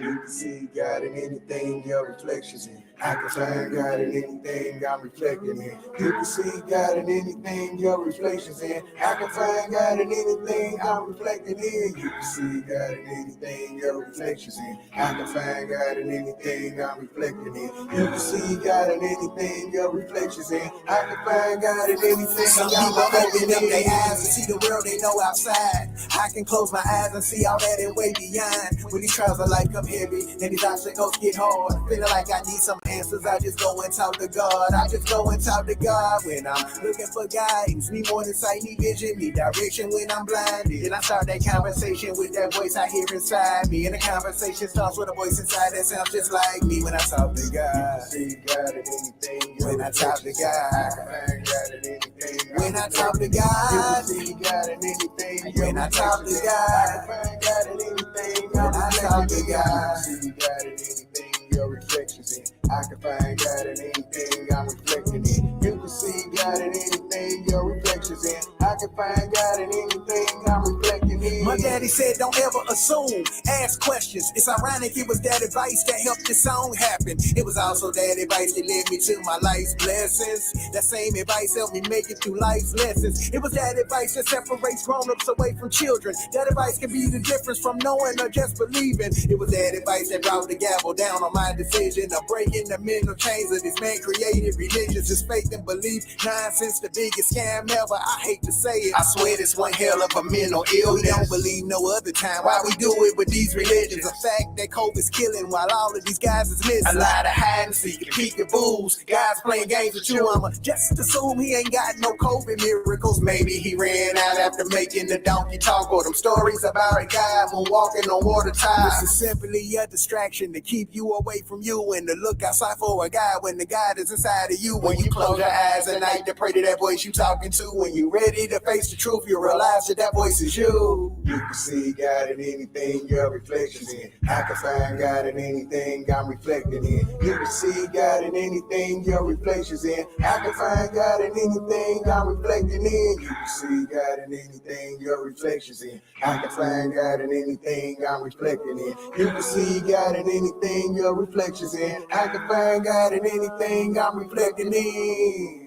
You can see God in anything your reflections in. I can find God in anything I'm reflecting in. You can see God in anything your reflections in. I can find God in anything I'm reflecting in. You can see God in anything your reflections in. I can find God in anything I'm reflecting in. You can see God in anything your reflections in. I can find God in anything Some I'm people open reflecting up their in. eyes and see the world they know outside. I can close my eyes and see all that and way beyond. When these trials of life come heavy and these obstacles get hard, feeling like I need some answers, I just go and talk to God. I just go and talk to God when I'm looking for guidance. Need more insight, need vision, need direction when I'm blinded. And I start that conversation with that voice I hear inside me. And the conversation starts with a voice inside that sounds just like me when I talk to God. See God in anything When I talk to God. find God in anything. When I talk to You God. can see God in anything. When I talk to I God. can find God in anything. When I talk to God. See God in anything your reflections in. I can find God in anything I'm reflecting in. You can see God in anything your reflections in. I can find God in anything I'm reflecting in. My daddy said, don't ever assume, ask questions. It's ironic it was that advice that helped this song happen. It was also that advice that led me to my life's blessings. That same advice helped me make it through life's lessons. It was that advice that separates grown-ups away from children. That advice can be the difference from knowing or just believing. It was that advice that brought the gavel down on my decision of breaking the mental chains of this man created religions. It's faith and belief, nonsense, the biggest scam ever. I hate to say it, I swear this one hell of a mental illness. We don't believe no other time. Why we do it with these religions? The fact that COVID's killing while all of these guys is missing. A lot of hide and seek, peek-a-boos. Guys playing games with you. I'ma just assume he ain't got no COVID miracles. Maybe he ran out after making the donkey talk, or them stories about a guy walking on water tides. This is simply a distraction to keep you away from you and to look outside for a guy when the God is inside of you. When you close your eyes at night to pray to that voice you talking to, when you ready to face the truth, you realize that voice is you. You can see God in anything your reflections in. I can find God in anything I'm reflecting in. You can see God in anything your reflections in. I can find God in anything I'm reflecting in. You can see God in anything your reflections in. I can find God in anything I'm reflecting in. You can see God in anything your reflections in. I can find God in anything I'm reflecting in.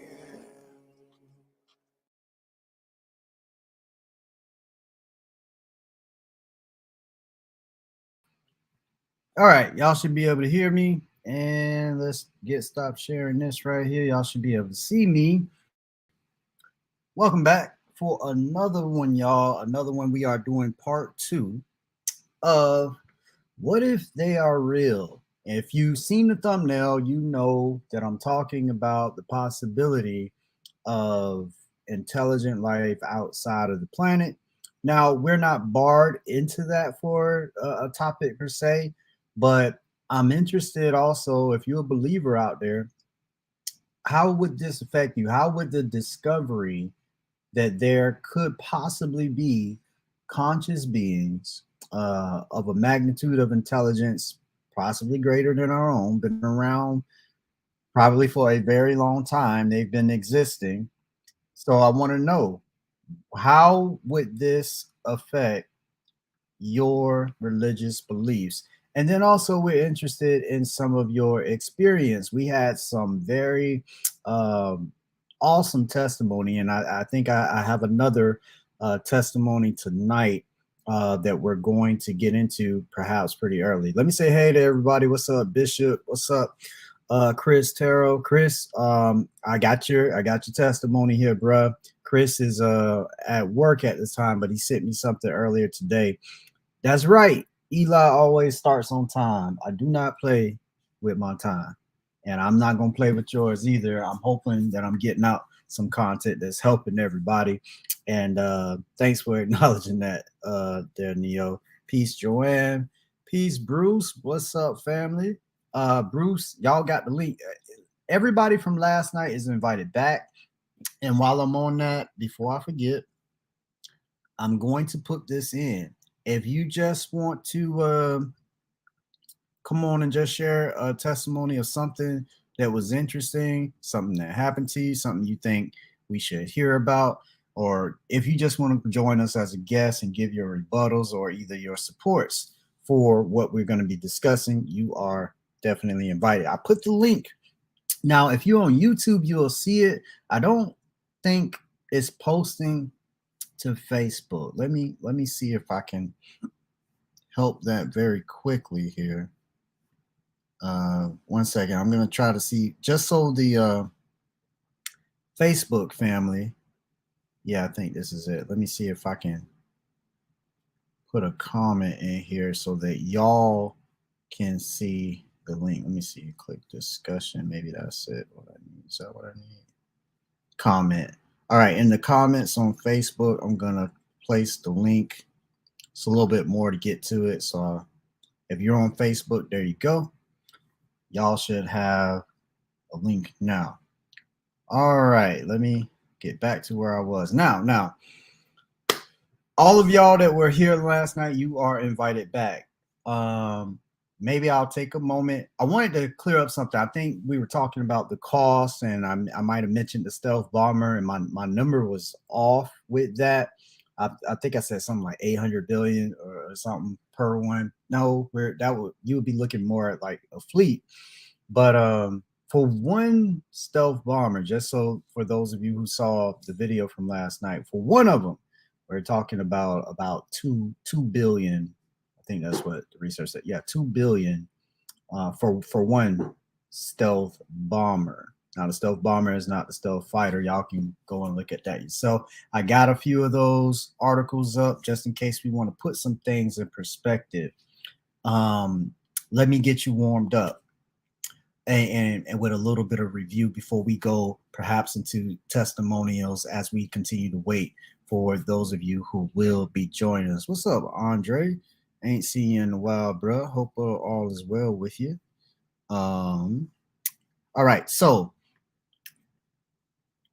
All right, y'all should be able to hear me. And let's get stopped sharing this right here. Y'all should be able to see me. Welcome back for another one, y'all. Another one. We are doing part 2 of What If They Are Real? If you've seen the thumbnail, you know that I'm talking about the possibility of intelligent life outside of the planet. Now, we're not barred into that for a topic per se, but I'm interested also, if you're a believer out there, how would this affect you? How would the discovery that there could possibly be conscious beings of a magnitude of intelligence, possibly greater than our own, been around probably for a very long time, they've been existing. So I want to know, how would this affect your religious beliefs? And then also, we're interested in some of your experience. We had some very um, awesome testimony, and I think I have another testimony tonight that we're going to get into perhaps pretty early. Let me say hey to everybody. What's up, Bishop? What's up, Chris Terrell? Chris, I got your testimony here, bruh. Chris is at work at this time, but he sent me something earlier today. That's right. Eli always starts on time. I do not play with my time, and I'm not going to play with yours either. I'm hoping that I'm getting out some content that's helping everybody. And thanks for acknowledging that there, Neo. Peace, Joanne. Peace, Bruce. What's up, family? Bruce, y'all got the link. Everybody from last night is invited back. And while I'm on that, before I forget, I'm going to put this in. If you just want to come on and just share a testimony of something that was interesting, something that happened to you, something you think we should hear about, or if you just want to join us as a guest and give your rebuttals or either your supports for what we're going to be discussing, you are definitely invited. I put the link. Now, if you're on YouTube, you'll see it. I don't think it's posting to Facebook. Let me see if I can help that very quickly here. 1 second. I'm going to try to see, just so the Facebook family. Yeah, I think this is it. Let me see if I can put a comment in here so that y'all can see the link. Let me see. Click discussion. Maybe that's it. What I need. Is that what I need? Comment. All right. In the comments on Facebook, I'm going to place the link. It's a little bit more to get to it. So if you're on Facebook, there you go. Y'all should have a link now. All right. Let me get back to where I was. Now, all of y'all that were here last night, you are invited back. Maybe I'll take a moment. I wanted to clear up something. I think we were talking about the cost, and I might have mentioned the stealth bomber, and my number was off with that. I think I said something like 800 billion or something per one. No, you would be looking more at like a fleet. But for one stealth bomber, just so for those of you who saw the video from last night, for one of them, we're talking about 2 billion. I think that's what the research said. Yeah, 2 billion for one stealth bomber. Now, the stealth bomber is not the stealth fighter. Y'all can go and look at that yourself. I got a few of those articles up just in case we want to put some things in perspective. Let me get you warmed up and with a little bit of review before we go perhaps into testimonials as we continue to wait for those of you who will be joining us. What's up, Andre? Ain't seen you in a while, bro. Hope all is well with you. All right, so,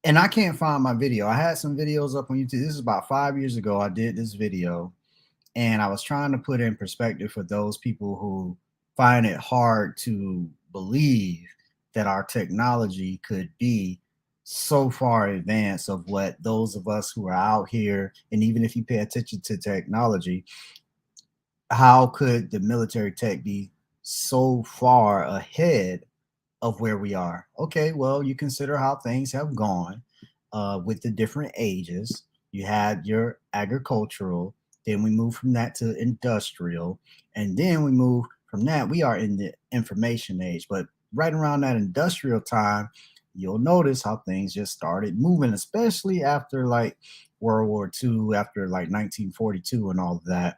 and I can't find my video. I had some videos up on YouTube. This is about 5 years ago. I did this video, and I was trying to put in perspective for those people who find it hard to believe that our technology could be so far advanced of what those of us who are out here, and even if you pay attention to technology, how could the military tech be so far ahead of where we are? Okay, well, you consider how things have gone with the different ages. You had your agricultural, then we move from that to industrial, and then we move from that. We are in the information age, but right around that industrial time, you'll notice how things just started moving, especially after like World War II, after like 1942 and all of that.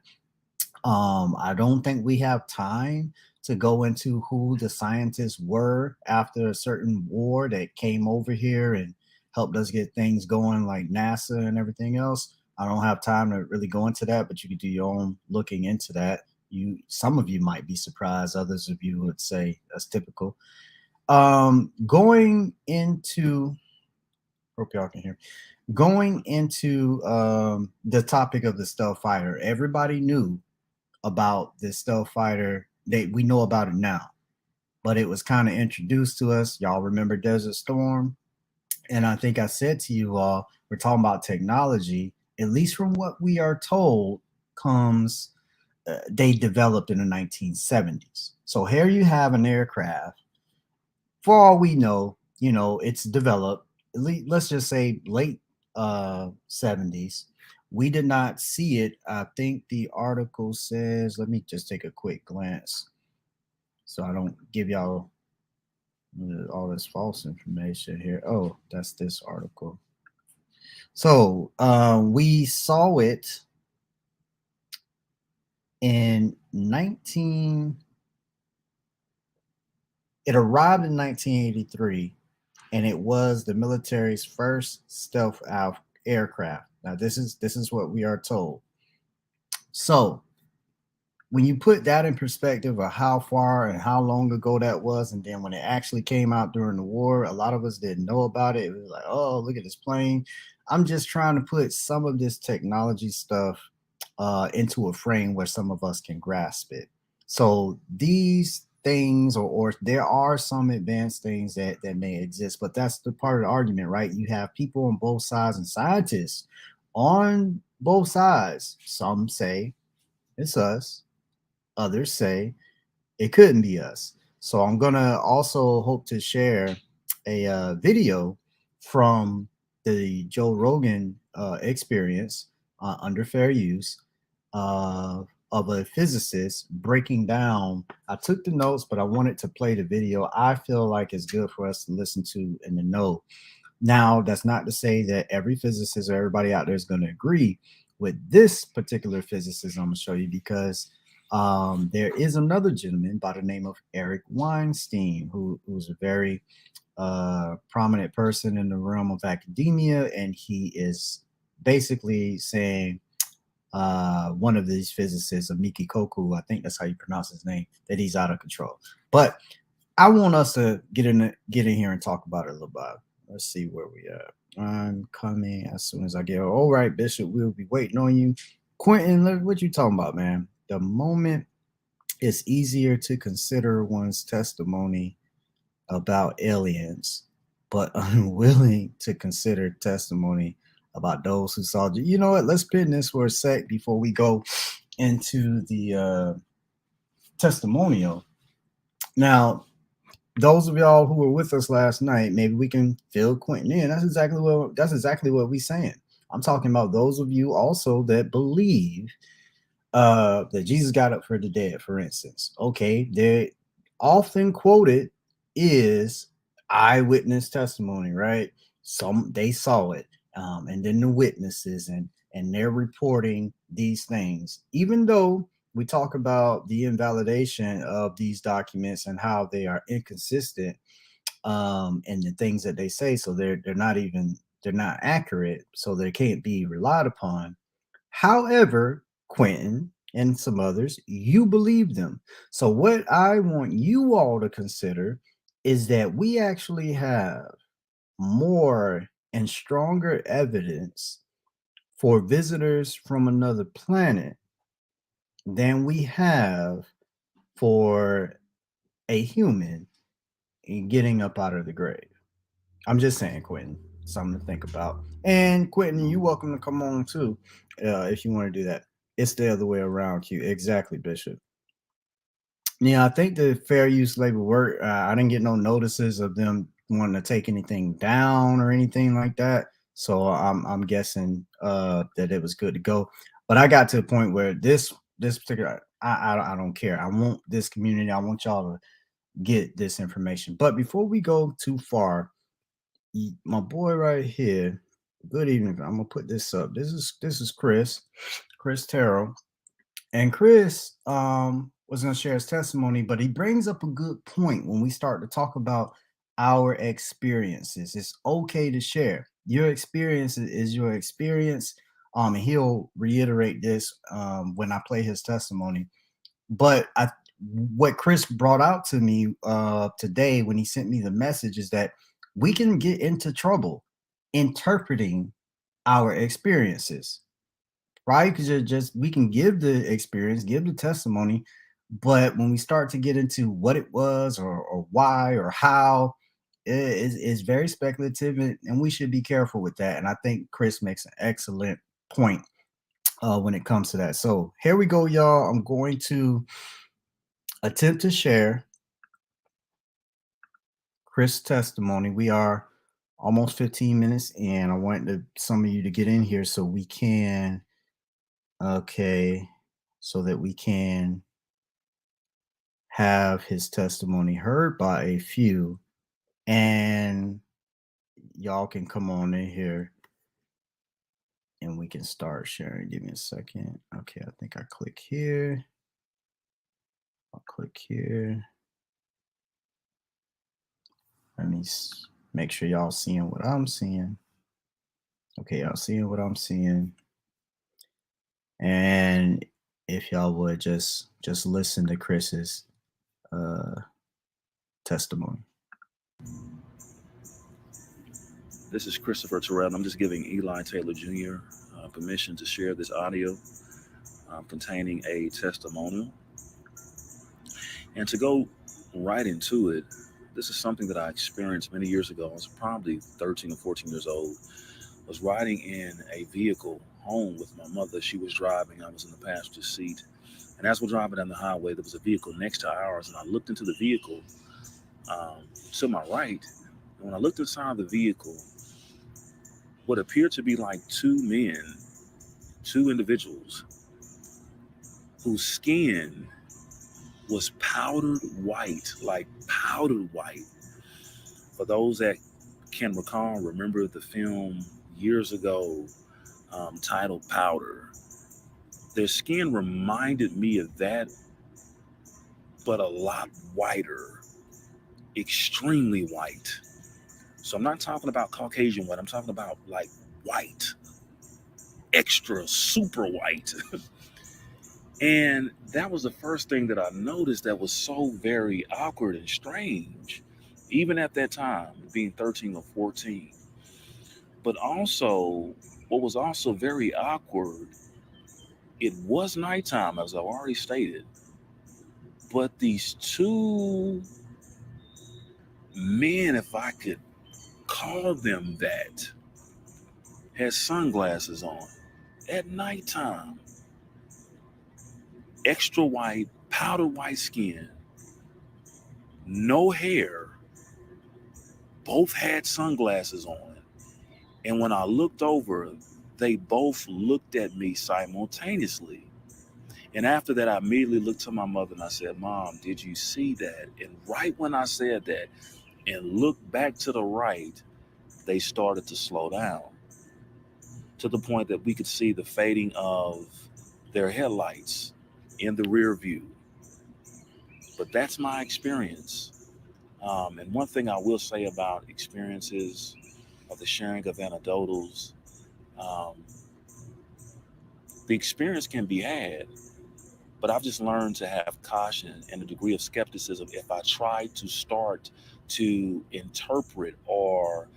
I don't think we have time to go into who the scientists were after a certain war that came over here and helped us get things going, like NASA and everything else. I don't have time to really go into that, but you can do your own looking into that. Some of you might be surprised, others of you would say that's typical. Going into, hope y'all can hear. Going into the topic of the stealth fighter, everybody knew about this stealth fighter. We know about it now, but it was kind of introduced to us. Y'all remember Desert Storm? And I think I said to you all, we're talking about technology, at least from what we are told, comes they developed in the 1970s. So here you have an aircraft. For all we know, it's developed, let's just say late 70s. We did not see it. I think the article says, let me just take a quick glance so I don't give y'all all this false information here. Oh, that's this article. So we saw it in it arrived in 1983, and it was the military's first stealth aircraft. Now, this is what we are told. So when you put that in perspective of how far and how long ago that was, and then when it actually came out during the war, a lot of us didn't know about it. It was like, oh, look at this plane. I'm just trying to put some of this technology stuff into a frame where some of us can grasp it. So these things, or there are some advanced things that may exist, but that's the part of the argument, right? You have people on both sides and scientists on both sides. Some say it's us. others say it couldn't be us. So I'm gonna also hope to share a video from the Joe Rogan experience under fair use of a physicist breaking down. I took the notes, but I wanted to play the video. I feel like it's good for us to listen to and to know. Now, that's not to say that every physicist or everybody out there is going to agree with this particular physicist I'm going to show you, because there is another gentleman by the name of Eric Weinstein, who's a very prominent person in the realm of academia, and he is basically saying one of these physicists, Amiki Koku, I think that's how you pronounce his name, that he's out of control. But I want us to get in here and talk about it a little bit. Let's see where we are. I'm coming as soon as I get. All right, Bishop, we'll be waiting on you. Quentin, what you talking about, man? The moment it's easier to consider one's testimony about aliens, but unwilling to consider testimony about those who saw. You know what? Let's pin this for a sec before we go into the testimonial. Now, those of y'all who were with us last night, maybe we can fill Quentin in. That's exactly what we're saying. I'm talking about those of you also that believe that Jesus got up for the dead, for instance. Okay, they're often quoted is eyewitness testimony, right? Some they saw it, and then the witnesses, and they're reporting these things. Even though we talk about the invalidation of these documents and how they are inconsistent, and the things that they say, so they're not accurate, so they can't be relied upon. However, Quentin and some others, you believe them. So, what I want you all to consider is that we actually have more and stronger evidence for visitors from another planet than we have for a human getting up out of the grave. I'm just saying, Quentin, something to think about. And Quentin, you're welcome to come on too, if you want to do that. It's the other way around, Q. Exactly, Bishop. Yeah, I think the fair use labor work. I didn't get no notices of them wanting to take anything down or anything like that. So I'm guessing that it was good to go. But I got to a point where this particular I don't care. I want this community. I want y'all to get this information. But before we go too far, my boy right here. Good evening. I'm gonna put this up. This is Chris Terrell, and Chris was gonna share his testimony, but he brings up a good point when we start to talk about our experiences. It's okay to share. Your experience is your experience. And he'll reiterate this when I play his testimony. But what Chris brought out to me today when he sent me the message is that we can get into trouble interpreting our experiences, right? Because just we can give the experience, give the testimony, but when we start to get into what it was or why or how, it's very speculative, and we should be careful with that. And I think Chris makes an excellent point when it comes to that. So here we go, y'all. I'm going to attempt to share Chris' testimony. We are almost 15 minutes in. I want some of you to get in here so we can, so that we can have his testimony heard by a few, and y'all can come on in here and we can start sharing. Give me a second. Okay, I think I click here. I'll click here. Let me make sure y'all seeing what I'm seeing. Okay, y'all seeing what I'm seeing. And if y'all would just listen to Chris's testimony. This is Christopher Terrell. I'm just giving Eli Taylor Jr. Permission to share this audio containing a testimonial. And to go right into it, this is something that I experienced many years ago. I was probably 13 or 14 years old. I was riding in a vehicle home with my mother. She was driving. I was in the passenger seat. And as we're driving down the highway, there was a vehicle next to ours, and I looked into the vehicle to my right. And when I looked inside the vehicle, what appeared to be like two men, two individuals, whose skin was powdered white, like powdered white. For those that can recall, remember the film years ago titled Powder. Their skin reminded me of that, but a lot whiter, extremely white. So I'm not talking about Caucasian white, I'm talking about like white, extra, super white. And that was the first thing that I noticed that was so very awkward and strange, even at that time, being 13 or 14. But also, what was also very awkward, it was nighttime, as I've already stated, but these two men, if I could call them that, had sunglasses on at nighttime, extra white, powder white skin, no hair, both had sunglasses on. And when I looked over, they both looked at me simultaneously. And after that, I immediately looked to my mother and I said, Mom, did you see that? And right when I said that and looked back to the right, they started to slow down to the point that we could see the fading of their headlights in the rear view. But that's my experience. And one thing I will say about experiences of the sharing of anecdotals, um, the experience can be had, but I've just learned to have caution and a degree of skepticism if I try to start to interpret or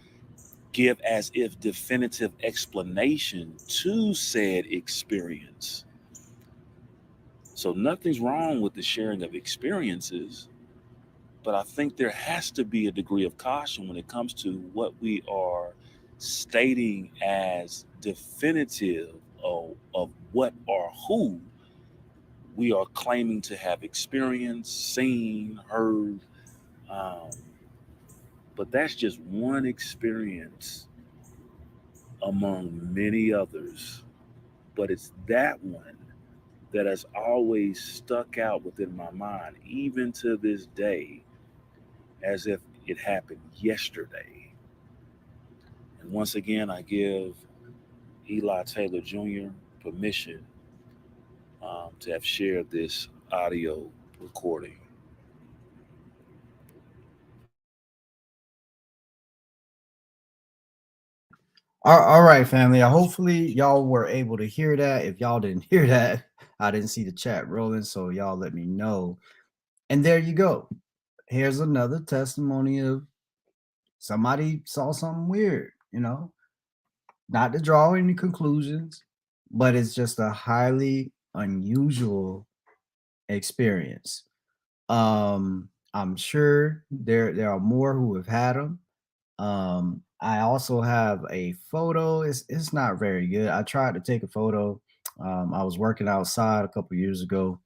give as if definitive explanation to said experience. So nothing's wrong with the sharing of experiences, but I think there has to be a degree of caution when it comes to what we are stating as definitive of what or who we are claiming to have experienced, seen, heard. Um, but that's just one experience among many others. But it's that one that has always stuck out within my mind, even to this day, as if it happened yesterday. And once again, I give Eli Taylor Jr. permission to have shared this audio recording. All right, family. Hopefully, y'all were able to hear that. If y'all didn't hear that, I didn't see the chat rolling, so y'all let me know. And there you go. Here's another testimony of somebody saw something weird, not to draw any conclusions, but it's just a highly unusual experience. I'm sure there are more who have had them. I also have a photo. It's not very good. I tried to take a photo. I was working outside a couple years ago,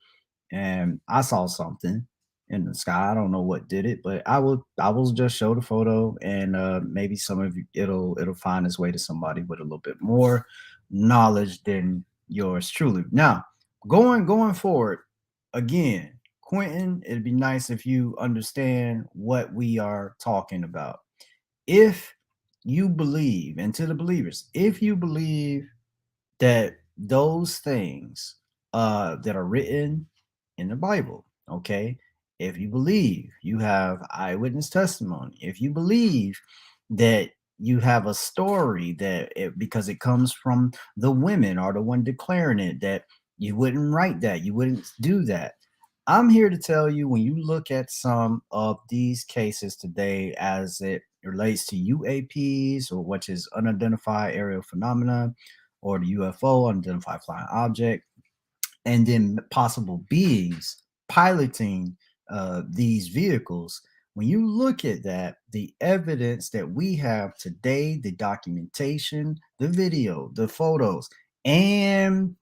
and I saw something in the sky. I don't know what did it, but I will just show the photo, and maybe some of you it'll find its way to somebody with a little bit more knowledge than yours truly. Now, going forward, again, Quentin, it'd be nice if you understand what we are talking about. If you believe, and to the believers, if you believe that those things that are written in the Bible, okay, if you believe you have eyewitness testimony, if you believe that you have a story because it comes from the women or the one declaring it, that you wouldn't write that, you wouldn't do that. I'm here to tell you, when you look at some of these cases today as it relates to UAPs, or which is unidentified aerial phenomena, or the UFO, unidentified flying object, and then possible beings piloting these vehicles. When you look at that, the evidence that we have today, the documentation, the video, the photos, and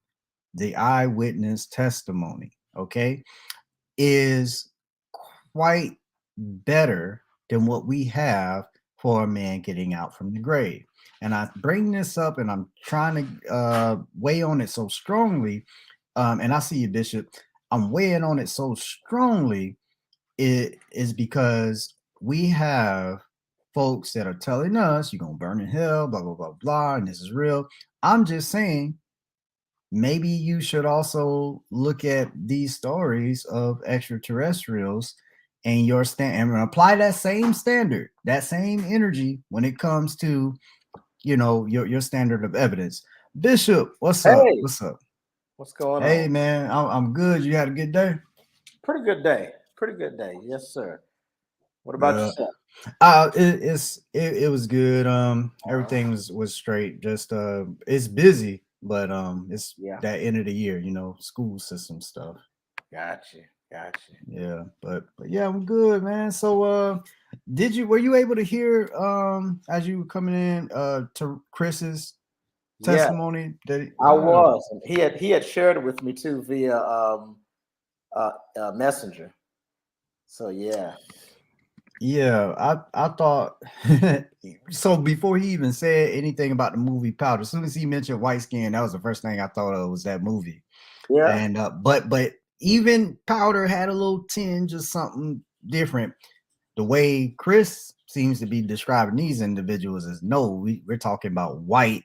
the eyewitness testimony, okay, is quite better than what we have for a man getting out from the grave. And I bring this up and I'm trying to weigh on it so strongly. And I see you, Bishop. I'm weighing on it so strongly. It is because we have folks that are telling us you're going to burn in hell, blah, blah, blah, blah, and this is real. I'm just saying, maybe you should also look at these stories of extraterrestrials and your stand and apply that same standard, that same energy when it comes to, you know, your standard of evidence. Bishop, what's up? Hey, What's up? what's going Hey on? man, I'm good. You had a good day? Pretty good day. Pretty good day. Yes, sir. What about Yeah. yourself? It was good. Everything was straight. Just it's busy, but it's Yeah, that end of the year, you know, school system stuff. gotcha. Gotcha. Yeah, but yeah, I'm good, man. So were you able to hear as you were coming in to Chris's Yeah, testimony that I was. And he had shared it with me too via messenger. So yeah. yeah, I thought so before he even said anything about the movie Powder, as soon as he mentioned white skin, that was the first thing I thought of was that movie. Yeah. And but even Powder had a little tinge of something different. The way Chris seems to be describing these individuals is no, we're talking about white,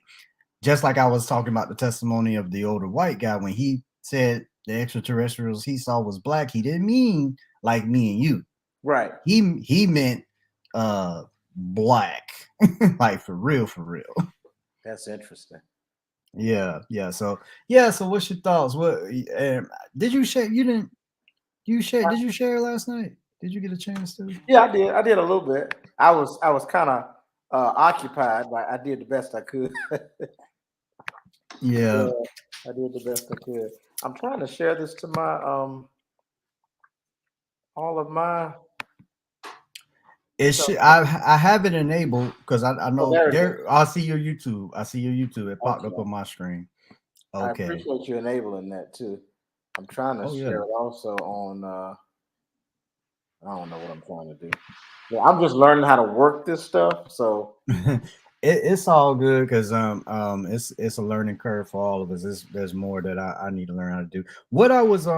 just like I was talking about the testimony of the older white guy when he said the extraterrestrials he saw was black. He didn't mean like me and you. Right. He meant black, like for real, for real. That's interesting. Yeah, yeah. So yeah, so what's your thoughts? What did you share? You didn't you share? Did you share last night? Did you get a chance to? Yeah, I did. I did a little bit. I was kind of occupied, but I did the best I could. Yeah, Yeah, I did the best I could. I'm trying to share this to my all of my it stuff. should. I have it enabled because I Oh, know there it is. there. I see your YouTube. I see your YouTube. It popped up Okay. on my screen. I Okay. appreciate you enabling that too. I'm trying to Oh yeah. share it also on I don't know what I'm trying to do. Yeah, I'm just learning how to work this stuff. So It's all good because it's a learning curve for all of us. There's more that I need to learn how to do. What I was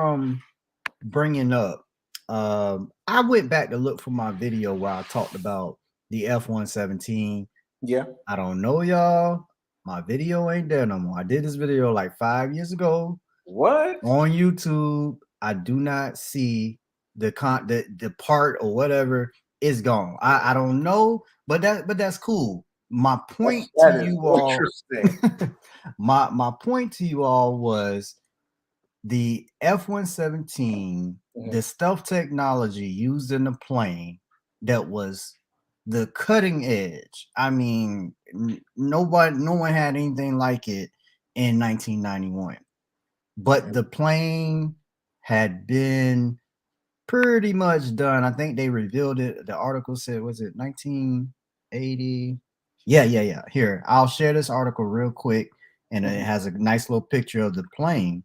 bringing up, I went back to look for my video where I talked about the F-117. yeah. I don't know y'all. My video ain't there no more. I did this video like 5 years ago What? on YouTube. I do not see the part or whatever is gone. I don't know, but that's cool. My point to That is you all, interesting. my point to you all was the F-117, Mhm. the stealth technology used in the plane that was the cutting edge. I mean, no one had anything like it in 1991. But the plane had been pretty much done. I think they revealed it. The article said, was it 1980? Yeah. Here, I'll share this article real quick, and it has a nice little picture of the plane.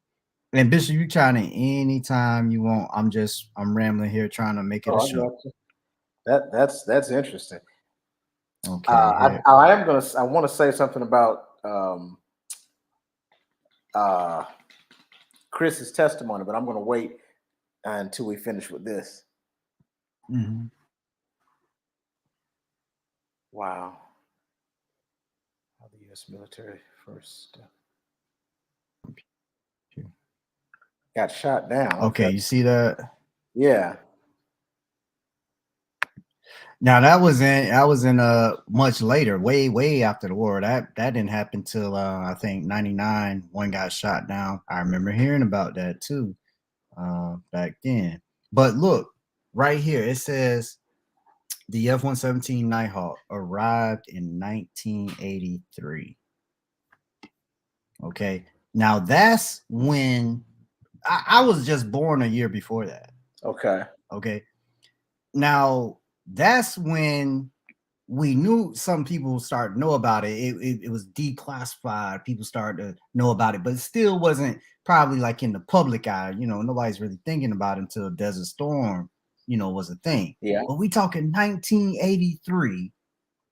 And Bishop, you chime in anytime you want. I'm rambling here trying to make it Oh, a I show. got you. That's interesting. Okay, here. I am gonna. I want to say something about uh, Chris's testimony, but I'm gonna wait until we finish with this. Mhm. Wow. How the U.S. military first got shot down. Okay, Okay. you see that? Yeah. Now that was in much later, way after the war. That didn't happen till I think 99. One got shot down. I remember hearing about that too back then. But look, right here it says the F-117 Nighthawk arrived in 1983. Okay. Now that's when I was just born a year before that. Okay. Okay. Now that's when we knew some people started to know about it. It was declassified. People started to know about it, but it still wasn't probably like in the public eye. You know, nobody's really thinking about it until Desert Storm, you know, was a thing. Yeah. But we talking 1983.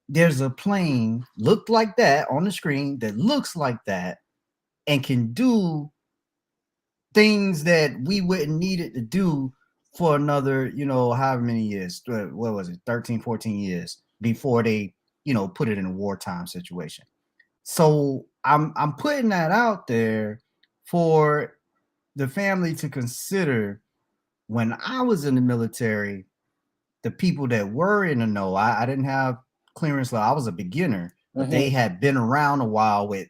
There's a plane looked like that on the screen that looks like that and can do things that we wouldn't need it to do for another, you know, however many years. What was it? 13, 14 years before they, you know, put it in a wartime situation. So I'm putting that out there for the family to consider. When I was in the military, the people that were in the know, I didn't have clearance. I was a beginner, but they had been around a while with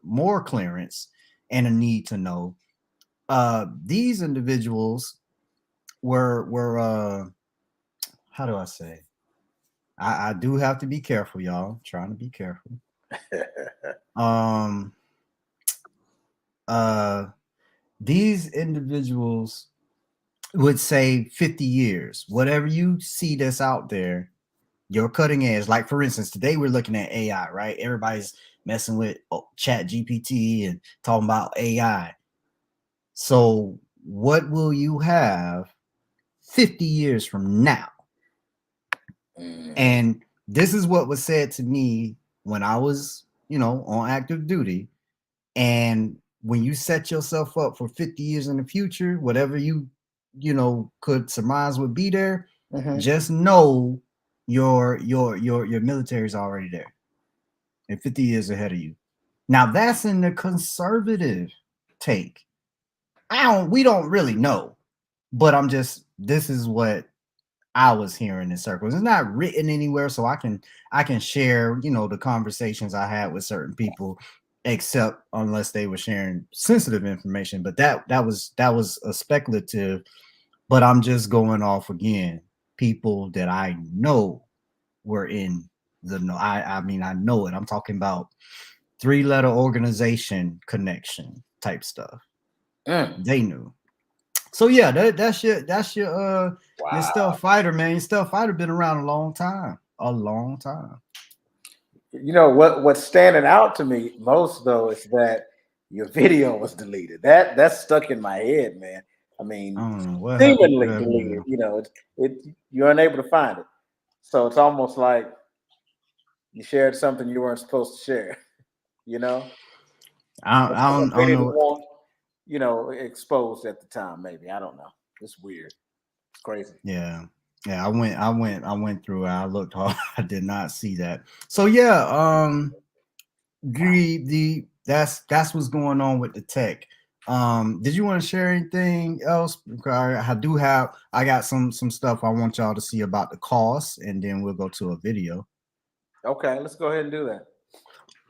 more clearance and a need to know. These individuals were how do I say? I do have to be careful, y'all. I'm trying to be careful. These individuals would say 50 years. Whatever you see that's out there, you're cutting edge. Like for instance, today we're looking at AI, right? Everybody's messing with Chat GPT and talking about AI. So what will you have 50 years from now? And this is what was said to me when I was, you know, on active duty. And when you set yourself up for 50 years in the future, whatever you know, could surmise would be there, just know your military is already there and 50 years ahead of you. Now that's in the conservative take. We don't really know, but this is what I was hearing in circles. It's not written anywhere, so I can share, you know, the conversations I had with certain people, except unless they were sharing sensitive information. But that was a speculative. But I'm just going off again, people that I know were in the know. I mean, I know it. I'm talking about 3-letter organization connection type stuff. They knew. So yeah, that's your stealth fighter, man. Your stealth fighter been around a long time. You know what's standing out to me most though is that your video was deleted. That's stuck in my head, man. I mean, seemingly deleted. You know, you're unable to find it. So it's almost like you shared something you weren't supposed to share. You know, I don't know. You know, exposed at the time. Maybe I don't know. It's weird. It's crazy. Yeah. I went through it. I looked hard. I did not see that. So yeah, that's what's going on with the tech. Did you want to share anything else? I got some stuff I want y'all to see about the cost, and then we'll go to a video. Okay, let's go ahead and do that.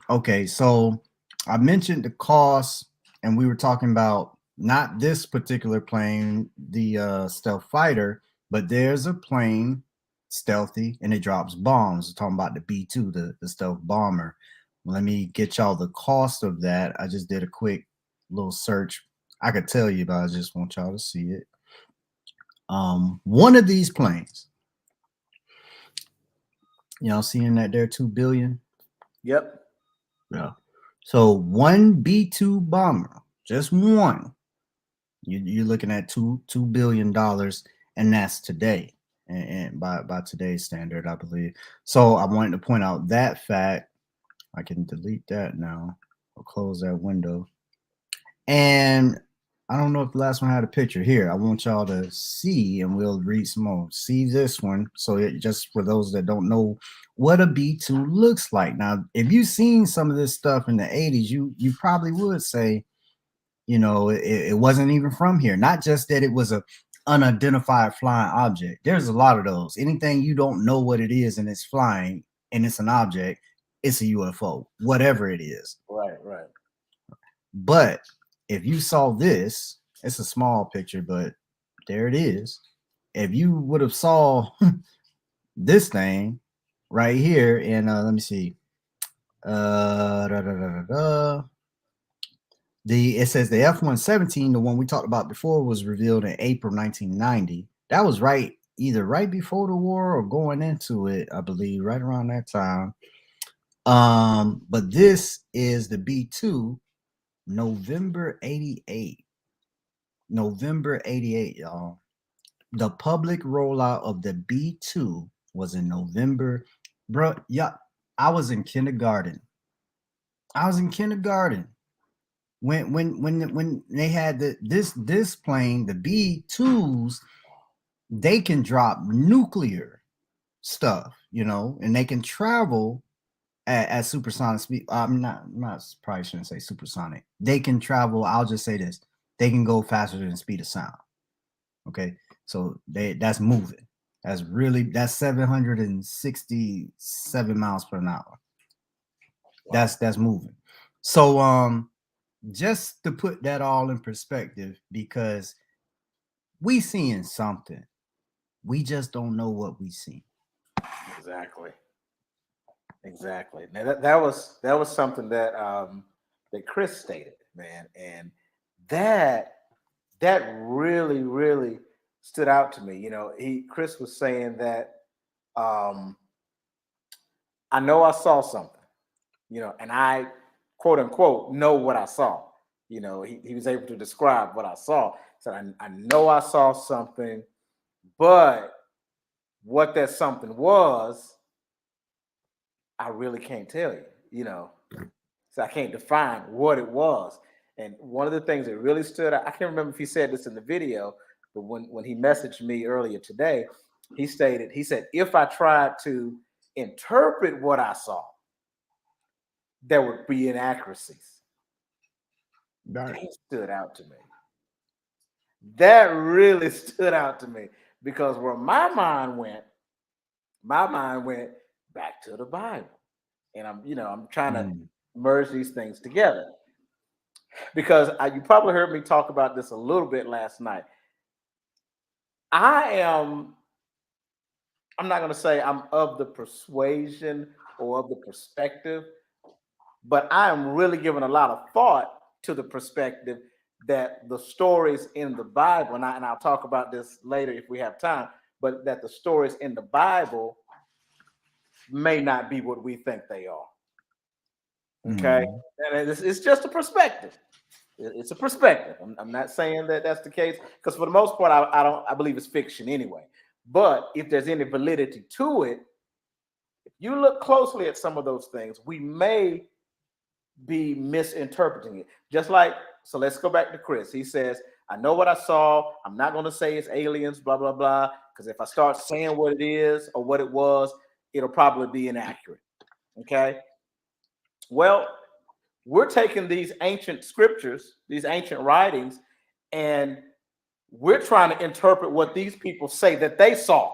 Okay, so I mentioned the cost, and we were talking about not this particular plane, the stealth fighter, but there's a plane, stealthy, and it drops bombs. We're talking about the B-2, the stealth bomber. Let me get y'all the cost of that. I just did a quick little search. I could tell you, but I just want y'all to see it. One of these planes, y'all seeing that there, $2 billion? Yep. Yeah. So one B-2 bomber, just one, you're looking at $2 billion, and that's today, and by today's standard, I believe. So I wanted to point out that fact. I can delete that now. I'll close that window. And I don't know if the last one had a picture here. I want y'all to see, and we'll read some more. See this one. So just for those that don't know what a B-2 looks like. Now, if you've seen some of this stuff in the 80s, you probably would say, you know, it wasn't even from here. Not just that it was a unidentified flying object. There's a lot of those. Anything you don't know what it is and it's flying and it's an object, it's a UFO, whatever it is. Right. But if you saw this, it's a small picture, but there it is. If you would have saw this thing right here, and let me see. It says the F-117, the one we talked about before, was revealed in April 1990. That was right either right before the war or going into it, I believe, right around that time. But this is the B2, November 88. November 88, y'all. The public rollout of the B2 was in November. Bro, yeah, I was in kindergarten. When they had this plane, the B2s, they can drop nuclear stuff, you know, and they can travel at supersonic speed. I'm not probably shouldn't say supersonic. They can travel. I'll just say this: they can go faster than the speed of sound. Okay, so that's moving. That's 767 miles per hour. Wow. That's moving. So just to put that all in perspective, because we seeing something, we just don't know what we see. Exactly. Now that was something that that Chris stated, man, and that really stood out to me. You know, Chris was saying that I know I saw something, you know, and I quote unquote know what I saw. You know, he was able to describe what I saw. So I know I saw something, but what that something was, I really can't tell you, you know. So I can't define what it was. And one of the things that really stood out, I can't remember if he said this in the video, but when he messaged me earlier today, he said, if I tried to interpret what I saw, there would be inaccuracies. That stood out to me. That really stood out to me, because where my mind went back to the Bible. And I'm trying to merge these things together, because you probably heard me talk about this a little bit last night. I'm not going to say I'm of the persuasion or of the perspective, but I am really giving a lot of thought to the perspective that the stories in the Bible, and I'll talk about this later if we have time, but that the stories in the Bible may not be what we think they are. Okay, and it's just a perspective. It's a perspective. I'm not saying that that's the case, because for the most part, I believe it's fiction anyway. But if there's any validity to it, if you look closely at some of those things, we may be misinterpreting it. Just like, so let's go back to Chris. He says, I know what I saw. I'm not going to say it's aliens, blah, blah, blah, because if I start saying what it is or what it was, it'll probably be inaccurate. Okay. Well, we're taking these ancient scriptures, these ancient writings, and we're trying to interpret what these people say that they saw.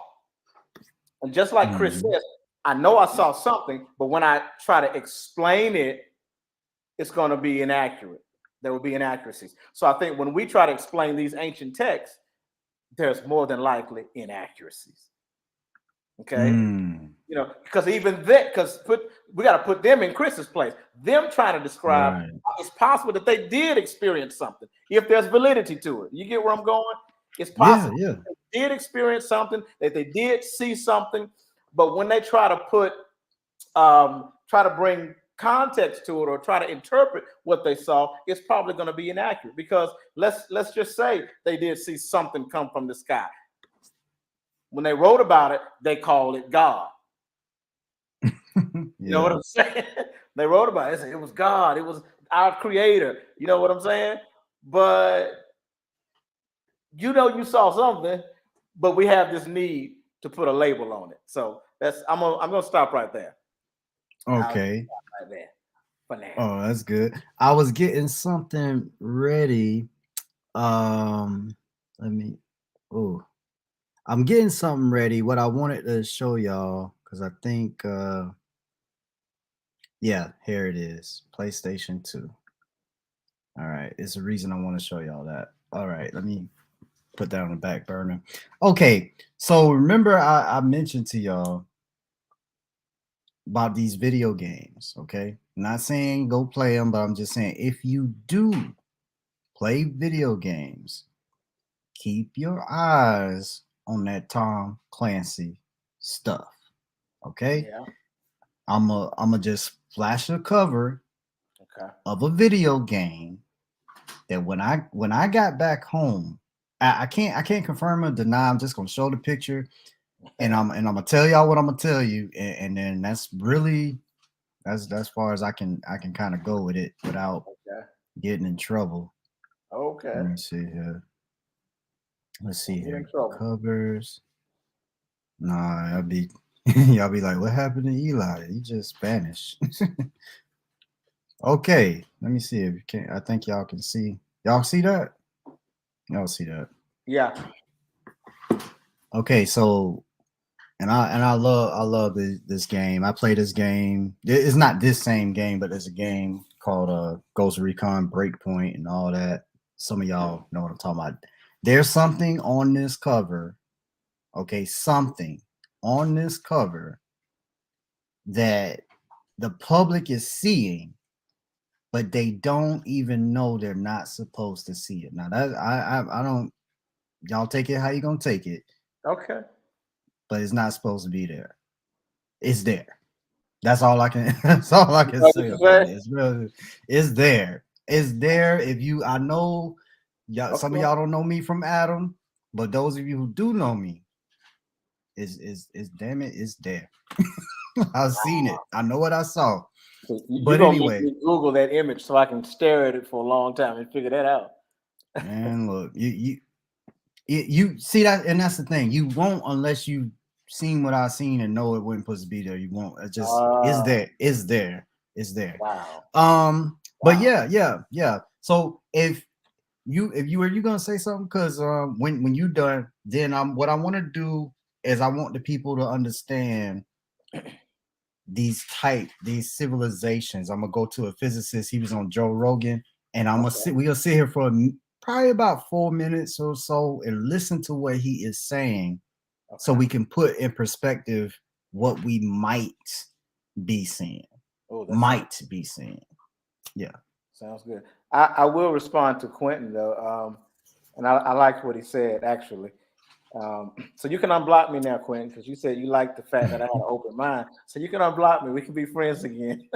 And just like Chris says, I know I saw something, but when I try to explain it, it's going to be inaccurate. There will be inaccuracies. So I think when we try to explain these ancient texts, there's more than likely inaccuracies. Okay. You know, because even that, we got to put them in Chris's place. Them trying to describe it's possible that they did experience something, if there's validity to it. You get where I'm going? It's possible that they did experience something, that they did see something, but when they try to bring context to it or try to interpret what they saw, it's probably going to be inaccurate, because let's just say they did see something come from the sky. When they wrote about it, they called it God. You know what I'm saying? They wrote about it. It was God. It was our creator. You know what I'm saying? But you saw something, but we have this need to put a label on it. So I'm gonna stop right there. Okay. Right there for now. Oh, that's good. I was getting something ready. I'm getting something ready. What I wanted to show y'all, because I think here it is. PlayStation 2. All right. It's a reason I want to show y'all that. All right, let me put that on the back burner. Okay, so remember I mentioned to y'all about these video games. Okay, I'm not saying go play them, but I'm just saying if you do play video games, keep your eyes on that Tom Clancy stuff. Okay. Yeah. I'm just flash a cover of a video game that when I got back home, I can't confirm or deny. I'm just gonna show the picture, and I'm gonna tell y'all what I'm gonna tell you, and then that's really that's far as I can kind of go with it without getting in trouble. Okay. Let me see here. Let's see here. Covers. Nah, y'all be like, what happened to Eli? He just vanished. Okay, let me see if you can. I think y'all can see. Y'all see that? Y'all see that? Yeah. Okay, so I love this game. I play this game. It's not this same game, but there's a game called Ghost Recon Breakpoint and all that. Some of y'all know what I'm talking about. There's something on this cover. Okay, something on this cover that the public is seeing, but they don't even know they're not supposed to see it. Now that I don't. Y'all take it how you gonna take it. Okay. But it's not supposed to be there. It's there. That's all I can. That's all I can say about it. It's there. It's there. If you, I know, y'all. Some of y'all don't know me from Adam, but those of you who do know me, is damn it, it's there. I've seen it. I know what I saw. But anyway, Google that image so I can stare at it for a long time and figure that out. Man, look, you see that, and that's the thing. You won't unless you seen what I seen and know it wasn't supposed to be there. You won't. It just is there. It's there. It's there. Wow. But yeah. So if you were gonna say something, because when you done, then what I want to do is I want the people to understand these civilizations. I'm gonna go to a physicist. He was on Joe Rogan, and we're gonna sit here for probably about 4 minutes or so and listen to what he is saying, so we can put in perspective what we might be seeing. Be seeing. Yeah. Sounds good. I will respond to Quentin though, and I liked what he said actually. So you can unblock me now, Quentin, because you said you like the fact that I had an open mind. So you can unblock me. We can be friends again.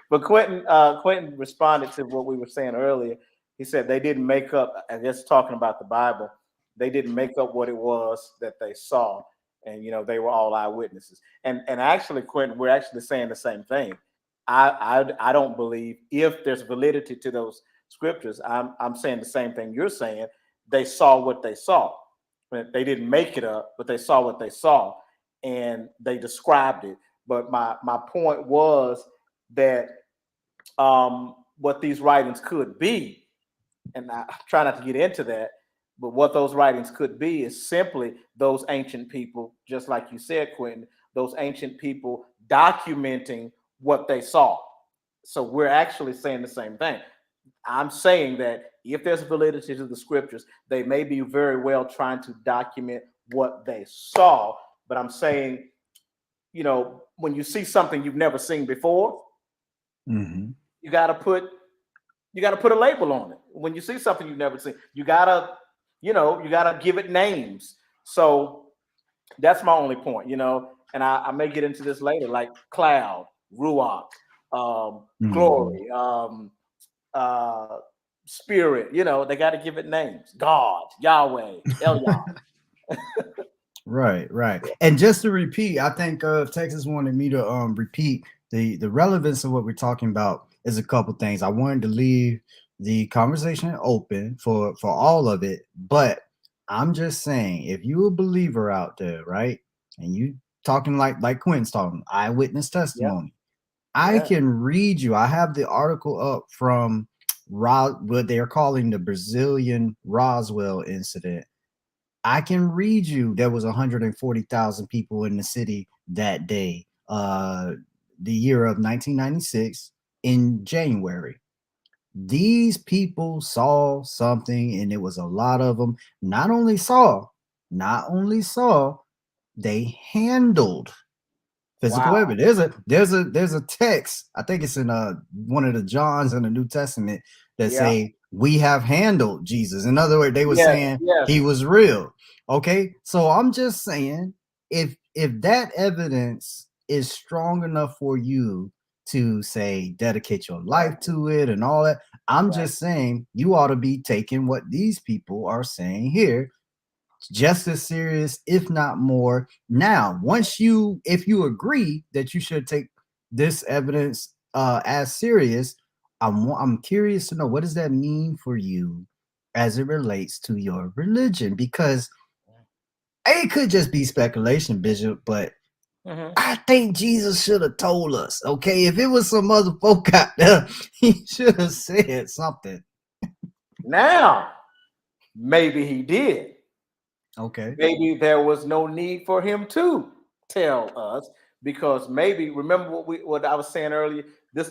But Quentin responded to what we were saying earlier. He said they didn't make up, I guess talking about the Bible, they didn't make up what it was that they saw. And, they were all eyewitnesses. And actually, Quentin, we're actually saying the same thing. I don't believe, if there's validity to those scriptures, I'm saying the same thing you're saying. They saw what they saw. They didn't make it up, but they saw what they saw and they described it. But my point was that what these writings could be, and I try not to get into that, but what those writings could be is simply those ancient people, just like you said, Quentin, those ancient people documenting what they saw. So we're actually saying the same thing. I'm saying that if there's validity to the scriptures, they may be very well trying to document what they saw. But I'm saying, when you see something you've never seen before, you got to put a label on it. When you see something you've never seen, you gotta give it names. So that's my only point, and I may get into this later, like cloud, ruach, glory, spirit, they got to give it names. God, Yahweh, Elyon. Right. And just to repeat, I think if Texas wanted me to repeat the relevance of what we're talking about is a couple things. I wanted to leave the conversation open for all of it, but I'm just saying, if you're a believer out there, right, and you talking like Quinn's talking, eyewitness testimony, I can read you. I have the article up from what they're calling the Brazilian Roswell incident. I can read you there was 140,000 people in the city that day, the year of 1996 in January. These people saw something, and it was a lot of them. Not only saw, they handled physical evidence. There's a text, I think it's in one of the Johns in the New Testament, that say we have handled Jesus. In other words, they were saying he was real. Okay, so I'm just saying, if that evidence is strong enough for you to say dedicate your life to it and all that, I'm just saying you ought to be taking what these people are saying here just as serious, if not more. Now, if you agree that you should take this evidence as serious, I'm curious to know, what does that mean for you as it relates to your religion? Because it could just be speculation, Bishop, but I think Jesus should have told us. Okay, if it was some other folk out there, he should have said something. Now, maybe he did. Okay. Maybe there was no need for him to tell us, because maybe, remember what I was saying earlier,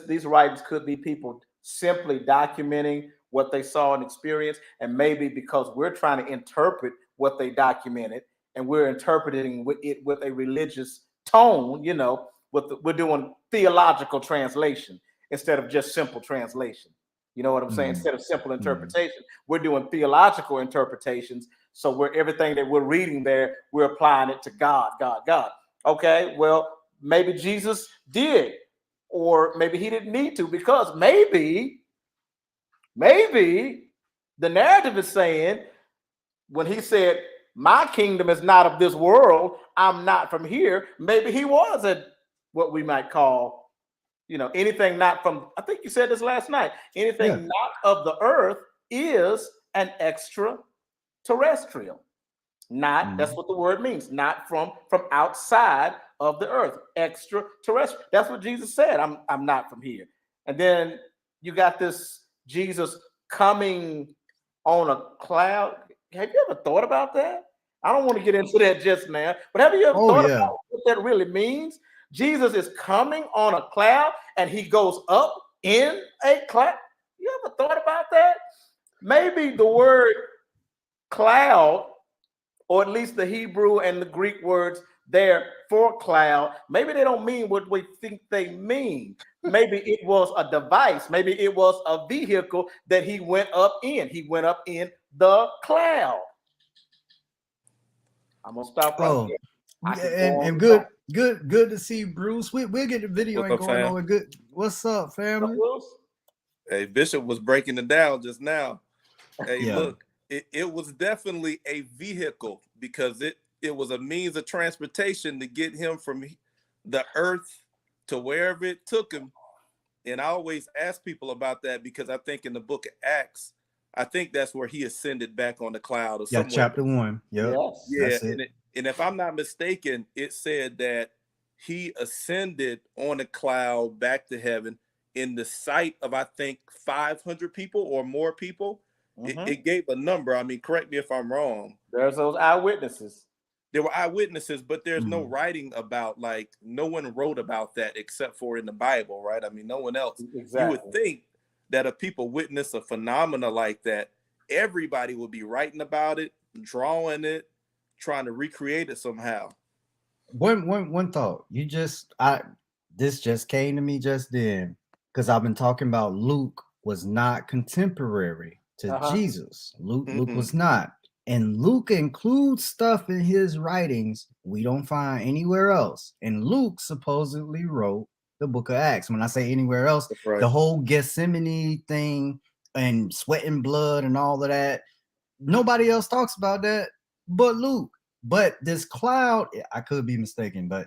these writings could be people simply documenting what they saw and experienced, and maybe because we're trying to interpret what they documented and we're interpreting it with a religious tone, we're doing theological translation instead of just simple translation. You know what I'm saying? Instead of simple interpretation, we're doing theological interpretations. So everything that we're reading there, we're applying it to God. Okay, well, maybe Jesus did, or maybe he didn't need to, because maybe the narrative is saying, when he said, my kingdom is not of this world, I'm not from here, maybe he was at what we might call, anything not from, I think you said this last night, anything not of the earth is an extraterrestrial. Not, that's what the word means, not from outside of the earth, extraterrestrial. That's what Jesus said. I'm not from here. And then you got this Jesus coming on a cloud. Have you ever thought about that? I don't want to get into that just now, but have you ever thought about what that really means? Jesus is coming on a cloud and he goes up in a cloud. You ever thought about that? Maybe the word cloud, or at least the Hebrew and the Greek words there for cloud, maybe they don't mean what we think they mean. Maybe it was a device. Maybe it was a vehicle that he went up in. He went up in the cloud. I'm gonna stop right there. And good to see Bruce. We'll get the video ain't going on. Good. What's up, family? Hey, Bishop was breaking it down just now. Hey, look, it was definitely a vehicle, because it was a means of transportation to get him from the earth to wherever it took him. And I always ask people about that, because I think in the book of Acts, I think that's where he ascended back on the cloud, or somewhere. Chapter 1. Yep. Yeah. And if I'm not mistaken, it said that he ascended on a cloud back to heaven in the sight of, I think, 500 people or more people. It gave a number. I mean, correct me if I'm wrong. There's those eyewitnesses. There were eyewitnesses, but there's no writing about, like, no one wrote about that except for in the Bible, right? I mean, no one else. Exactly. You would think that if people witness a phenomena like that, everybody would be writing about it, drawing it, trying to recreate it somehow. One thought. This just came to me just then, because I've been talking about Luke was not contemporary to Jesus. Luke was not. And Luke includes stuff in his writings we don't find anywhere else. And Luke supposedly wrote the book of Acts. When I say anywhere else, the whole Gethsemane thing and sweating blood and all of that, nobody else talks about that but Luke. But this cloud, I could be mistaken, but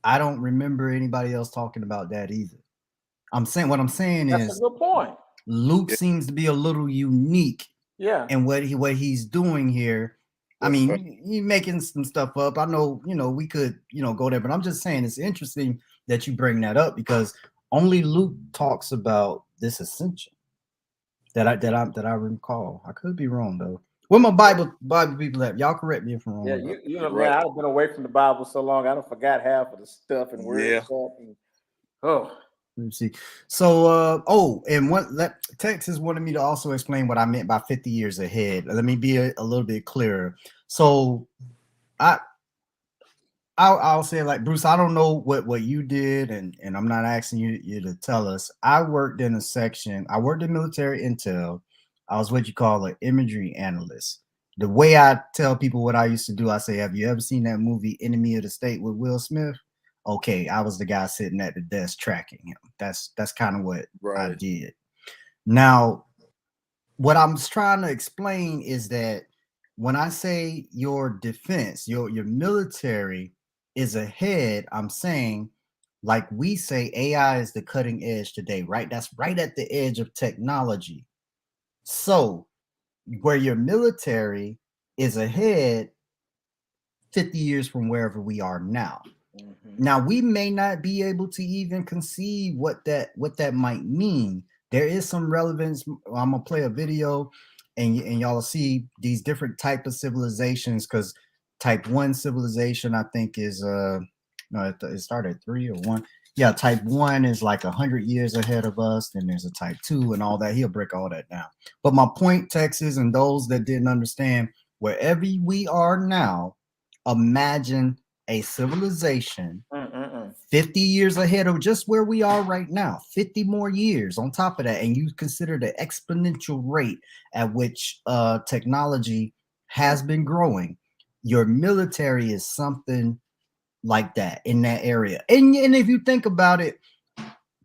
I don't remember anybody else talking about that either. What I'm saying is, that's a good point. Luke seems to be a little unique. Yeah. And what he's doing here. I mean, he's making some stuff up. I know, we could, go there, but I'm just saying it's interesting that you bring that up, because only Luke talks about this ascension that I recall. I could be wrong though. Where my Bible people at? Y'all correct me if I'm wrong. Yeah, man, I've been away from the Bible so long, I don't forgot half of the stuff and words. Let me see. So, and Texas wanted me to also explain what I meant by 50 years ahead. Let me be a little bit clearer. So, I'll say, like, Bruce, I don't know what you did, and I'm not asking you to tell us. I worked in military intel. I was what you call an imagery analyst. The way I tell people what I used to do, I say, have you ever seen that movie Enemy of the State with Will Smith? Okay, I was the guy sitting at the desk tracking him. That's kind of what I did. Now, what I'm trying to explain is that when I say your defense, your military is ahead, I'm saying, like we say, AI is the cutting edge today, right? That's right at the edge of technology. So where your military is ahead 50 years from wherever we are now. Mm-hmm. Now, we may not be able to even conceive what that might mean. There is some relevance. I'm gonna play a video and y'all will see these different type of civilizations, because type 1 civilization, I think, is no, it started at 3 or 1. Yeah, type 1 is like 100 years ahead of us. Then there's a type 2 and all that. He'll break all that down. But my point, Texas, and those that didn't understand, wherever we are now, imagine a civilization 50 years ahead of just where we are right now, 50 more years on top of that, and you consider the exponential rate at which technology has been growing. Your military is something like that in that area. And if you think about it,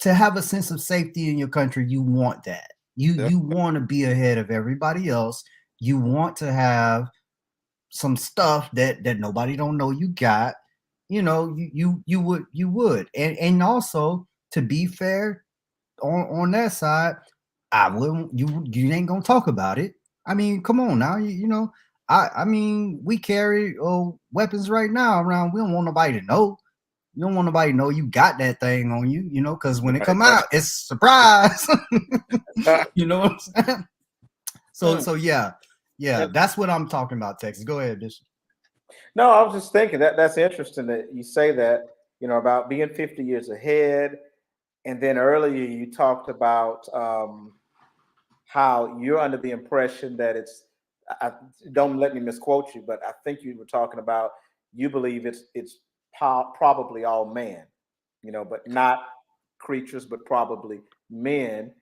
to have a sense of safety in your country, you want that. You want to be ahead of everybody else. You want to have some stuff that nobody don't know you got. You know, you would. And also, to be fair, on that side, I wouldn't, you ain't gonna talk about it. I mean, come on now, you know, I mean, we carry weapons right now around. We don't want nobody to know. You don't want nobody to know you got that thing on you, you know, because when it come out, it's surprise. You know what I'm saying? So yeah, that's what I'm talking about, Texas. Go ahead, Bishop. No, I was just thinking that's interesting that you say that, you know, about being 50 years ahead. And then earlier you talked about how you're under the impression that don't let me misquote you, but I think you were talking about, you believe it's probably all man, you know, but not creatures, but probably men.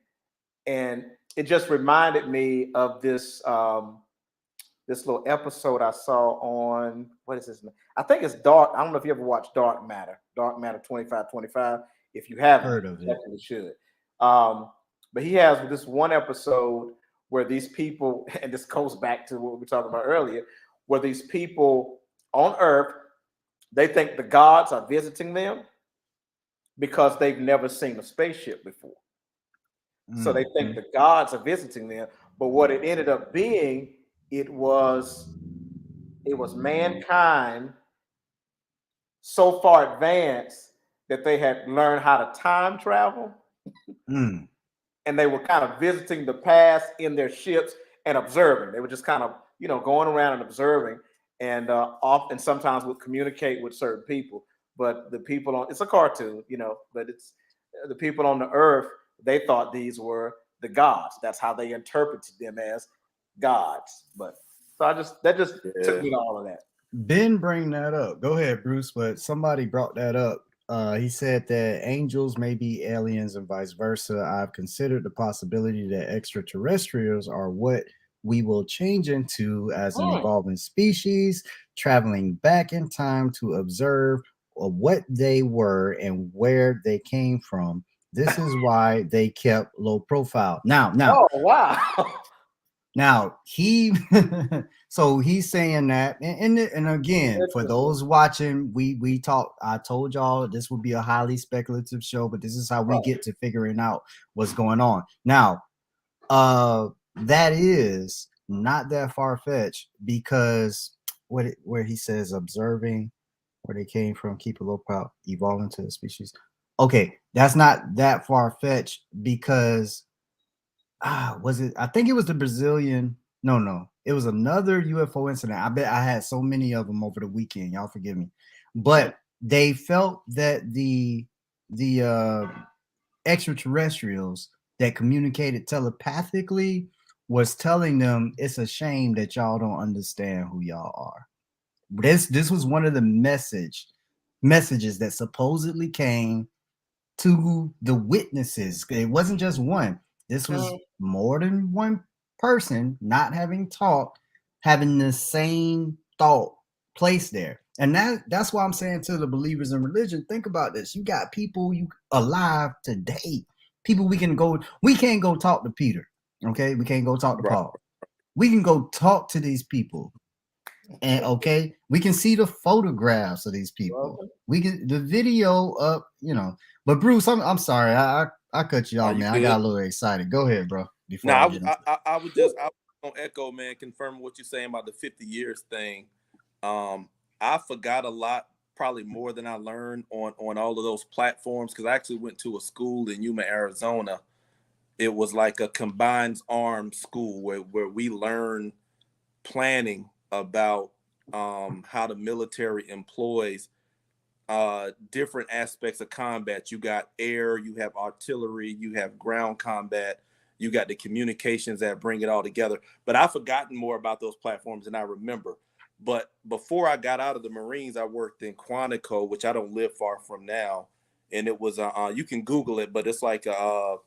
And it just reminded me of this this little episode I saw on, what is his name? I think it's Dark. I don't know if you ever watched Dark Matter 2525. If you haven't, heard of it, definitely should. But he has this one episode where these people, and this goes back to what we were talking about earlier, where these people on Earth, they think the gods are visiting them because they've never seen a spaceship before. So they think the gods are visiting them. But what it ended up being, it was mankind so far advanced that they had learned how to time travel. And they were kind of visiting the past in their ships and observing. They were just kind of, you know, going around and observing, and often sometimes would communicate with certain people. But the people it's a cartoon, you know, but it's the people on the Earth, they thought these were the gods. That's how they interpreted them, as gods. But so that just took me to all of that. Ben bring that up. Go ahead, Bruce. But somebody brought that up. He said that angels may be aliens and vice versa. I've considered the possibility that extraterrestrials are what we will change into as an evolving species, traveling back in time to observe what they were and where they came from. This is why they kept low profile. Now. Oh, wow. Now so he's saying that, and again, for those watching, we talk. I told y'all this would be a highly speculative show, but this is how we get to figuring out what's going on. Now, that is not that far fetched, because where he says observing where they came from, keep a low profile, evolve into a species. Okay, that's not that far fetched, because was it? I think it was the Brazilian. No, it was another UFO incident. I bet I had so many of them over the weekend. Y'all forgive me, but they felt that the extraterrestrials that communicated telepathically was telling them it's a shame that y'all don't understand who y'all are. This was one of the messages that supposedly came to the witnesses. It wasn't just one. This was more than one person, not having talked, having the same thought placed there. And that's why I'm saying to the believers in religion, think about this. You got people you alive today. People we can't go talk to Peter. Okay. We can't go talk to Paul. We can go talk to these people. And okay, we can see the photographs of these people. We can the video up, But Bruce, I'm sorry, I cut you off, man. I got a little excited. Go ahead, bro. I was gonna echo, man, confirm what you're saying about the 50 years thing. I forgot a lot, probably more than I learned on all of those platforms, because I actually went to a school in Yuma, Arizona. It was like a combined arms school where we learned planning about how the military employs different aspects of combat. You got air, you have artillery, you have ground combat, you got the communications that bring it all together. But I've forgotten more about those platforms than I remember. But before I got out of the Marines, I worked in Quantico, which I don't live far from now. And it was, you can Google it, but it's like a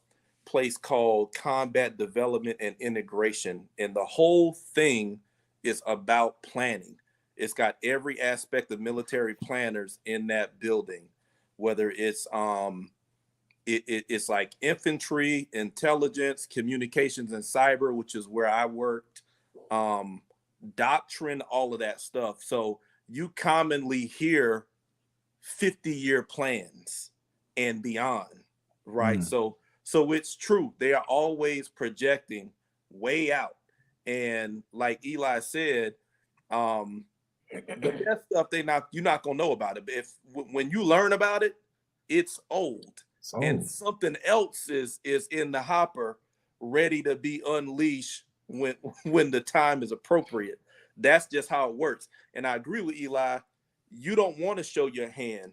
place called Combat Development and Integration. And the whole thing is about planning. It's got every aspect of military planners in that building, whether it's it's like infantry, intelligence, communications, and cyber, which is where I worked, doctrine, all of that stuff. So you commonly hear 50-year plans and beyond, right? So it's true. They are always projecting way out. And like Eli said, the best stuff you're not gonna know about it. But when you learn about it, it's old. And something else is in the hopper, ready to be unleashed when the time is appropriate. That's just how it works. And I agree with Eli. You don't want to show your hand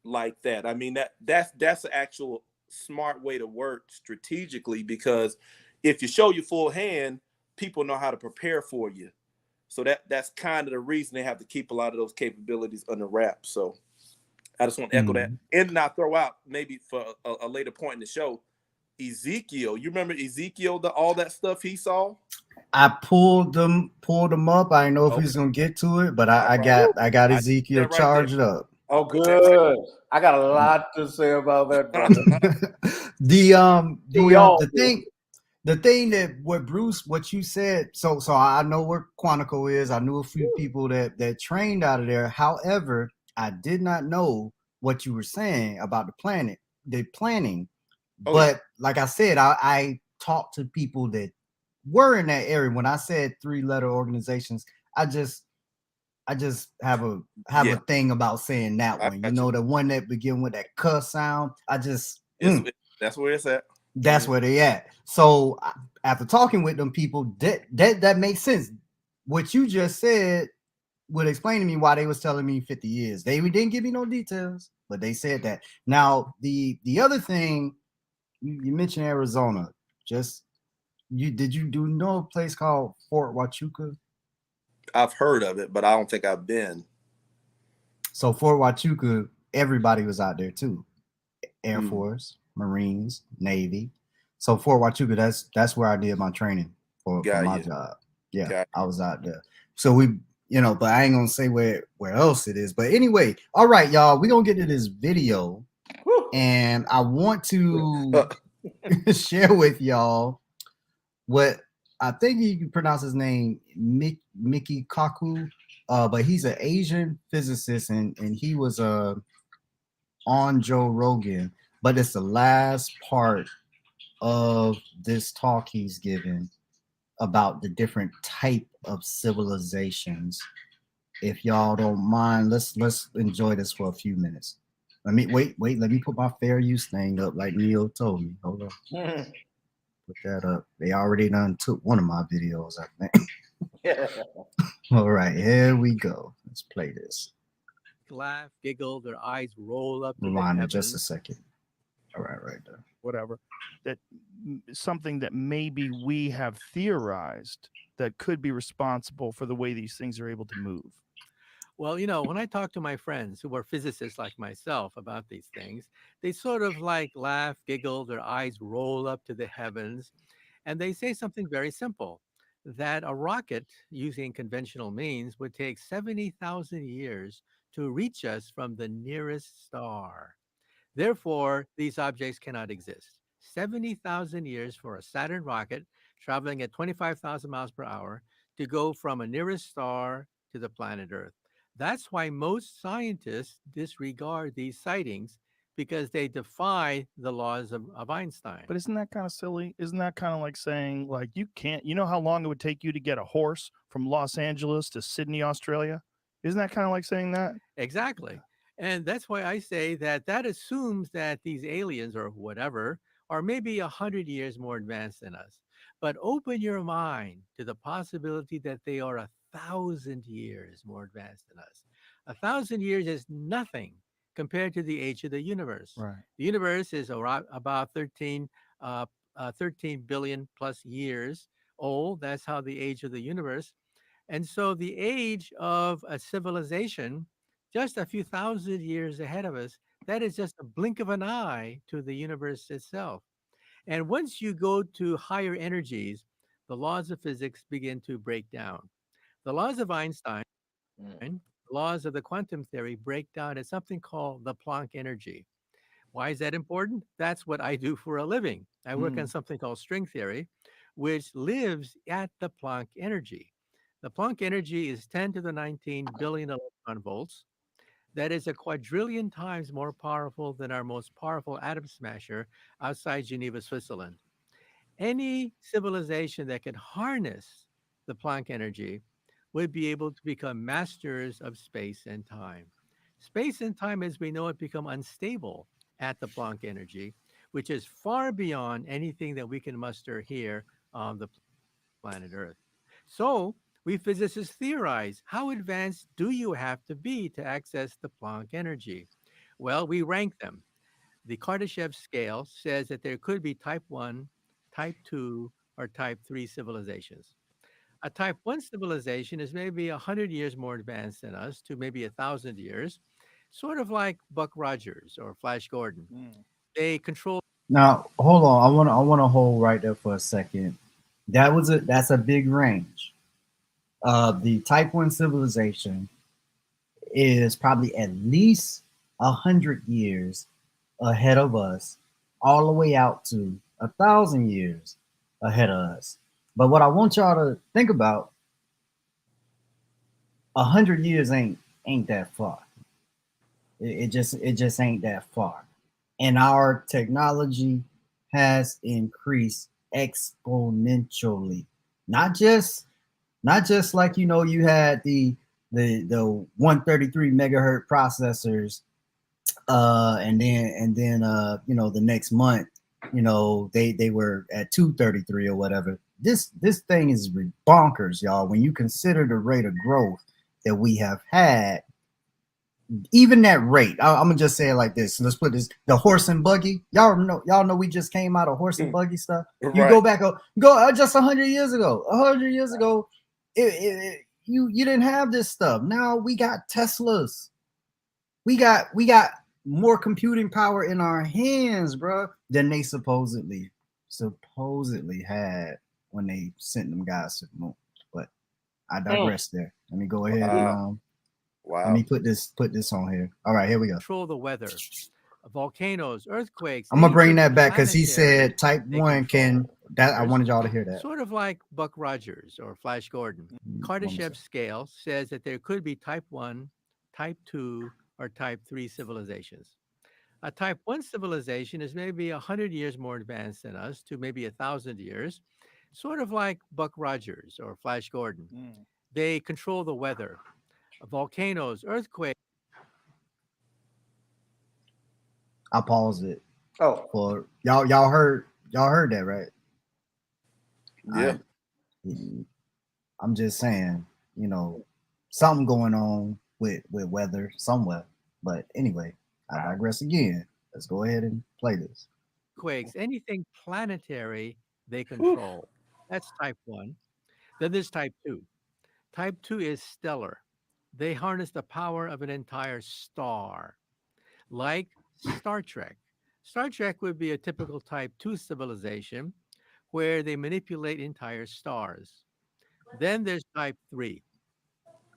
like that. I mean, that's an actual smart way to work strategically, because if you show your full hand, people know how to prepare for you. So that's kind of the reason they have to keep a lot of those capabilities under wraps. So I just want to echo that. And not throw out, maybe for a later point in the show, Ezekiel. You remember Ezekiel, all that stuff he saw? I pulled them up. I didn't know if he was gonna get to it, but I got Ezekiel charged up. Oh, good. I got a lot to say about that, brother. The thing that what you said, so I know where Quantico is. I knew a few people that trained out of there. However, I did not know what you were saying about the planning. But like I said, I talked to people that were in that area. When I said 3-letter organizations, I just have a thing about saying that one. The one that begin with that cuss sound. That's where it's at. That's where they at. So after talking with them people, that makes sense. What you just said would explain to me why they was telling me 50 years. They didn't give me no details, but they said that. Now, the other thing, you mentioned Arizona. Did you know a place called Fort Huachuca? I've heard of it, but I don't think I've been. So Fort Huachuca, everybody was out there too. Air Force, Marines, Navy. So Fort Huachuca, that's where I did my training for my job. Yeah, I was out there. So we, but I ain't gonna say where else it is. But anyway, all right, y'all, we're gonna get to this video. And I want to share with y'all what I think you can pronounce his name, Mickey Kaku, but he's an Asian physicist, and he was on Joe Rogan. But it's the last part of this talk he's given about the different type of civilizations. If y'all don't mind, let's enjoy this for a few minutes. Let me wait. Let me put my fair use thing up like Neil told me. Hold on. Put that up. They already done took one of my videos, I think. All right, here we go. Let's play this. Laugh, giggle, their eyes roll up. Rewind it just a second. All right, right there. Whatever. That something that maybe we have theorized that could be responsible for the way these things are able to move. Well, when I talk to my friends who are physicists like myself about these things, they sort of like laugh, giggle, their eyes roll up to the heavens, and they say something very simple. that a rocket using conventional means would take 70,000 years to reach us from the nearest star. Therefore, these objects cannot exist. 70,000 years for a Saturn rocket traveling at 25,000 miles per hour to go from a nearest star to the planet Earth. That's why most scientists disregard these sightings because they defy the laws of Einstein. But isn't that kind of silly? Isn't that kind of like saying, like, you can't, you know how long it would take you to get a horse from Los Angeles to Sydney, Australia? Isn't that kind of like saying that? Exactly. And that's why I say that that assumes that these aliens or whatever are maybe 100 years more advanced than us. But open your mind to the possibility that they are 1,000 years more advanced than us. 1,000 years is nothing compared to the age of the universe. Right. The universe is about 13 billion plus years old. That's how the age of the universe. And so the age of a civilization, just a few thousand years ahead of us, that is just a blink of an eye to the universe itself. And once you go to higher energies, the laws of physics begin to break down. The laws of Einstein, the laws of the quantum theory break down at something called the Planck energy. Why is that important? That's what I do for a living. I work on something called string theory, which lives at the Planck energy. The Planck energy is 10 to the 19 billion electron volts. That is a quadrillion times more powerful than our most powerful atom smasher outside Geneva, Switzerland. Any civilization that can harness the Planck energy would be able to become masters of space and time. Space and time, as we know it, become unstable at the Planck energy, which is far beyond anything that we can muster here on the planet Earth. So, we physicists theorize, how advanced do you have to be to access the Planck energy? Well, we rank them. The Kardashev scale says that there could be type 1, type 2, or type 3 civilizations. A type 1 civilization is maybe 100 years more advanced than us, to maybe 1,000 years, sort of like Buck Rogers or Flash Gordon. They control. Now, hold on. I want to hold right there for a second. That's a big range. The Type 1 civilization is probably at least 100 years ahead of us, all the way out to 1,000 years ahead of us. But what I want y'all to think about, 100 years ain't that far. It just ain't that far. And our technology has increased exponentially. Not just like you had the 133 megahertz processors, and then the next month, they were at 233 or whatever. This thing is bonkers, y'all. When you consider the rate of growth that we have had, even that rate, I'm gonna just say it like this. So let's put this: the horse and buggy. Y'all know we just came out of horse and buggy stuff. You Right. go back, just 100 years ago. 100 years ago, you didn't have this stuff. Now we got Teslas. We got more computing power in our hands, bro, than they supposedly had when they sent them guys to the moon. But I digress there. Let me go ahead and let me put this on here. All right, here we go. Control the weather, volcanoes, earthquakes. I'm gonna bring anything that back because he planetary said type they 1 can. control. That I wanted y'all to hear that. Sort of like Buck Rogers or Flash Gordon. Kardashev scale says that there could be type 1, type 2, or type 3 civilizations. A type 1 civilization is maybe 100 years more advanced than us, to maybe 1,000 years, sort of like Buck Rogers or Flash Gordon. They control the weather, volcanoes, earthquakes. I'll pause it. Oh, For y'all heard that, right? Yeah. I'm just saying, something going on with weather somewhere. But anyway, I digress again. Let's go ahead and play this. Quakes, anything planetary they control. That's type 1. Then there's type 2. Type 2 is stellar. They harness the power of an entire star, like Star Trek. Star Trek would be a typical type 2 civilization where they manipulate entire stars. Then there's type 3.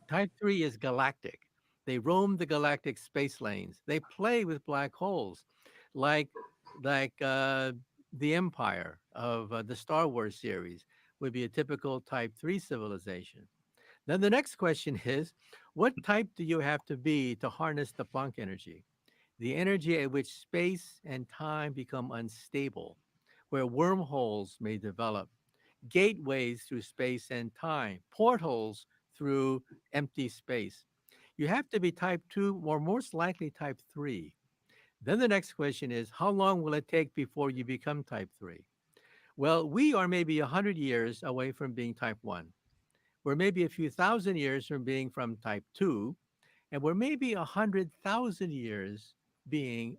Type 3 is galactic. They roam the galactic space lanes. They play with black holes, like like the Empire of the Star Wars series would be a typical Type 3 civilization. Then the next question is, what type do you have to be to harness the Planck energy? The energy at which space and time become unstable, where wormholes may develop, gateways through space and time, portals through empty space. You have to be type 2 or most likely type 3. Then the next question is, how long will it take before you become type 3? Well, we are maybe 100 years away from being type 1. We're maybe a few thousand years from being from type 2, and we're maybe 100,000 years being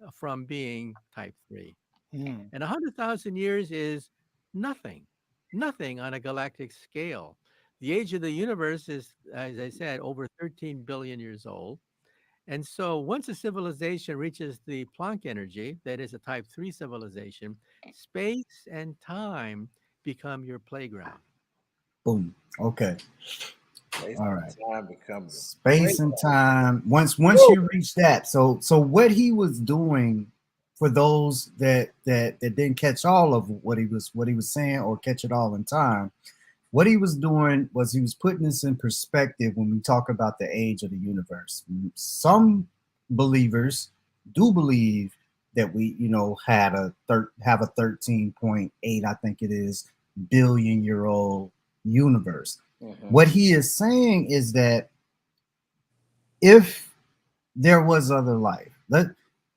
type 3. And 100,000 years is nothing, nothing on a galactic scale. The age of the universe is, as I said, over 13 billion years old. And so once a civilization reaches the Planck energy, that is a type 3 civilization, space and time become your playground. Boom. Okay. Space All and right. time become the Space and time. Once you reach that, so what he was doing, for those that didn't catch all of what he was saying or catch it all in time, what he was doing was he was putting this in perspective when we talk about the age of the universe. Some believers do believe that we, have a 13.8, I think it is, billion-year old universe. What he is saying is that if there was other life,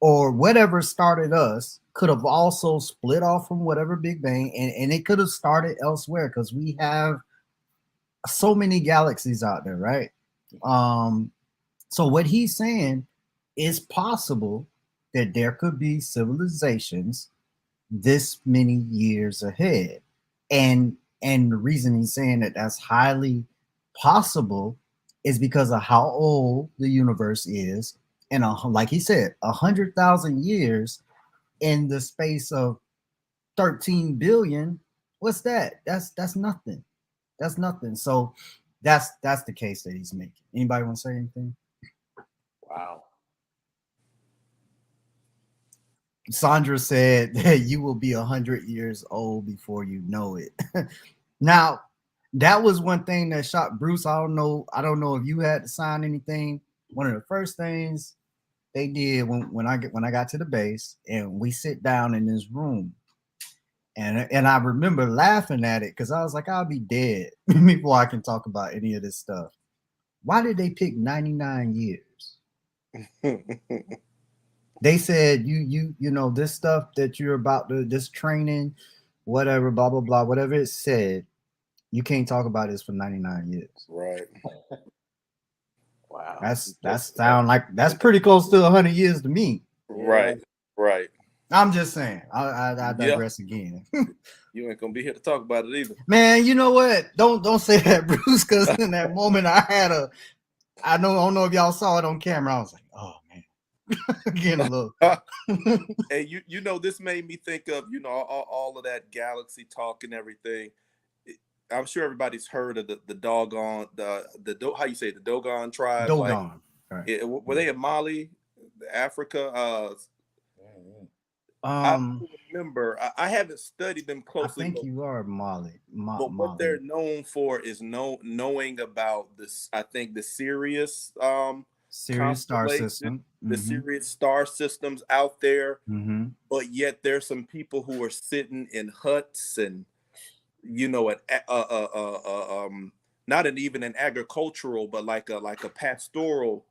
or whatever started us could have also split off from whatever Big Bang, and it could have started elsewhere, because we have so many galaxies out there, right? So what he's saying is possible that there could be civilizations this many years ahead, and the reason he's saying that that's highly possible is because of how old the universe is, and like he said, 100,000 years in the space of 13 billion. What's that? That's nothing. That's nothing. So that's the case that he's making. Anybody want to say anything? Wow. Sandra said that you will be 100 years old before you know it. Now, that was one thing that shocked Bruce. I don't know if you had to sign anything. One of the first things they did when I got to the base and we sit down in this room, and I remember laughing at it because I was like, I'll be dead before I can talk about any of this stuff. Why did they pick 99 years? They said you know this stuff that you're about to, this training, whatever, blah blah blah, whatever it said, you can't talk about this for 99 years. Right. Wow. That's sound like that's pretty close to 100 years to me. Right. Right. I'm just saying. I digress again. You ain't gonna be here to talk about it either. Man, you know what? Don't say that, Bruce, because in that moment I don't know if y'all saw it on camera. I was like, oh man. Getting a little. And you know, this made me think of, all of that galaxy talk and everything. I'm sure everybody's heard of the doggone how you say it, the Dogon tribe. Dogon. Right. Were they in Mali, Africa? I don't remember. I haven't studied them closely. I think you are Mali. But what they're known for is knowing about this. I think the Sirius star system, the Sirius star systems out there. Mm-hmm. But yet there's some people who are sitting in huts and not even an agricultural, but like a pastoral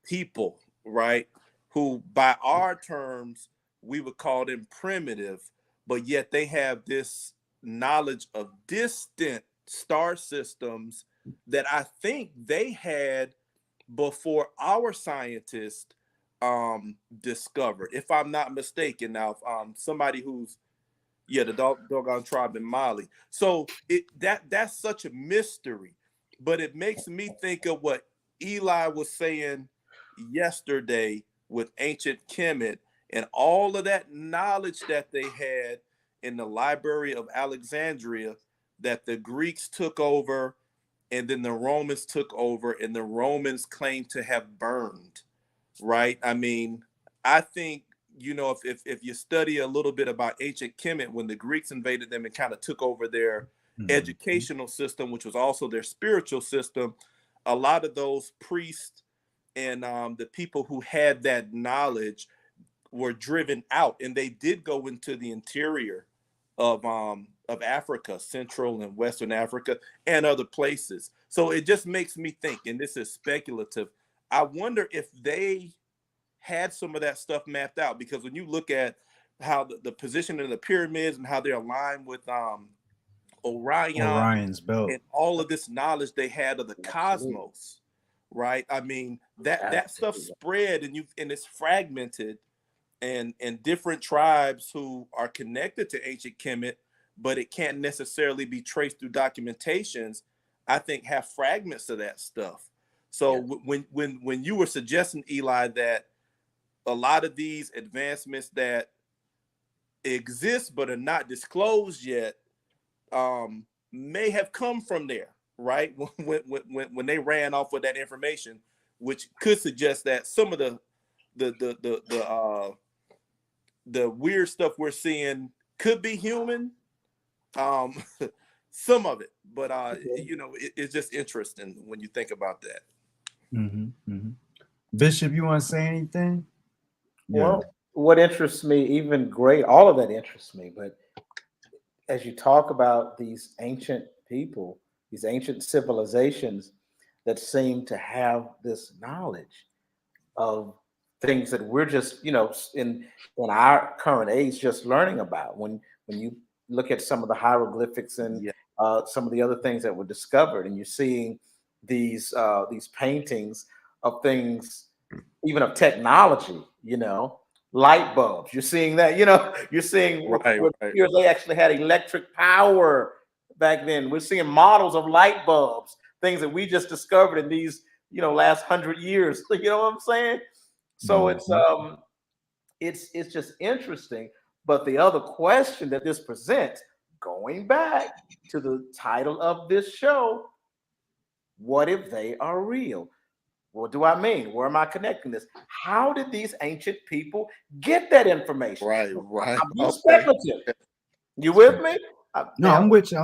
people, right? Who by our terms we would call them primitive, but yet they have this knowledge of distant star systems that I think they had before our scientists discovered, if I'm not mistaken. Now, somebody who's the Dogon tribe in Mali. So that's such a mystery, but it makes me think of what Eli was saying yesterday with ancient Kemet and all of that knowledge that they had in the Library of Alexandria that the Greeks took over and then the Romans took over, and the Romans claimed to have burned, right? I mean, I think, you know, if you study a little bit about ancient Kemet, when the Greeks invaded them and kind of took over their educational system, which was also their spiritual system, a lot of those priests and the people who had that knowledge were driven out, and they did go into the interior of Africa, Central and Western Africa, and other places. So it just makes me think, and this is speculative, I wonder if they had some of that stuff mapped out, because when you look at how the position of the pyramids and how they're aligned with Orion's belt, and all of this knowledge they had of the cosmos, right? I mean, that stuff spread, and it's fragmented, and different tribes who are connected to ancient Kemet, but it can't necessarily be traced through documentations, I think have fragments of that stuff. So when you were suggesting, Eli, that a lot of these advancements that exist but are not disclosed yet may have come from there, right? When they ran off with that information, which could suggest that some of the weird stuff we're seeing could be human, some of it, but you know, it's just interesting when you think about that. Bishop, you want to say anything? Well, what interests me, even great, all of that interests me, but as you talk about these ancient people, these ancient civilizations that seem to have this knowledge of things that we're just, you know, in our current age just learning about. When you look at some of the hieroglyphics and some of the other things that were discovered, and you're seeing these paintings of things, even of technology, you know, light bulbs. You're seeing that, you know, you're seeing they actually had electric power back then. We're seeing models of light bulbs, things that we just discovered in these, you know, last 100 years. You know what I'm saying? So it's just interesting. But the other question that this presents, going back to the title of this show, what if they are real? What do I mean? Where am I connecting this? How did these ancient people get that information? Right. I'm being speculative. You with me? No, I'm with you.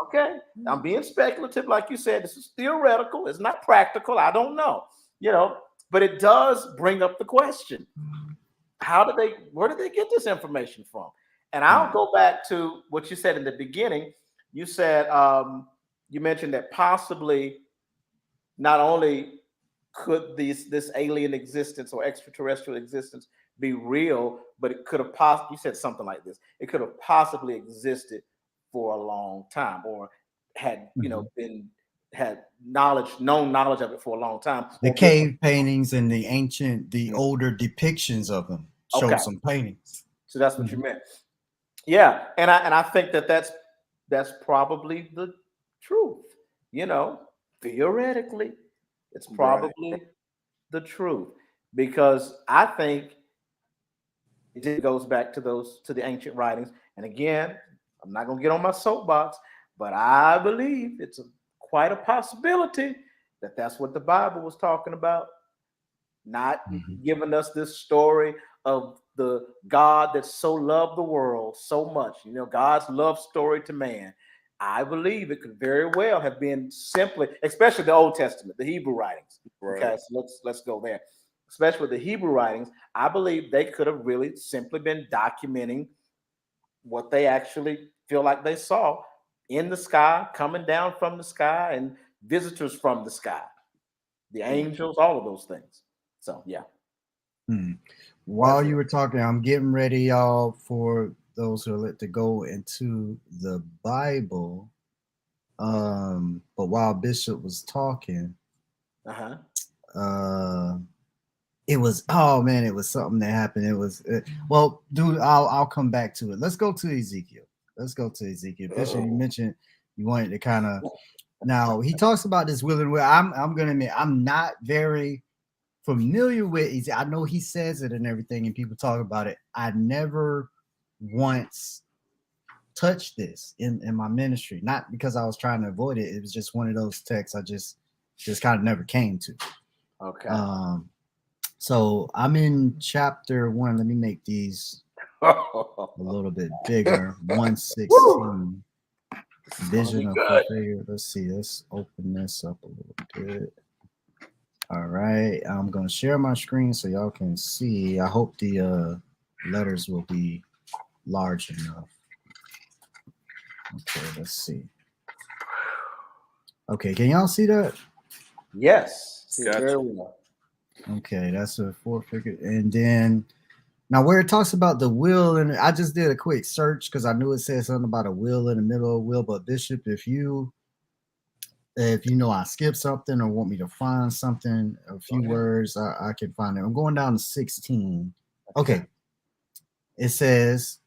Okay. I'm being speculative. Like you said, this is theoretical. It's not practical. I don't know. You know, but it does bring up the question. Where did they get this information from? And I'll go back to what you said in the beginning. You said, you mentioned that possibly not only could this alien existence or extraterrestrial existence be real, but it could have possibly, you said something like this, it could have possibly existed for a long time, or had, you know, had known knowledge of it for a long time. The cave paintings and the older depictions of them show some paintings. So that's what you meant. Yeah, and I think that's probably the truth. You know, theoretically, it's probably the truth, because I think it goes back to the ancient writings. And again, I'm not going to get on my soapbox, but I believe it's quite a possibility that that's what the Bible was talking about, not giving us this story of the God that so loved the world so much, you know, God's love story to man. I believe it could very well have been simply, especially the Old Testament, the Hebrew writings. Okay, so let's go there. Especially the Hebrew writings, I believe they could have really simply been documenting what they actually feel like they saw in the sky, coming down from the sky, and visitors from the sky, the angels, all of those things. So yeah. While you were talking, I'm getting ready, y'all, for those who are lit to go into the Bible. But while Bishop was talking, it was, oh man, it was something that happened. It was well, dude, I'll come back to it. Let's go to Ezekiel. Bishop, you mentioned you wanted to kind of, now he talks about this will and will. I'm gonna admit I'm not very familiar with it. I know he says it and everything, and people talk about it. I never once touch this in my ministry, not because I was trying to avoid it. It was just one of those texts I just kind of never came to. Okay. So I'm in chapter 1. Let me make these a little bit bigger. 116. Vision of failure. Let's see. Let's open this up a little bit. All right. I'm going to share my screen so y'all can see. I hope the letters will be large enough. Okay, let's see. Okay, can y'all see that? Yes. Gotcha. Very well. Okay, that's a 4-figure. And then now where it talks about the will, and I just did a quick search because I knew it said something about a will in the middle of a will. But Bishop, if you know I skipped something or want me to find something, a few words, I can find it. I'm going down to 16. Okay. It says,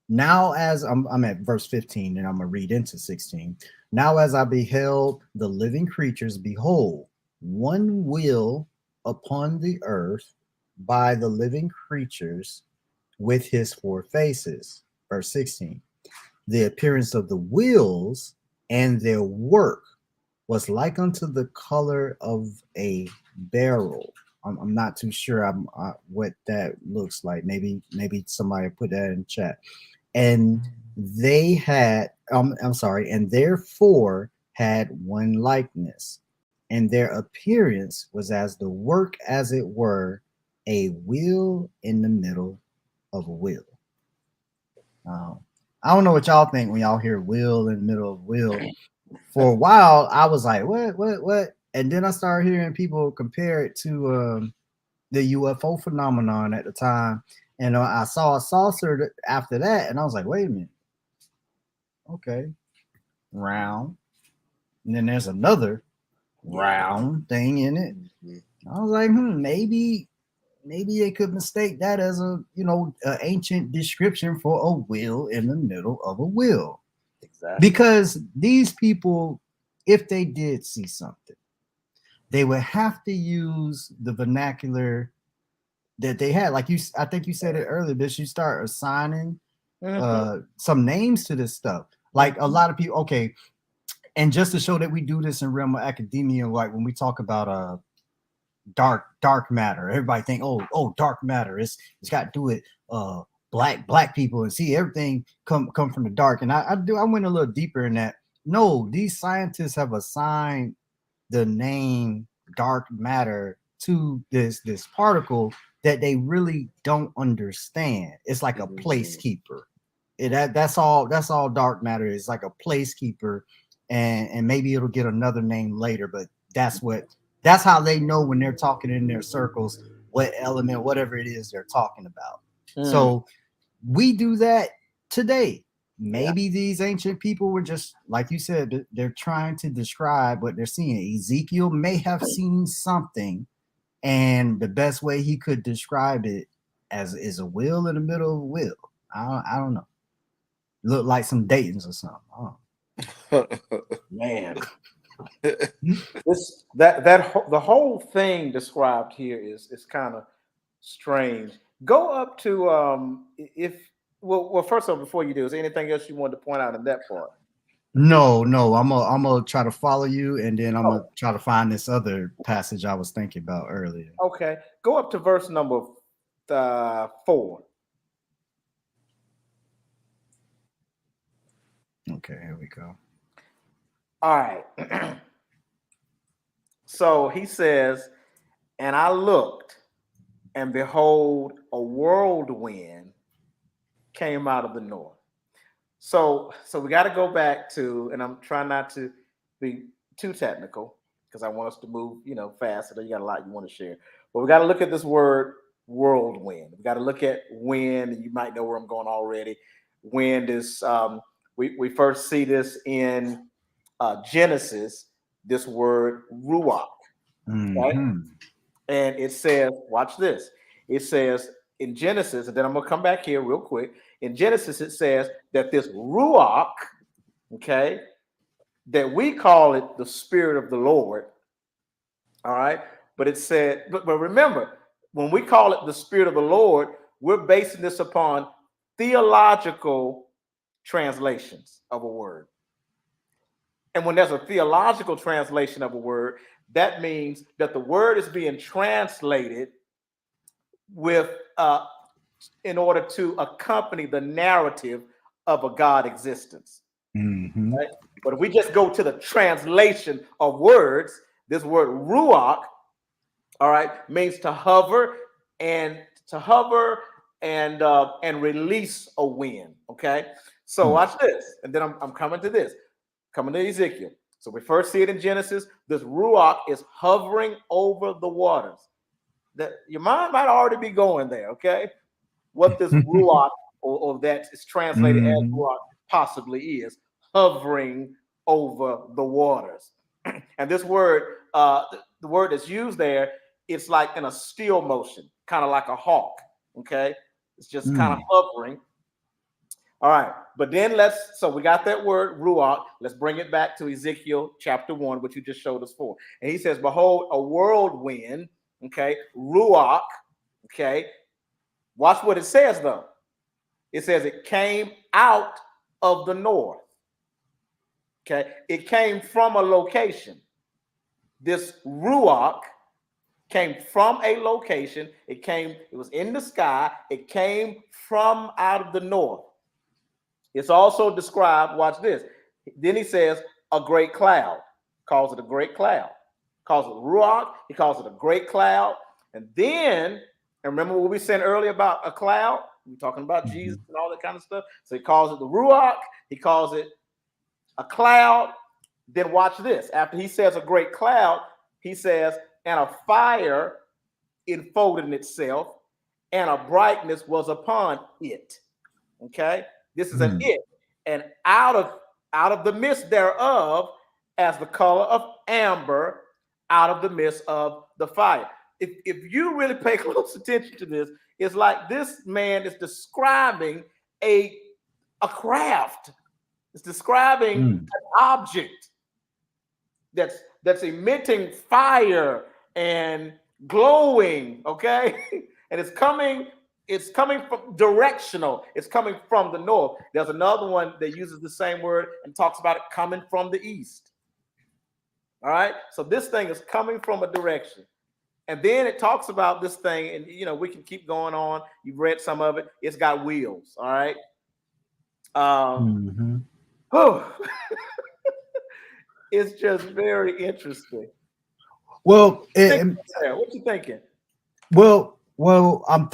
now as I'm at verse 15 and I'm gonna read into 16. Now as I beheld the living creatures, behold, one will upon the earth by the living creatures with his 4 faces. Verse 16. The appearance of the wheels and their work was like unto the color of a beryl. I'm not too sure what that looks like. Maybe somebody put that in chat. And they had, and therefore had one likeness, and their appearance was as the work, as it were, a wheel in the middle of a wheel. I don't know what y'all think when y'all hear wheel in the middle of wheel. For a while, I was like, what? And then I started hearing people compare it to the UFO phenomenon at the time. And I saw a saucer after that, and I was like, wait a minute. Okay. Round. And then there's another round thing in it. I was like, maybe they could mistake that as a, ancient description for a wheel in the middle of a wheel. Exactly. Because these people, if they did see something, they would have to use the vernacular that they had. Like I think you said it earlier, but you start assigning some names to this stuff. Like a lot of people, okay, and just to show that we do this in realm of academia, like when we talk about dark matter, everybody think, oh, dark matter, it's got to do with black people, and see everything come from the dark. And I went a little deeper in that. No, these scientists have assigned the name dark matter to this particle that they really don't understand. It's like a placekeeper. That's all dark matter is, like a placekeeper, and maybe it'll get another name later, but that's how they know when they're talking in their circles what element, whatever it is they're talking about. So we do that today. Maybe these ancient people were just, like you said, they're trying to describe what they're seeing. Ezekiel may have seen something, and the best way he could describe it as is a wheel in the middle of a wheel. I don't know. Look like some Dayton's or something. Man, the whole thing described here is kind of strange. Go up to well, first of all, before you do, is there anything else you wanted to point out in that part? No, I'm gonna try to follow you, and then I'm gonna try to find this other passage I was thinking about earlier. Okay, go up to verse number 4. Okay, here we go. All right. So he says, and I looked, and behold, a whirlwind came out of the north. So we got to go back to, and I'm trying not to be too technical because I want us to move, fast. So you got a lot you want to share, but we got to look at this word whirlwind. We got to look at wind, and you might know where I'm going already. Wind is we first see this in Genesis. This word ruach, right? And it says, watch this. It says in Genesis, and then I'm gonna come back here real quick. In Genesis, it says that this ruach, okay, that we call it the Spirit of the Lord. All right, but it said, but remember, when we call it the Spirit of the Lord, we're basing this upon theological translations of a word. And when there's a theological translation of a word, that means that the word is being translated with in order to accompany the narrative of a God existence. Right? But if we just go to the translation of words, this word ruach, all right, means to hover and release a wind. Okay, so watch this, and then I'm coming to this, coming to Ezekiel. So we first see it in Genesis. This ruach is hovering over the waters. That your mind might already be going there. Okay, what this ruach or that is translated as ruach possibly is, hovering over the waters. And this word, the word that's used there, it's like in a still motion, kind of like a hawk. Okay, it's just kind of hovering. All right, but then so we got that word ruach. Let's bring it back to Ezekiel chapter 1, which you just showed us for. And he says, behold, a whirlwind, okay, ruach, okay. Watch what it says though. It says it came out of the north. Okay, it came from a location. This ruach came from a location. It was in the sky. It came from out of the north. It's also described, watch this. Then he says a great cloud, calls it a great cloud, calls it ruach. He calls it a great cloud. And then, and remember what we said earlier about a cloud? We were talking about Jesus and all that kind of stuff. So he calls it the ruach. He calls it a cloud. Then watch this. After he says a great cloud, he says, and a fire enfolded itself, and a brightness was upon it. Okay, this is an it. And out of the midst thereof, as the color of amber, out of the midst of the fire. If you really pay close attention to this, it's like this man is describing a craft. It's describing an object that's emitting fire and glowing, okay? And it's coming from directional. It's coming from the north. There's another one that uses the same word and talks about it coming from the east. All right? So this thing is coming from a direction. And then it talks about this thing, and we can keep going on. You've read some of it. It's got wheels, all right? It's just very interesting. Well, what you thinking? Well, I'm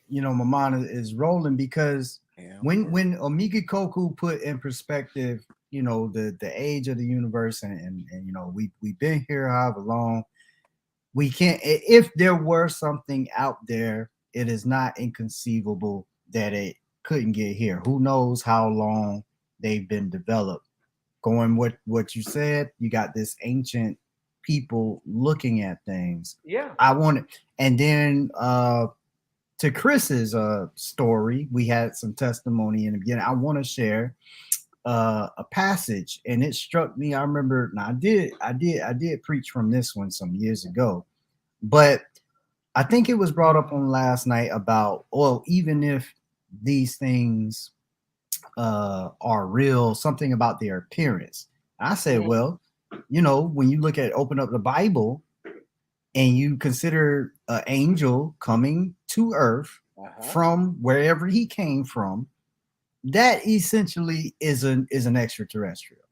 my mind is rolling because when Omega Koku put in perspective, the age of the universe, and we've been here however long. We can't, if there were something out there, it is not inconceivable that it couldn't get here. Who knows how long they've been developed? Going with what you said, you got this ancient people looking at things. Yeah. I want it. And then to Chris's story, we had some testimony in the beginning. I want to share a passage, and it struck me. I remember, now I did preach from this one some years ago, but I think it was brought up on last night about, even if these things are real, something about their appearance. I said, when you open up the Bible and you consider an angel coming to earth from wherever he came from, that essentially is an extraterrestrial.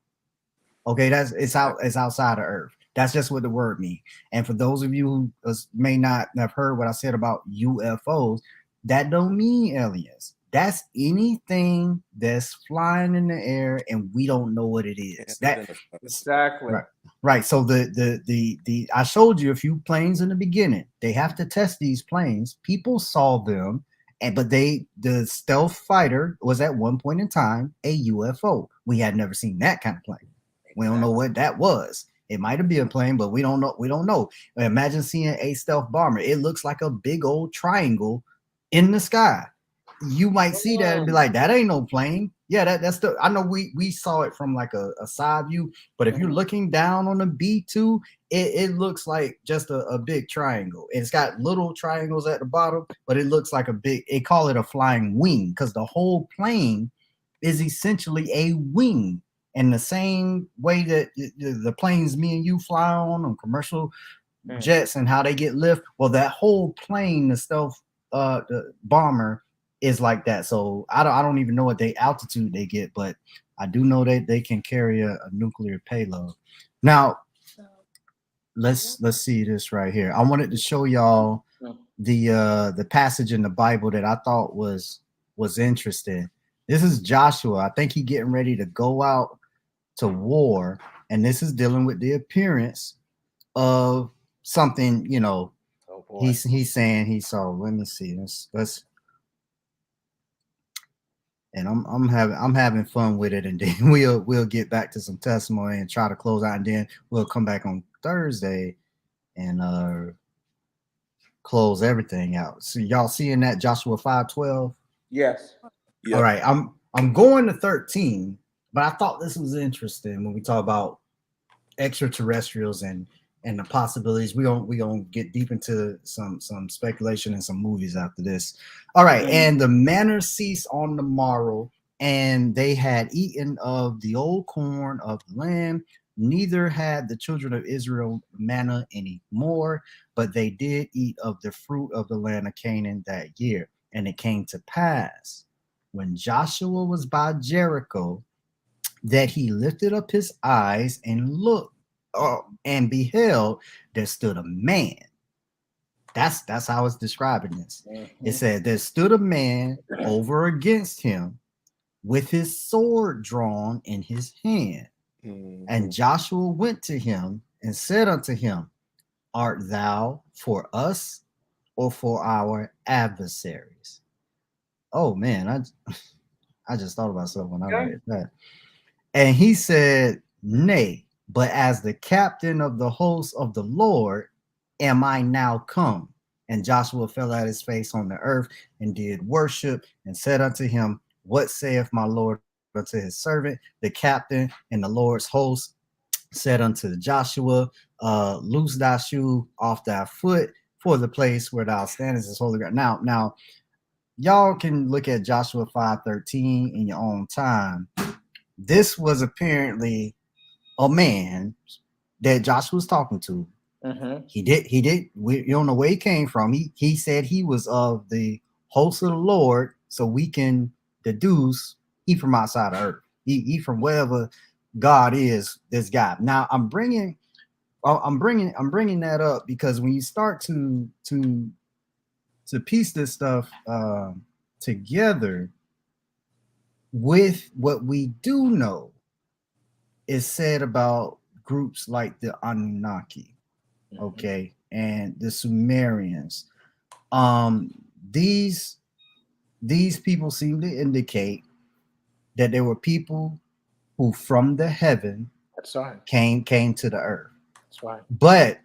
Okay, it's outside of Earth. That's just what the word means. And for those of you who may not have heard what I said about UFOs, that don't mean aliens. That's anything that's flying in the air and we don't know what it is. Exactly. Right. So the I showed you a few planes in the beginning. They have to test these planes. People saw them. But the stealth fighter was at one point in time a UFO. We had never seen that kind of plane. We don't know what that was. It might have been a plane, but we don't know. We don't know. Imagine seeing a stealth bomber. It looks like a big old triangle in the sky. You might see that and be like, that ain't no plane. Yeah, that's I know we saw it from like a side view, but if you're looking down on the B2, it looks like just a big triangle. It's got little triangles at the bottom, but it looks like they call it a flying wing because the whole plane is essentially a wing. And the same way that the planes me and you fly on commercial jets and how they get lift, well, that whole plane, the stealth the bomber is like that. So I don't even know what the altitude they get, but I do know that they can carry a nuclear payload. Now let's see this right here. I wanted to show y'all the passage in the Bible that I thought was interesting. This is Joshua. I think he's getting ready to go out to war, and this is dealing with the appearance of something, you know. He's saying he saw. Let me see. Let's and I'm having fun with it, and then we'll get back to some testimony and try to close out, and then we'll come back on Thursday and close everything out. So y'all seeing that Joshua 5:12? Yes. Yeah. All right, I'm going to 13, but I thought this was interesting when we talk about extraterrestrials and the possibilities. We gonna get deep into some speculation and some movies after this. All right, and the manna ceased on the morrow, and they had eaten of the old corn of the land. Neither had the children of Israel manna any more, but they did eat of the fruit of the land of Canaan that year. And it came to pass, when Joshua was by Jericho, that he lifted up his eyes and looked and beheld, there stood a man. That's how it's describing this. It said there stood a man over against him with his sword drawn in his hand. And Joshua went to him and said unto him, art thou for us or for our adversaries? Oh man, I just thought about something when I read that. And he said, nay, but as the captain of the host of the Lord am I now come. And Joshua fell at his face on the earth and did worship and said unto him, what saith my Lord unto his servant? The captain and the Lord's host said unto Joshua, loose thy shoe off thy foot, for the place where thou standest is holy ground. Now, y'all can look at Joshua 5:13 in your own time. This was apparently a man that Joshua was talking to. We don't know where he came from. He said he was of the host of the Lord, so we can deduce he from outside of earth. He from wherever God is. This guy. Now I'm bringing that up because when you start to piece this stuff together with what we do know is said about groups like the Anunnaki, okay, and the Sumerians. These people seem to indicate that there were people who from the heaven came to the earth. That's right. But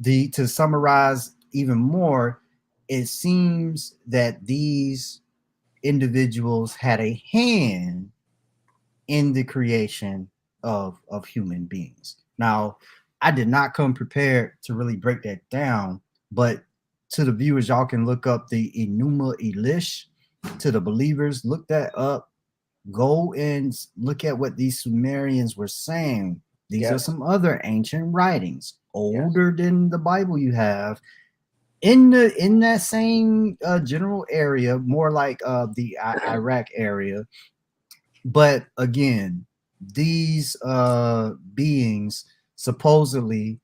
to summarize even more, it seems that these individuals had a hand in the creation of human beings. Now, I did not come prepared to really break that down, but to the viewers, y'all can look up the Enuma Elish. To the believers, look that up. Go and look at what these Sumerians were saying. These are some other ancient writings, older than the Bible you have, in that same general area, more like the Iraq area. But again, these beings supposedly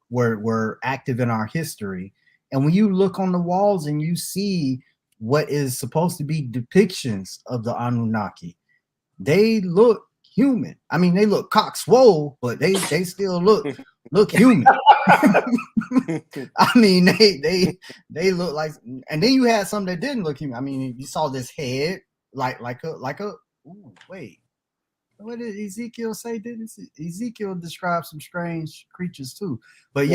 were active in our history. And when you look on the walls and you see what is supposed to be depictions of the Anunnaki, they look human. I mean, they look cock swole, but they still look human. I mean, they look like, and then you had some that didn't look human. I mean, you saw this head like a ooh, wait, what did Ezekiel say? Didn't Ezekiel describe some strange creatures too? But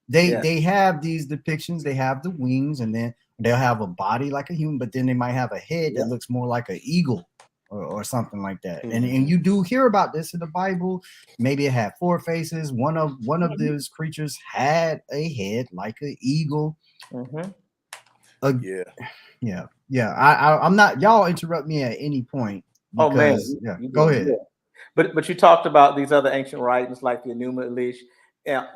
they have these depictions. They have the wings, and then they'll have a body like a human, but then they might have a head that looks more like an eagle or something like that. And you do hear about this in the Bible. Maybe it had 4 faces. One of those creatures had a head like an eagle. I'm not. Y'all interrupt me at any point Oh man, because yeah, go ahead. yeah. But you talked about these other ancient writings like the Enuma Elish. Yeah.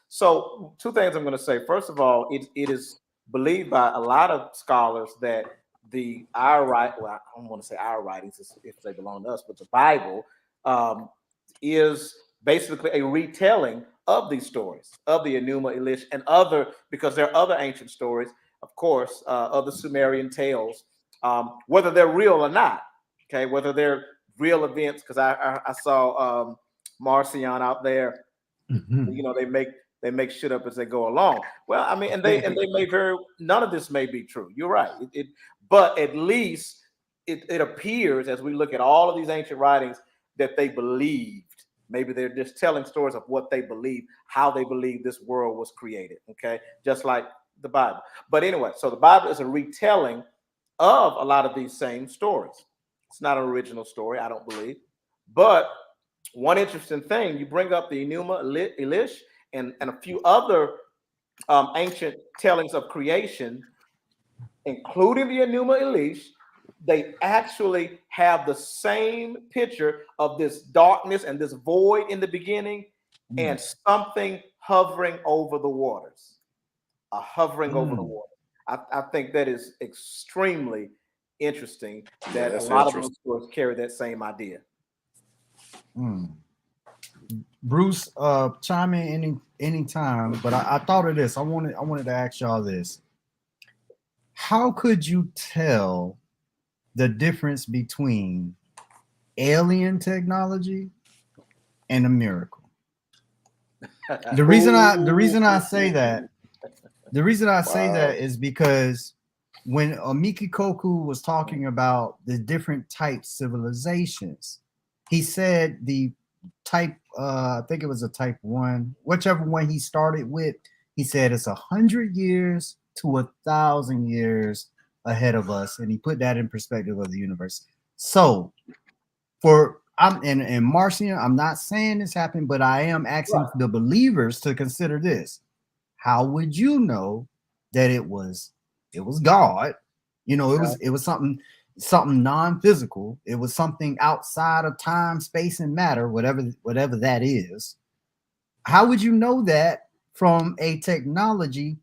So two things I'm going to say. First of all, it is believed by a lot of scholars that well, I don't want to say our writings if they belong to us, but the Bible um, is basically a retelling of these stories of the Enuma Elish and other, because there are other ancient stories, of course, of the Sumerian tales, whether they're real or not. Okay, whether they're real events, because I saw Marcion out there. You know, they make shit up as they go along. Well, I mean, and they may very, none of this may be true. You're right. But at least it appears as we look at all of these ancient writings that they believed. Maybe they're just telling stories of what they believe, how they believe this world was created. Okay, just like the Bible. But anyway, so the Bible is a retelling of a lot of these same stories. It's not an original story, I don't believe. But one interesting thing, you bring up the Enuma Elish and a few other ancient tellings of creation, including the Enuma Elish. They actually have the same picture of this darkness and this void in the beginning and something hovering over the waters. Hovering over the water. I think that is extremely interesting that a lot of those stories carry that same idea. Bruce, chime in any time, but I thought of this. I wanted to ask y'all this. How could you tell the difference between alien technology and a miracle? The reason I say that is because when Omiki Koku was talking about the different type civilizations, he said the type, I think it was a type 1, whichever one he started with, he said it's 100 years to 1,000 years ahead of us, and he put that in perspective of the universe. So and Marcion, I'm not saying this happened, but I am asking the believers to consider this. How would you know that it was God? You know, it was something non-physical. It was something outside of time, space, and matter, whatever that is. How would you know that from a technology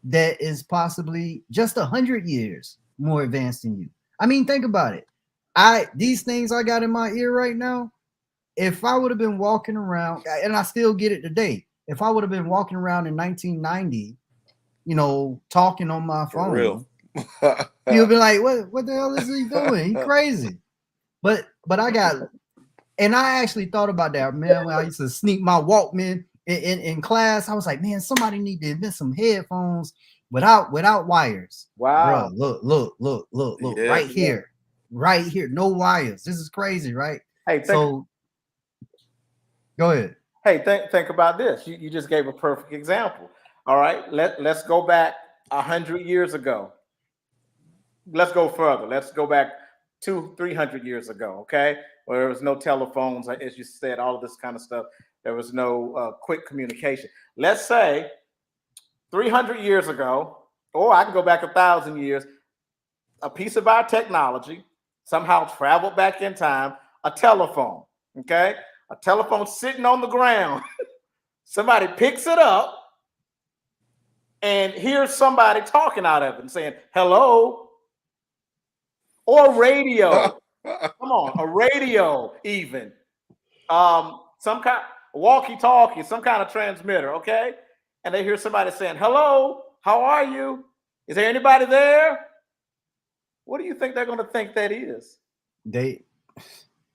that is possibly just 100 years more advanced than you? I mean, think about it. These things I got in my ear right now, if I would have been walking around, and I still get it today, if I would have been walking around in 1990, you know, talking on my phone, you'll be like, what the hell is he doing? He crazy. But I got, and I actually thought about that, man, when I used to sneak my Walkman in class. I was like, man, somebody need to invent some headphones without wires. Wow. Bro, look, right here, no wires. This is crazy, right? Hey, so go ahead. Hey, think about this. You just gave a perfect example. All right, let's go back 100 years ago. Let's go further. Let's go back 200-300 years ago. Okay, where there was no telephones, as you said, all of this kind of stuff. There was no quick communication. Let's say 300 years ago, or I can go back 1,000 years. A piece of our technology somehow traveled back in time. A telephone. Okay. A telephone sitting on the ground. Somebody picks it up and hears somebody talking out of it and saying, hello. Or radio. Come on, a radio even. Some kind of walkie-talkie, some kind of transmitter, okay? And they hear somebody saying, hello, how are you? Is there anybody there? What do you think they're going to think that is? They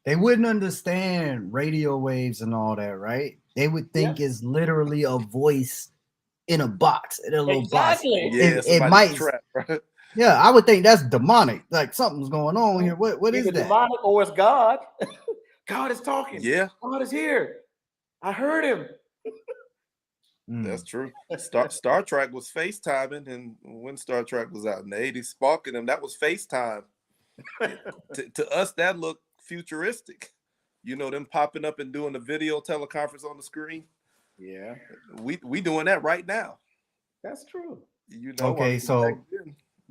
wouldn't understand radio waves and all that, right? They would think it's literally a voice in a box, in a little box. Yeah, it might. Trapped, right? Yeah, I would think that's demonic. Like something's going on here. What is that? Demonic, or it's God? God is talking. Yeah, God is here. I heard him. That's true. Star Trek was FaceTiming, and when Star Trek was out in the 80s, Spock and them, that was FaceTime. to us, that looked futuristic. You know, them popping up and doing the video teleconference on the screen. Yeah. We doing that right now. That's true. You know, okay, so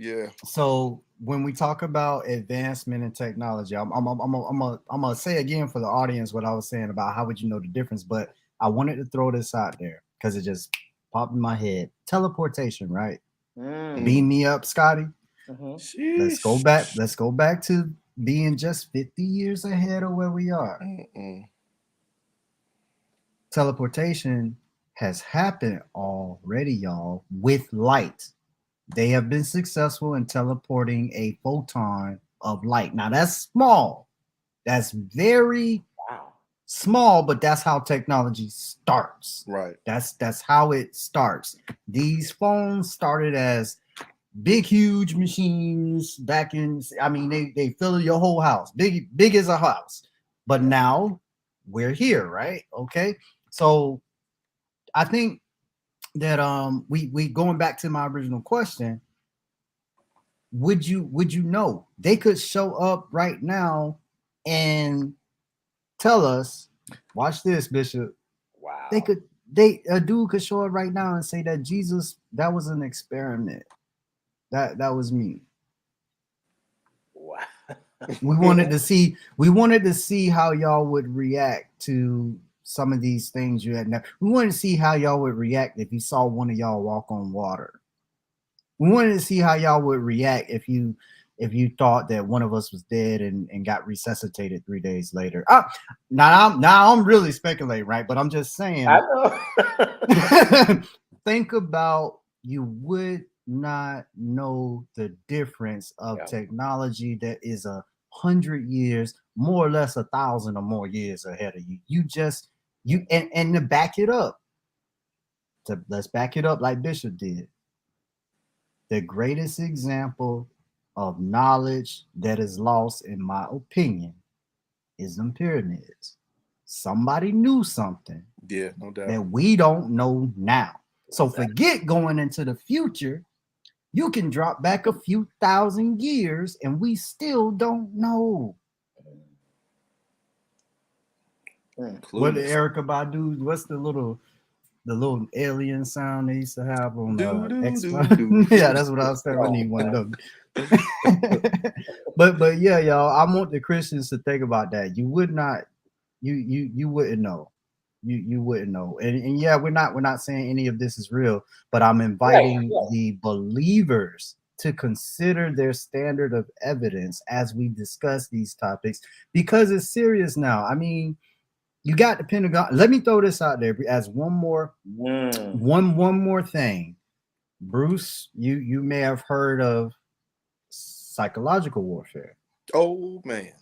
Yeah. So when we talk about advancement in technology, I'm gonna say again for the audience what I was saying about how would you know the difference, but I wanted to throw this out there because it just popped in my head. Teleportation, right? Beam me up, Scotty. Let's go back. Let's go back to being just 50 years ahead of where we are. Teleportation has happened already, y'all, with light. They have been successful in teleporting a photon of light. Now that's small. That's very small, but that's how technology starts. Right. That's how it starts. These phones started as big, huge machines back in. I mean, they fill your whole house, big as a house. But now we're here, right? Okay, so I think that we going back to my original question. Would you know they could show up right now and tell us, watch this, Bishop. Wow. A dude could show up right now and say that Jesus, that was an experiment. That was me. Wow. We wanted to see how y'all would react to some of these things you had never. We wanted to see how y'all would react if you saw one of y'all walk on water. We wanted to see how y'all would react if you thought that one of us was dead and got resuscitated 3 days later. Now I'm really speculating, right? But I'm just saying. I know. Think about, you would not know the difference of technology that is 100 years, more or less 1,000 or more years ahead of you. And to back it up. Let's back it up like Bishop did. The greatest example of knowledge that is lost, in my opinion, is them pyramids. Somebody knew something no doubt, that we don't know now. So forget going into the future. You can drop back a few thousand years and we still don't know. What did Erykah Badu, what's the little alien sound they used to have on X-Files? Yeah, that's what I was saying. I need one of them. but yeah, y'all, I want the Christians to think about that. You would not, you wouldn't know. You wouldn't know. And yeah, we're not saying any of this is real, but I'm inviting the believers to consider their standard of evidence as we discuss these topics, because it's serious now. I mean, you got the Pentagon. Let me throw this out there as one more thing. Bruce, you may have heard of psychological warfare. Oh man.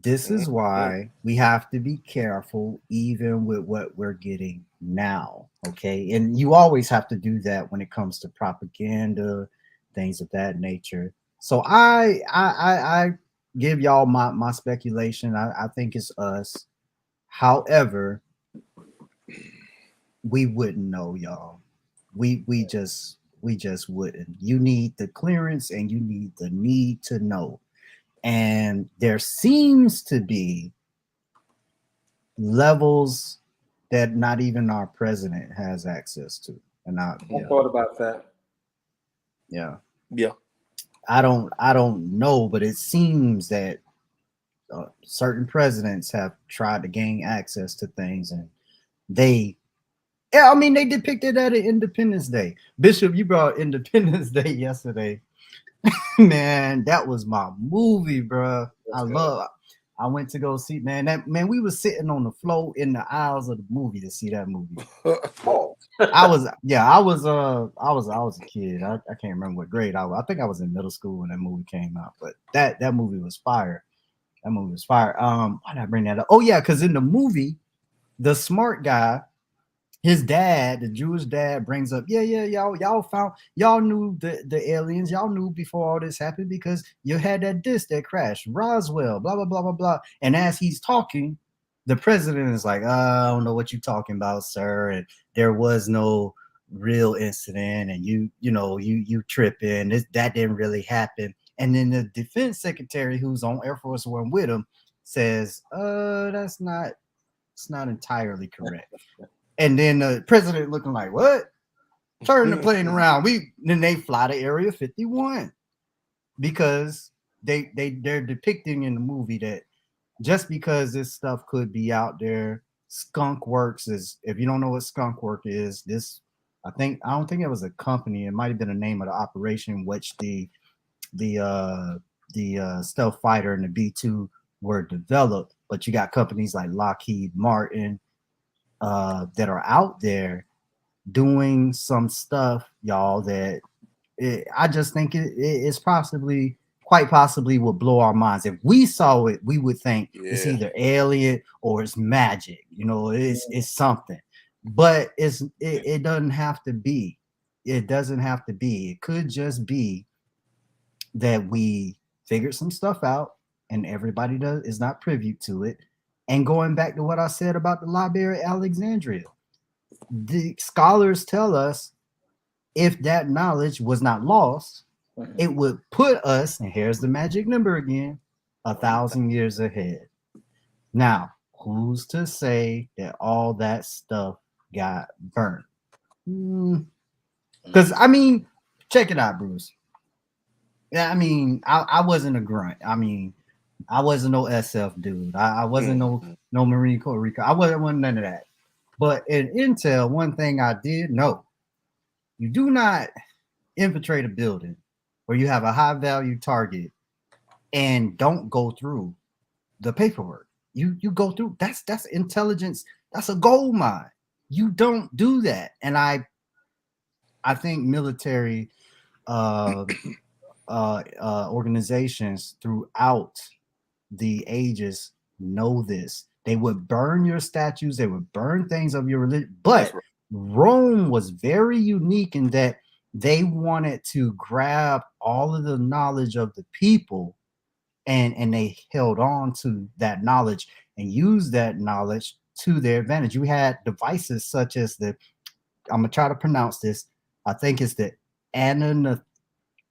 This is why we have to be careful even with what we're getting now. Okay. And you always have to do that when it comes to propaganda, things of that nature. So I give y'all my speculation. I think it's us. However, we wouldn't know, y'all. We just wouldn't. You need the clearance and you need the need to know. And there seems to be levels that not even our president has access to. And I thought about that. Yeah. I don't know, but it seems that certain presidents have tried to gain access to things, and they depicted that at Independence Day. Bishop, you brought Independence Day yesterday. Man, that was my movie, bro. I went to go see, we was sitting on the floor in the aisles of the movie to see that movie. I was a kid. I can't remember what grade I was. I think I was in middle school when that movie came out, but that movie was fire. That movie was fire. Why did I bring that up? Oh yeah, because in the movie, the smart guy, his dad, the Jewish dad, brings up, y'all knew the aliens, y'all knew before all this happened because you had that disc that crashed, Roswell, blah blah blah blah blah. And as he's talking, the president is like, I don't know what you're talking about, sir, and there was no real incident, and you tripping. That didn't really happen. And then the defense secretary, who's on Air Force One with him, says, it's not entirely correct. And then the president looking like, what? Turn the plane around. Then they fly to Area 51 because they're depicting in the movie that just because this stuff could be out there, Skunk Works is, if you don't know what Skunk Work is, I don't think it was a company. It might have been the name of the operation which the stealth fighter and the B-2 were developed. But you got companies like Lockheed Martin that are out there doing some stuff, y'all, that I just think it's quite possibly would blow our minds. If we saw it, we would think it's either alien or it's magic. You know, it's something. But it doesn't have to be. It doesn't have to be. It could just be that we figured some stuff out and everybody is not privy to it. And going back to what I said about the Library of Alexandria, the scholars tell us if that knowledge was not lost, it would put us, and here's the magic number again, 1,000 years ahead. Now, who's to say that all that stuff got burnt? Because, I mean, check it out, Bruce. I mean, I wasn't a grunt. I mean, I wasn't no SF dude. I wasn't no Marine Corps Recon. I wasn't none of that. But in Intel, one thing I did know, you do not infiltrate a building where you have a high value target and don't go through the paperwork. You go through. That's intelligence. That's a gold mine. You don't do that. And I think military organizations throughout the ages know this. They would burn your statues. They would burn things of your religion. But Rome was very unique in that they wanted to grab all of the knowledge of the people and they held on to that knowledge and used that knowledge to their advantage. You had devices such as I'm gonna try to pronounce this. I think it's the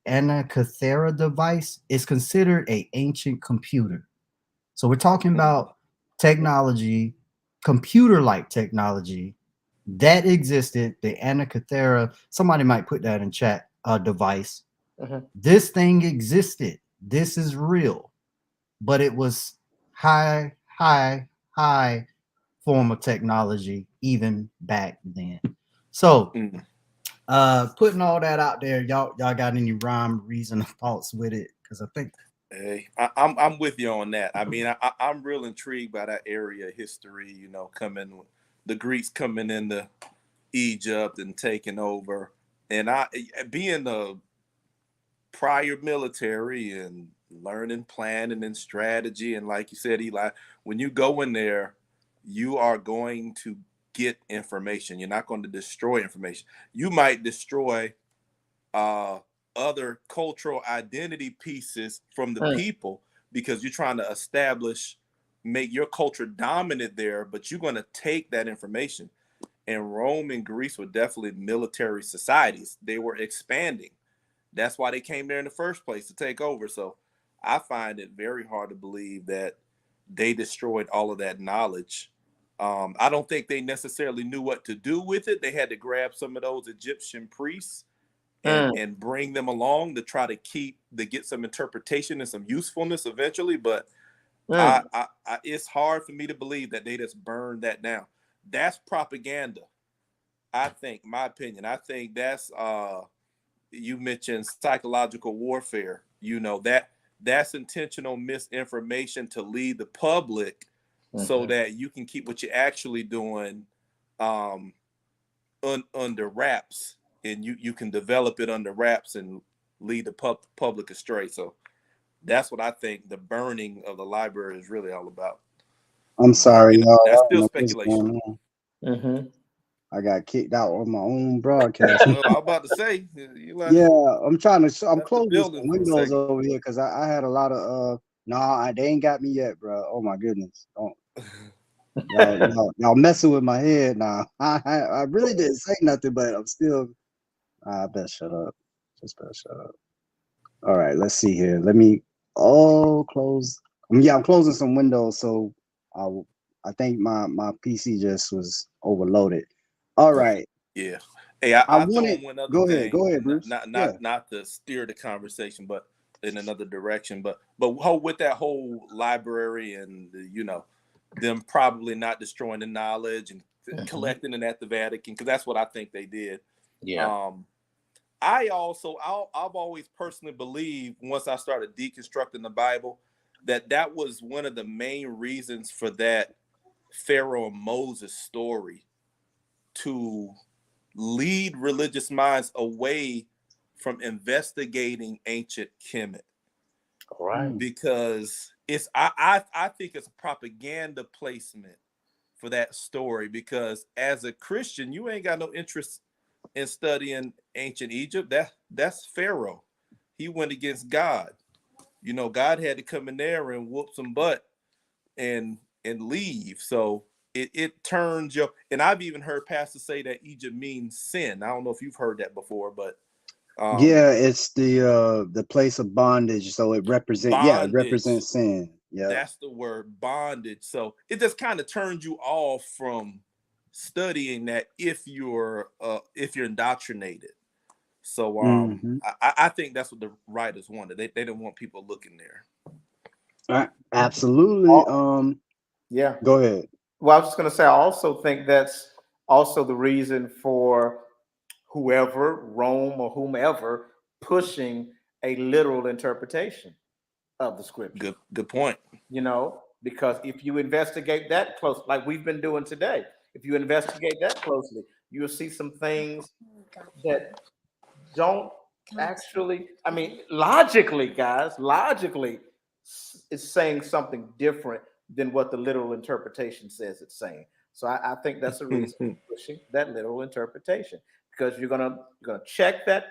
Antikythera device. Is considered an ancient computer. So we're talking about technology, computer-like technology that existed. The Antikythera, somebody might put that in chat, device. This thing existed. This is real, but it was high form of technology even back then. So putting all that out there, y'all got any rhyme, reason, or thoughts with it? Because I think I'm with you on that. I mean, I'm real intrigued by that area of history, you know, the Greeks coming into Egypt and taking over. And being a prior military and learning planning and strategy. And like you said, Eli, when you go in there, you are going to get information. You're not going to destroy information. You might destroy other cultural identity pieces from the people because you're trying to make your culture dominant there, but you're going to take that information. And Rome and Greece were definitely military societies. They were expanding. That's why they came there in the first place, to take over. So I find it very hard to believe that they destroyed all of that knowledge. I don't think they necessarily knew what to do with it. They had to grab some of those Egyptian priests and bring them along to try to get some interpretation and some usefulness eventually. But it's hard for me to believe that they just burned that down. That's propaganda, I think, my opinion. I think that's you mentioned psychological warfare. You know, that's intentional misinformation to lead the public so that you can keep what you're actually doing under wraps, and you can develop it under wraps and lead the public astray. So that's what I think the burning of the library is really all about. I'm sorry, y'all. That's still speculation. I got kicked out on my own broadcast. I was about to say, I'm trying to. I'm closing some windows over here because I had a lot of. They ain't got me yet, bro. Oh my goodness! Y'all messing with my head now. I really didn't say nothing, but I'm still. I better shut up. Just better shut up. All right, let's see here. Let me close. I'm closing some windows, so I think my PC just was overloaded. All right. Yeah. Hey, I I want throw it. in one other Go ahead, thing, Bruce. not to steer the conversation, but in another direction. But with that whole library and them probably not destroying the knowledge and collecting it at the Vatican, because that's what I think they did. Yeah. I've always personally believed, once I started deconstructing the Bible, that was one of the main reasons for that Pharaoh and Moses story, to lead religious minds away from investigating ancient Kemet. Right. Because I think it's a propaganda placement for that story, because as a Christian, you ain't got no interest in studying ancient Egypt. That's Pharaoh. He went against God. God had to come in there and whoop some butt and leave. So it turns your, and I've even heard pastors say that Egypt means sin. I don't know if you've heard that before, but Yeah, it's the place of bondage. So it represents it bondage. represents sin. Yeah. That's the word, bondage. So it just kind of turns you off from studying that if you're indoctrinated. So I think that's what the writers wanted. They didn't want people looking there. Absolutely. Yeah. Go ahead. Well, I was just going to say, I also think that's also the reason for whoever, Rome or whomever, pushing a literal interpretation of the scripture. Good point. Because if you investigate that close, like we've been doing today, if you investigate that closely, you'll see some things that don't actually, logically, it's saying something different than what the literal interpretation says it's saying. So I think that's the reason for pushing that literal interpretation, because you're gonna check that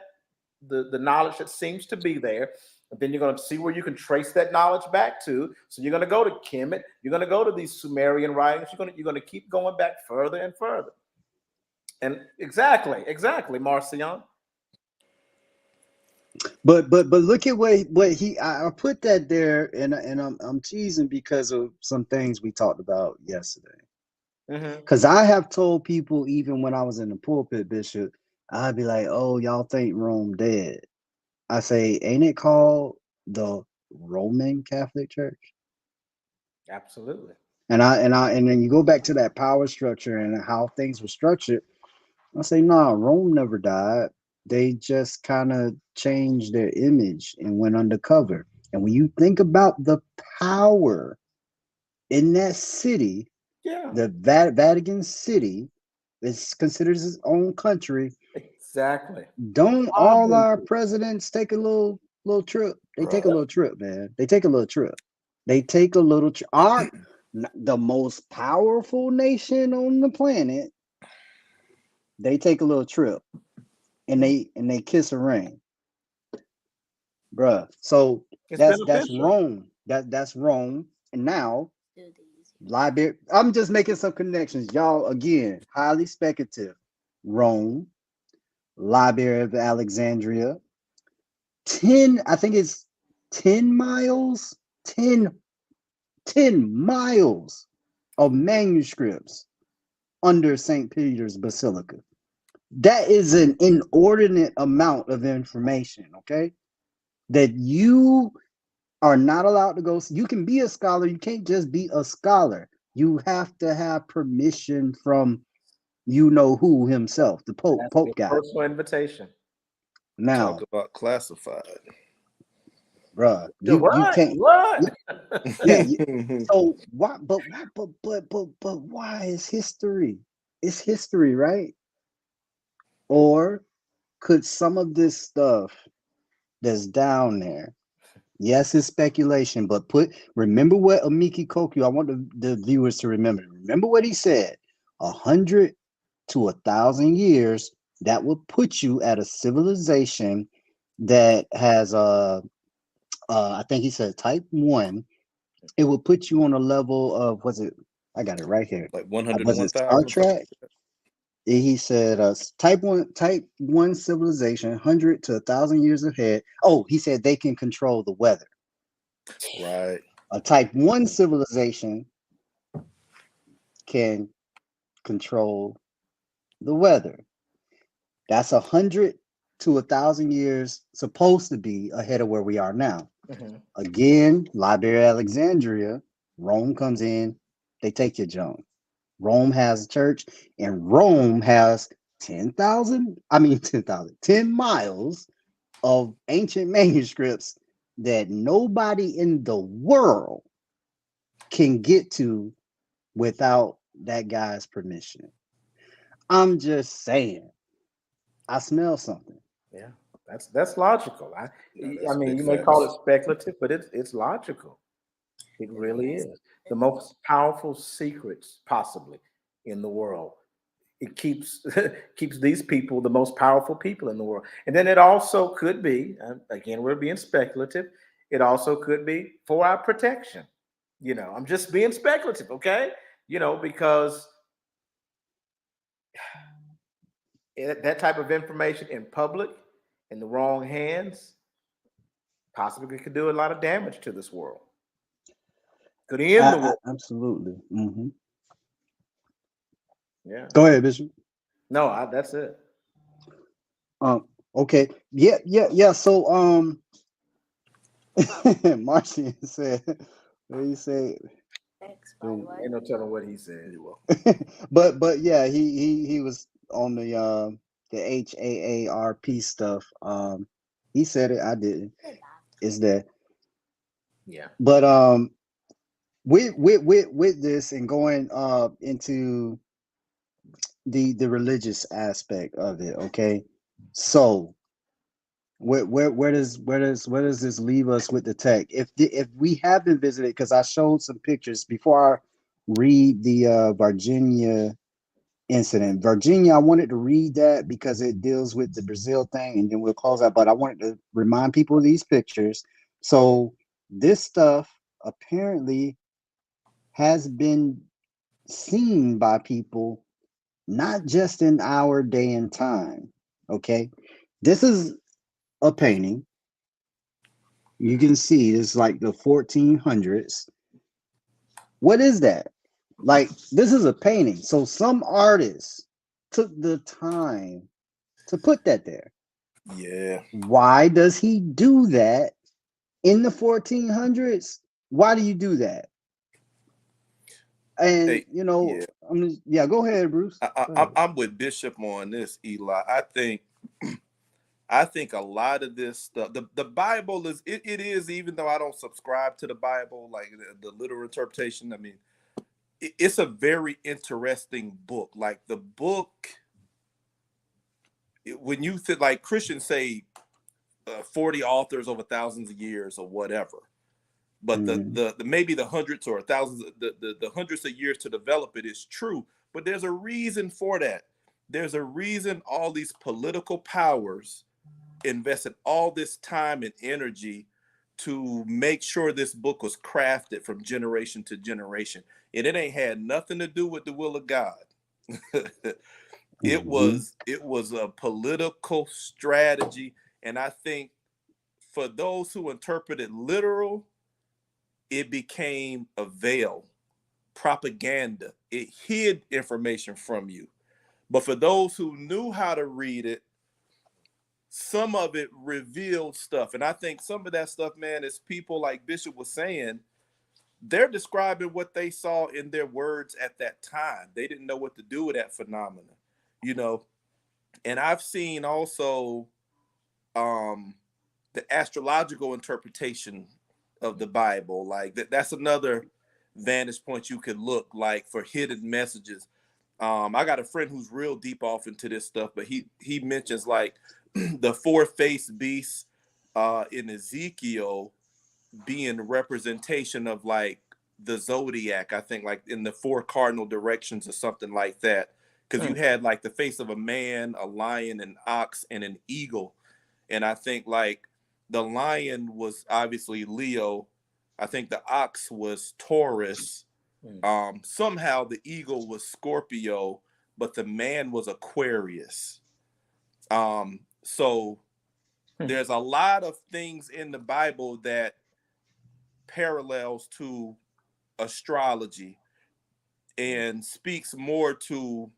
the knowledge that seems to be there, and then you're going to see where you can trace that knowledge back to. So you're going to go to Kemet, you're going to go to these Sumerian writings, you're going to keep going back further and further. And exactly, Marcion. But look at what he, I put that there, and I'm teasing because of some things we talked about yesterday. Because I have told people, even when I was in the pulpit, Bishop, I'd be like, "Oh, y'all think Rome dead?" I say, "Ain't it called the Roman Catholic Church?" Absolutely. And then you go back to that power structure and how things were structured. I say, "Nah, Rome never died. They just kind of changed their image and went undercover." And when you think about the power in that city, the Vatican City is considered its own country. Exactly. Don't all our presidents take a little trip? They take a little trip, man. They take a little trip. The most powerful nation on the planet, they take a little trip, and they kiss a ring, bruh. So that's Rome. That's Rome, and now Liberia. I'm just making some connections, y'all. Again, highly speculative. Rome, Library of Alexandria. I think it's 10 miles. 10 miles of manuscripts under St. Peter's Basilica. That is an inordinate amount of information, okay? That you are not allowed to go. You can be a scholar. You can't just be a scholar. You have to have permission from who himself, the Pope guy. Personal invitation. Now, talk about classified. Bruh, you can't. What? Yeah. So why? But why is history? It's history, right? Or could some of this stuff that's down there? Yes, it's speculation, but remember what Amiki Kokyu. I want the viewers to remember. Remember what he said: 100 to 1,000 years. That would put you at a civilization that has I think he said type 1. It will put you on a level of, I got it right here. Like 100 Was it Star Trek? He said type 1 civilization, 100 to 1,000 years ahead. Oh, he said they can control the weather. Right. A type 1 civilization can control the weather. That's 100 to 1,000 years supposed to be ahead of where we are now. Mm-hmm. Again, Library of Alexandria, Rome comes in, they take your junk. Rome has a church, and Rome has 10,000, 10 miles of ancient manuscripts that nobody in the world can get to without that guy's permission. I'm just saying, I smell something. Yeah, that's logical. That's I mean, big you may call it facts. speculative, but it's logical. It really is. The most powerful secrets possibly in the world. It keeps keeps these people the most powerful people in the world. And then it also could be, again, we're being speculative. It also could be for our protection. I'm just being speculative, okay? Because that type of information in public, in the wrong hands, possibly could do a lot of damage to this world. Could end the world. Absolutely. Mm-hmm. Yeah. Go ahead, Bishop. No, that's it. Okay. Yeah. So, Marcian said, what did he say? Ain't no telling what he said. But yeah, he was on the HAARP stuff. He said it. I didn't. Is that? Yeah. But with this and going into the religious aspect of it, okay. So where does this leave us with the tech? If we have been visited, because I showed some pictures before I read the Virginia incident. Virginia, I wanted to read that because it deals with the Brazil thing, and then we'll close out. But I wanted to remind people of these pictures. So this stuff apparently has been seen by people, not just in our day and time. Okay, this is a painting. You can see it's like the 1400s. What is that? Like, this is a painting. So some artists took the time to put that there. Yeah. Why does he do that in the 1400s? Why do you do that? And Hey, yeah. Go ahead, Bruce. Go ahead. I'm with Bishop on this, Eli. I think a lot of this stuff, the Bible is it is, even though I don't subscribe to the Bible, like the literal interpretation. I mean, it's a very interesting book. Like the book, when you think, like Christians say, 40 authors over thousands of years or whatever, but the maybe the hundreds or thousands, the hundreds of years to develop it is true. But there's a reason for that. There's a reason all these political powers invested all this time and energy to make sure this book was crafted from generation to generation. And it ain't had nothing to do with the will of God. It was a political strategy. And I think for those who interpret it literal, it became a veil, propaganda. It hid information from you. But for those who knew how to read it, some of it revealed stuff. And I think some of that stuff, man, is people, like Bishop was saying, they're describing what they saw in their words at that time. They didn't know what to do with that phenomenon, And I've seen also the astrological interpretation of the Bible. Like that's another vantage point you could look like for hidden messages. I got a friend who's real deep off into this stuff, but he mentions like the four-faced beasts in Ezekiel being representation of like the zodiac, I think, like in the four cardinal directions or something like that. Because you had like the face of a man, a lion, an ox, and an eagle. And I think like the lion was obviously Leo. I think the ox was Taurus. Somehow the eagle was Scorpio, but the man was Aquarius. So there's a lot of things in the Bible that parallels to astrology and speaks more to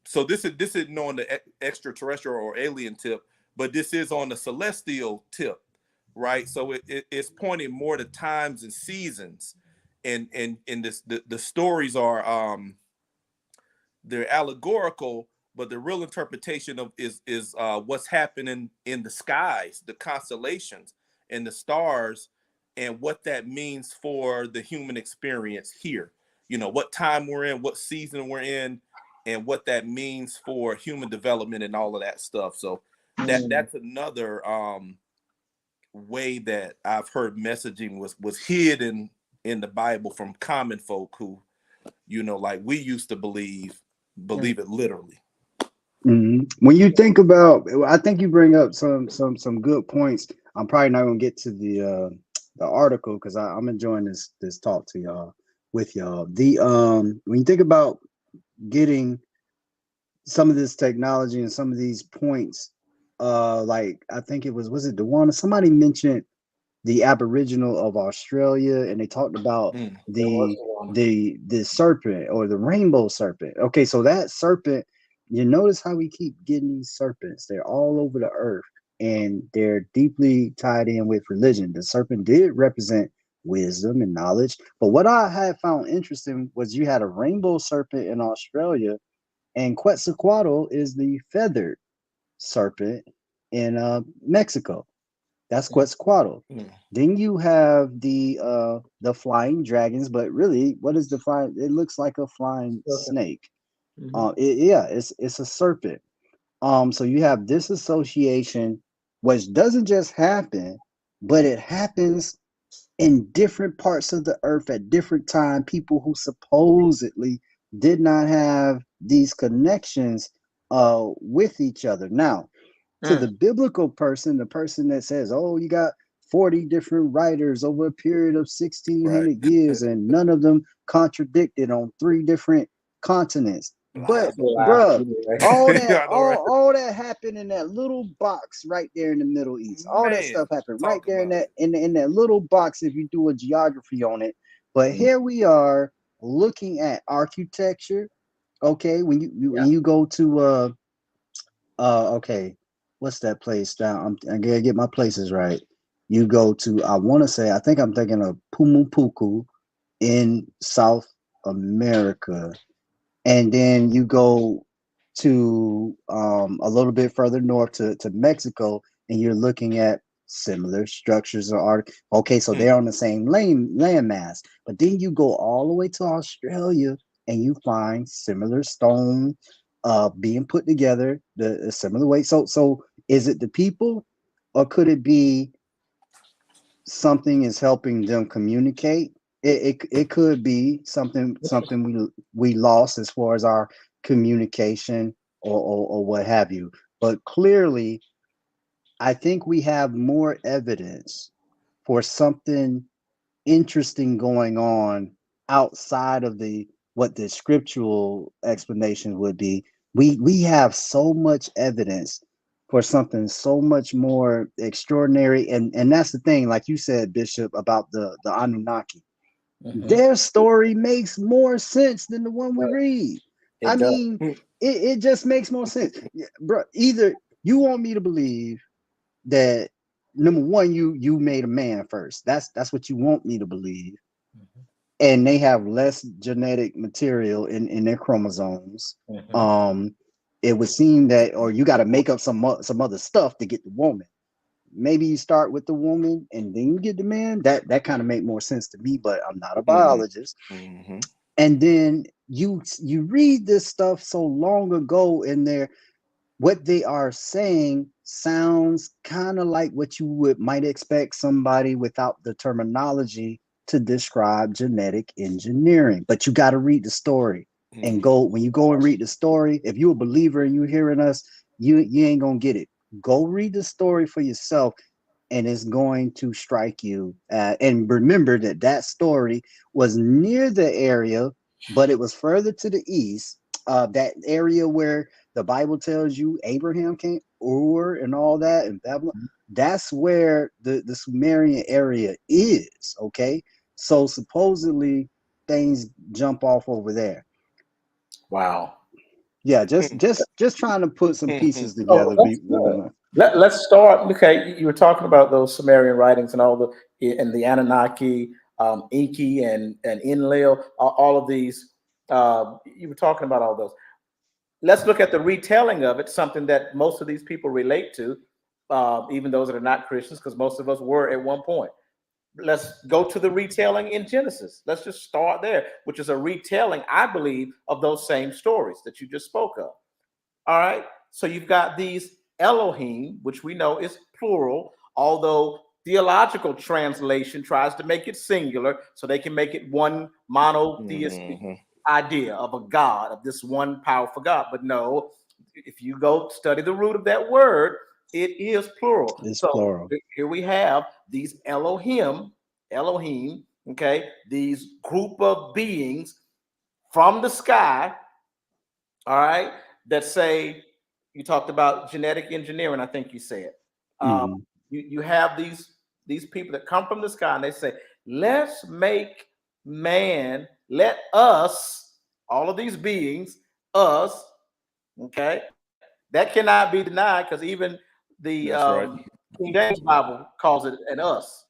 so this isn't on the extraterrestrial or alien tip, but this is on the celestial tip, right? So it's pointing more to times and seasons, and this the stories are they're allegorical, but the real interpretation of is what's happening in the skies, the constellations and the stars, and what that means for the human experience here. You know, what time we're in, what season we're in, and what that means for human development and all of that stuff. So that's another way that I've heard messaging was hidden in the Bible from common folk who, you know, like we used to believe it literally. When you think about, I think you bring up some good points. I'm probably not gonna get to the article because I'm enjoying this talk to y'all with y'all. The when you think about getting some of this technology and some of these points, like I think it was it Dewana? Somebody mentioned the Aboriginal of Australia, and they talked about the serpent or the rainbow serpent. Okay, so that serpent, you notice how we keep getting these serpents. They're all over the earth, and they're deeply tied in with religion. The serpent did represent wisdom and knowledge, but what I had found interesting was you had a rainbow serpent in Australia, and Quetzalcoatl is the feathered serpent in Mexico. That's Quetzalcoatl. Then you have the flying dragons, but really, what is the flying? It looks like a flying snake. It's a serpent. So you have this association, which doesn't just happen, but it happens in different parts of the earth at different time. People who supposedly did not have these connections with each other. Now, to the biblical person, the person that says, oh, you got 40 different writers over a period of 1600 years, and none of them contradicted on 3 different continents. But bruh, all that happened in that little box right there in the Middle East. All that stuff happened right there in that little box if you do a geography on it. But here we are looking at architecture. Okay, when you go to okay, what's that place down? I gotta get my places right. You go to, I think I'm thinking of Pumupuku in South America. And then you go to a little bit further north to Mexico, and you're looking at similar structures or art. Okay, so they're on the same landmass. But then you go all the way to Australia, and you find similar stone being put together the similar way. So is it the people, or could it be something is helping them communicate? It could be something we lost as far as our communication or what have you. But clearly, I think we have more evidence for something interesting going on outside of what the scriptural explanation would be. We have so much evidence for something so much more extraordinary, and that's the thing, like you said, Bishop, about the Anunnaki. Their story makes more sense than the one we read. It just makes more sense. Bro, either you want me to believe that number one, you made a man first. That's what you want me to believe. And they have less genetic material in their chromosomes. It would seem that, or you got to make up some other stuff to get the woman. Maybe you start with the woman and then you get the man. That kind of make more sense to me, but I'm not a biologist. And then you read this stuff so long ago, and what they are saying sounds kind of like what you might expect somebody without the terminology to describe genetic engineering. But you got to read the story and when you go and read the story, if you're a believer and you're hearing us, you ain't gonna get it. Go read the story for yourself, and it's going to strike you. And remember that story was near the area, but it was further to the east. That area where the Bible tells you Abraham came, Ur, and all that, and Babylon. That's where the Sumerian area is. Okay, so supposedly things jump off over there. Wow. Yeah, just trying to put some pieces Oh, together. that's good. Let's start. Okay, you were talking about those Sumerian writings and all and the Anunnaki, Enki, and Enlil, all of these. You were talking about all those. Let's look at the retelling of it, something that most of these people relate to, even those that are not Christians, because most of us were at one point. Let's go to the retelling in Genesis. Let's just start there, which is a retelling, I believe, of those same stories that you just spoke of. All right. So you've got these Elohim, which we know is plural, although theological translation tries to make it singular so they can make it one monotheistic idea of a God, of this one powerful God. But no, if you go study the root of that word, it is plural. It's so plural. Here we have these Elohim, okay, these group of beings from the sky, all right, that say, you talked about genetic engineering, I think you said. You have these people that come from the sky and they say, let's make man, let us, all of these beings, us, okay, that cannot be denied because even the King James Bible calls it an us.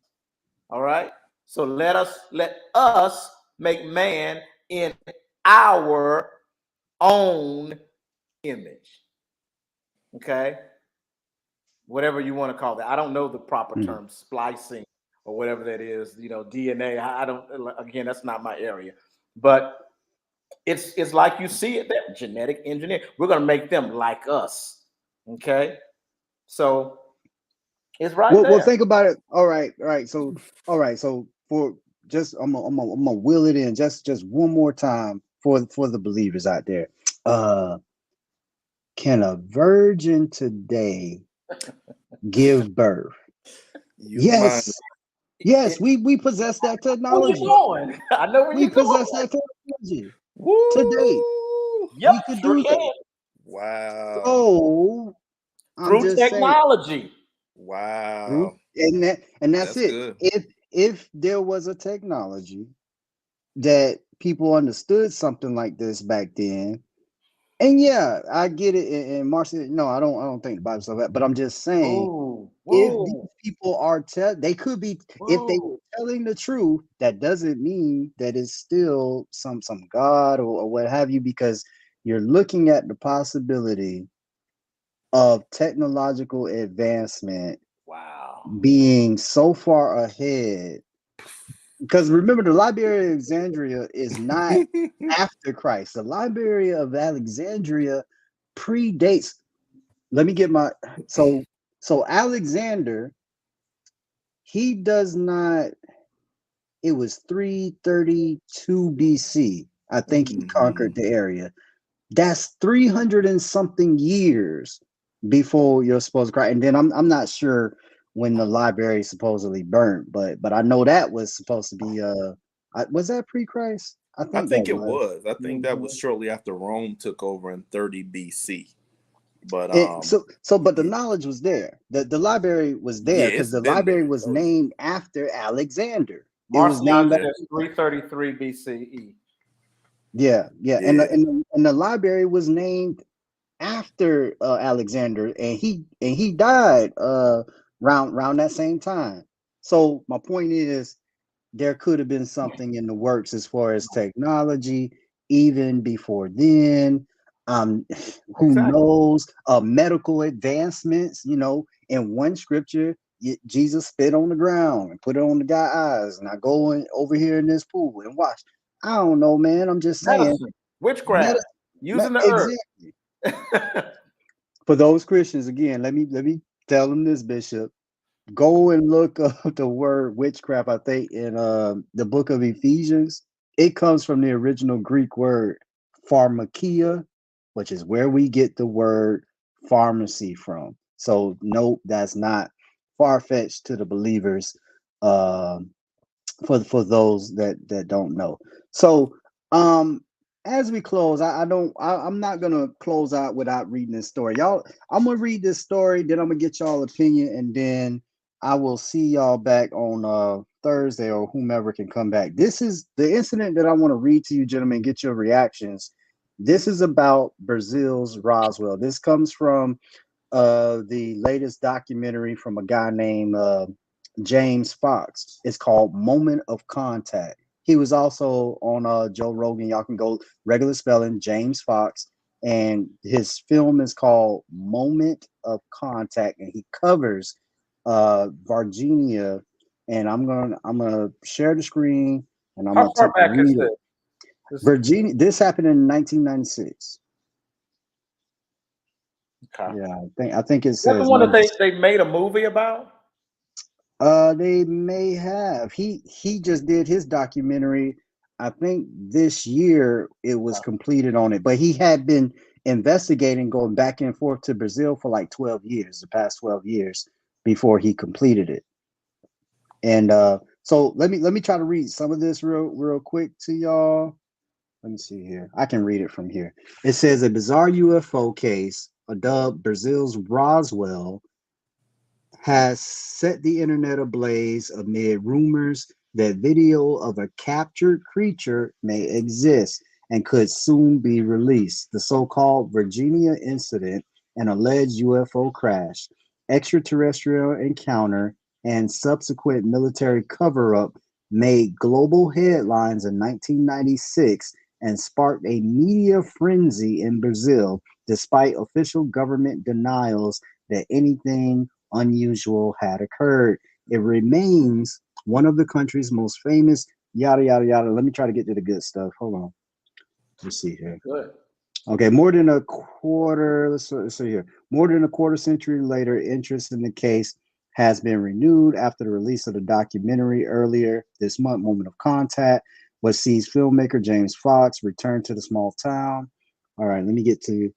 All right. So let us make man in our own image. Okay. Whatever you want to call that. I don't know the proper term, splicing or whatever that is, DNA. I don't, again, that's not my area. But it's like you see it there, genetic engineer. We're going to make them like us. Okay. So it's right there. Well, think about it. All right. So for just I'm gonna wheel it in just one more time for the believers out there. Can a virgin today give birth? Yes. We possess that technology. I know where we possess that technology. Woo! Today. Yep, we could do that. Wow. So through technology. Saying, wow. And that's it. Good. If there was a technology that people understood something like this back then, and yeah, I get it. And Marcia, no, I don't think the Bible says that, but I'm just saying, if these people are they could be, if they were telling the truth, that doesn't mean that it's still some God or what have you, because you're looking at the possibility of technological advancement being so far ahead. Because remember, the Library of Alexandria is not after Christ. The Library of Alexandria predates. Let me get my so Alexander, he does not. It was 332 BC. I think he conquered the area. That's 300 and something years before you're supposed to cry. And then I'm not sure when the library supposedly burnt, but I know that was supposed to be was that pre-Christ? I think it was. I think that was shortly after Rome took over in 30 BC. But but the knowledge was there. The library was there because the library was named after Alexander. It was named after 333 BCE. Yeah. And the library was named after Alexander, and he died around that same time. So my point is, there could have been something in the works as far as technology even before then. Who knows? Medical advancements. In one scripture, Jesus spit on the ground and put it on the guy's eyes. And I go over here in this pool and watch. I don't know, man. I'm just saying. Witchcraft. Using the earth. For those Christians, again, let me tell them this, Bishop. Go and look up the word witchcraft. I think in the book of Ephesians, it comes from the original Greek word pharmakia, which is where we get the word pharmacy from. So nope, that's not far-fetched to the believers. For those that don't know. So as we close, I'm not gonna close out without reading this story. Y'all, I'm gonna read this story, then I'm gonna get y'all opinion, and then I will see y'all back on Thursday or whomever can come back. This is the incident that I want to read to you, gentlemen, get your reactions. This is about Brazil's Roswell. This comes from the latest documentary from a guy named James Fox. It's called Moment of Contact. He was also on Joe Rogan. Y'all can go regular spelling, James Fox. And his film is called Moment of Contact. And he covers Virginia. And I'm gonna share the screen and I'm How gonna far back is read it. this? Virginia, this happened in 1996. Okay. Yeah, I think it Is that the says one that they made a movie about? They may have. He just did his documentary. I think this year it was completed on it, but he had been investigating going back and forth to Brazil for like 12 years, the past 12 years before he completed it. And so let me try to read some of this real quick to y'all. Let me see here. I can read it from here. It says a bizarre UFO case, dubbed Brazil's Roswell, has set the internet ablaze amid rumors that video of a captured creature may exist and could soon be released. The so-called Virginia incident, an alleged UFO crash, extraterrestrial encounter, and subsequent military cover-up made global headlines in 1996 and sparked a media frenzy in Brazil, despite official government denials that anything unusual had occurred. It remains one of the country's most famous yada yada yada. Let me try to get to the good stuff. Hold on. Let's see here. Good. Okay, more than a quarter. Let's see here. More than a quarter century later, interest in the case has been renewed after the release of the documentary earlier this month. Moment of Contact, what sees filmmaker James Fox return to the small town. All right, let me get to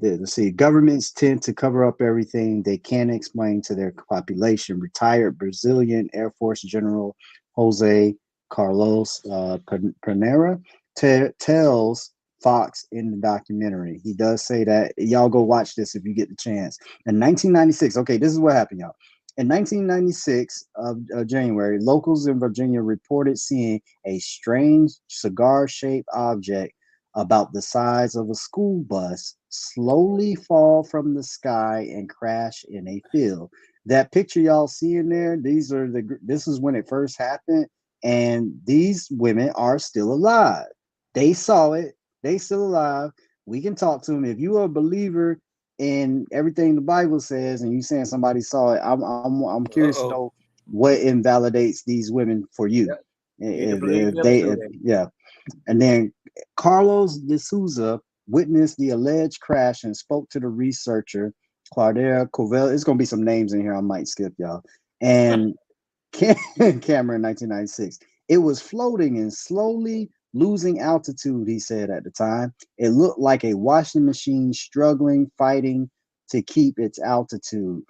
let's see. Governments tend to cover up everything they can explain to their population. Retired Brazilian Air Force General Jose Carlos Pereira tells Fox in the documentary. He does say that. Y'all go watch this if you get the chance. In 1996, okay, this is what happened, y'all. In 1996 of January, locals in Virginia reported seeing a strange cigar-shaped object about the size of a school bus slowly fall from the sky and crash in a field. That picture y'all see in there, this is when it first happened, and these women are still alive. They saw it, they still alive. We can talk to them. If you are a believer in everything the Bible says and you saying somebody saw it, I'm curious to know what invalidates these women for you. Yeah. And then Carlos de Souza witnessed the alleged crash and spoke to the researcher, Claudia Covell. It's going to be some names in here I might skip, y'all. And camera in 1996. It was floating and slowly losing altitude, he said at the time. It looked like a washing machine struggling, fighting to keep its altitude.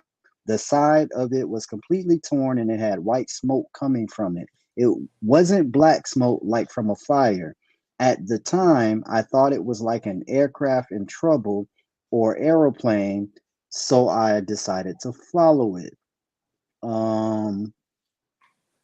The side of it was completely torn and it had white smoke coming from it. It wasn't black smoke like from a fire. At the time, I thought it was like an aircraft in trouble or aeroplane, so I decided to follow it.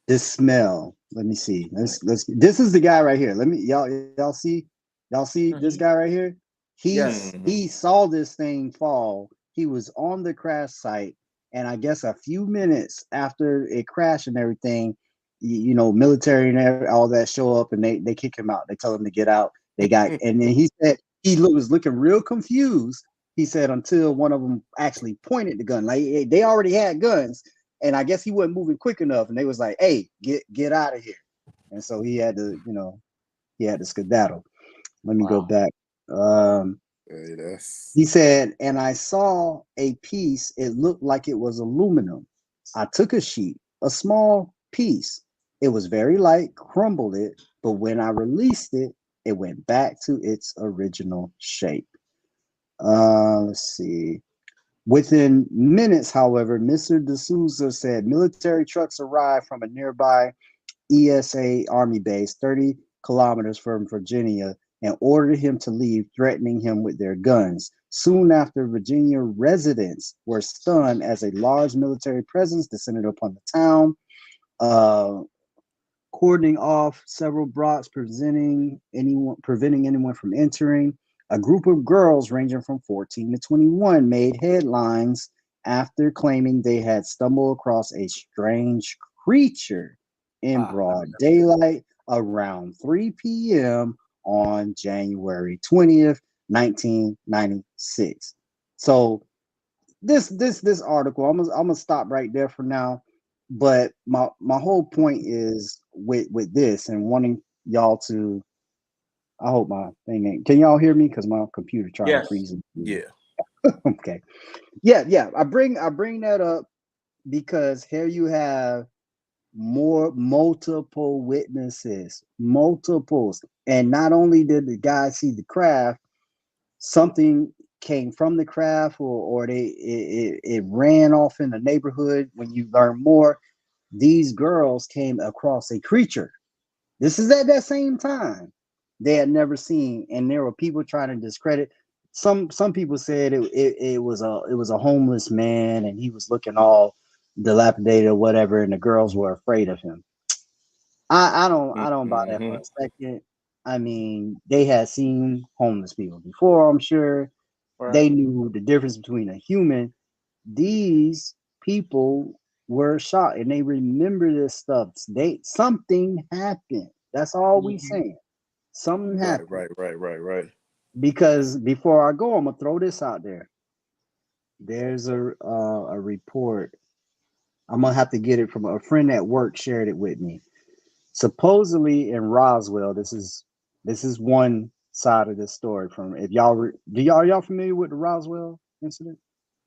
This smell. Let me see. Let's. This is the guy right here. Let me y'all see this guy right here. He saw this thing fall. He was on the crash site, and I guess a few minutes after it crashed and everything, you know, military and all that show up and they kick him out. They tell him to get out. They got, and then he said was looking real confused. He said until one of them actually pointed the gun. Like they already had guns, and I guess he wasn't moving quick enough. And they was like, "Hey, get out of here!" And so he had to, he had to skedaddle. Let me go back. He said, and I saw a piece. It looked like it was aluminum. I took a sheet, a small piece. It was very light, crumbled it, but when I released it, it went back to its original shape. Let's see. Within minutes, however, Mr. D'Souza said military trucks arrived from a nearby ESA Army base 30 kilometers from Virginia and ordered him to leave, threatening him with their guns. Soon after, Virginia residents were stunned as a large military presence descended upon the town, cordoning off several blocks, preventing anyone from entering. A group of girls ranging from 14 to 21 made headlines after claiming they had stumbled across a strange creature in broad daylight around 3 p.m. on January 20th, 1996. So this article, I'm gonna stop right there for now. But my whole point is with this and wanting y'all to. I hope my thing ain't. Can y'all hear me? Because my computer trying to freeze. Yeah. Okay. Yeah. I bring that up because here you have multiple witnesses, multiples, and not only did the guy see the craft, something came from the craft, or it ran off in the neighborhood. When you learn more, these girls came across a creature. This is at that same time they had never seen, and there were people trying to discredit. Some people said it was a homeless man, and he was looking all dilapidated or whatever, and the girls were afraid of him. I don't buy that for a second. I mean, they had seen homeless people before. I'm sure they knew the difference between a human. These people were shocked, and they remember this stuff. Something happened. That's all we saying. Something happened. Right. Because before I go, I'm gonna throw this out there. There's a report. I'm gonna have to get it from a friend at work. Shared it with me. Supposedly in Roswell, this is one side of this story. From if y'all are y'all familiar with the Roswell incident?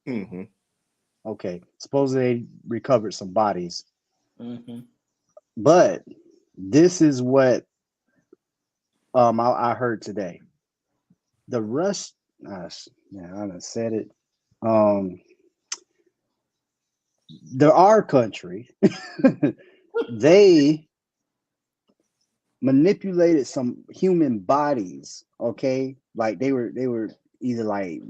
Mm-hmm. Okay, supposedly they recovered some bodies, Mm-hmm. but this is what I heard today. The rush, I done said it. Our country, they manipulated some human bodies. Okay, like they were either like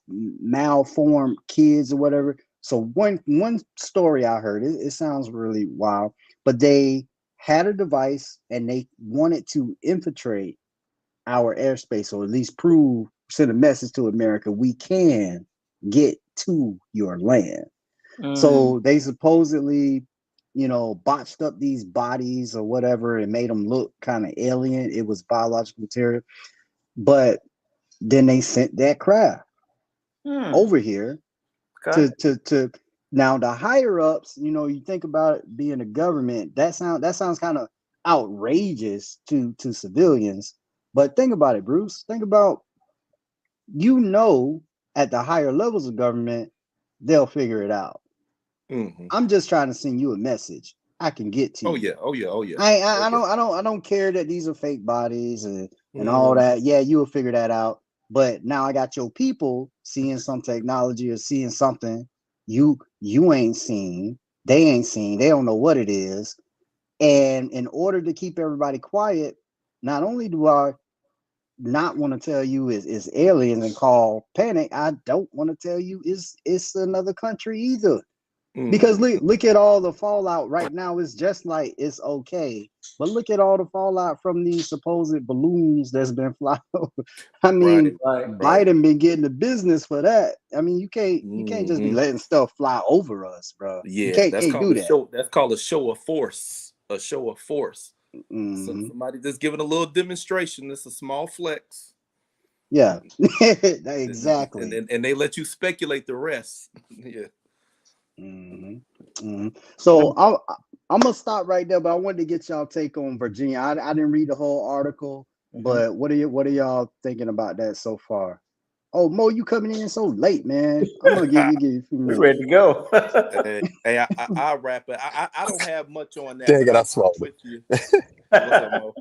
malformed kids or whatever. So one story I heard, it sounds really wild, but they had a device and they wanted to infiltrate our airspace, or at least send a message to America: we can get to your land. So they supposedly, botched up these bodies or whatever and made them look kind of alien. It was biological material, but then they sent that craft over here to now the higher ups. You think about it being a government. That sounds kind of outrageous to civilians. But think about it, Bruce. Think about, at the higher levels of government, they'll figure it out. Mm-hmm. I'm just trying to send you a message I can get to you. Oh yeah. I don't care that these are fake bodies and all that. Yeah, you will figure that out. But now I got your people seeing some technology or seeing something you ain't seen. They ain't seen. They don't know what it is. And in order to keep everybody quiet, not only do I not want to tell you is aliens and call panic, I don't want to tell you it's another country either. Because look at all the fallout right now. It's just like it's okay, but look at all the fallout from these supposed balloons that's been flying over. I mean, Biden been getting the business for that. I mean, you can't just be letting stuff fly over us, bro. Yeah, you can't called do a that. show. That's called a show of force. A show of force. Mm-hmm. So somebody just giving a little demonstration. It's a small flex. Yeah, exactly. And they let you speculate the rest. Yeah. Mm-hmm. Mm-hmm. So I'm gonna stop right there, but I wanted to get y'all take on Virginia. I didn't read the whole article, but what are y'all thinking about that so far? Oh, Mo, you coming in so late, man. I'm gonna give you a few minutes. We're ready to go. hey, I'll wrap it. I don't have much on that. Dang it, I I'm swallowed with you. What's up, Mo?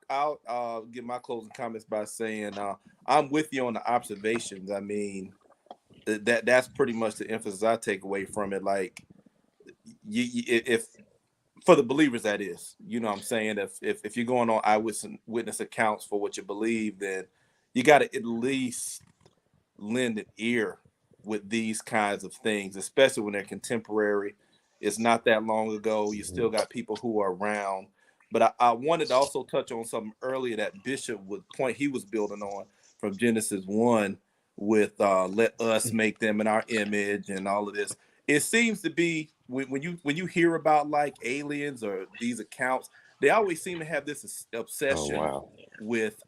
I'll give my closing comments by saying I'm with you on the observations. I mean, that's pretty much the emphasis I take away from it. Like, if for the believers, that is, what I'm saying, if you're going on eyewitness accounts for what you believe, then you got to at least lend an ear with these kinds of things, especially when they're contemporary. It's not that long ago. You still got people who are around But I wanted to also touch on something earlier that Bishop he was building on from Genesis 1 with let us make them in our image and all of this. It seems to be when you hear about like aliens or these accounts, they always seem to have this obsession with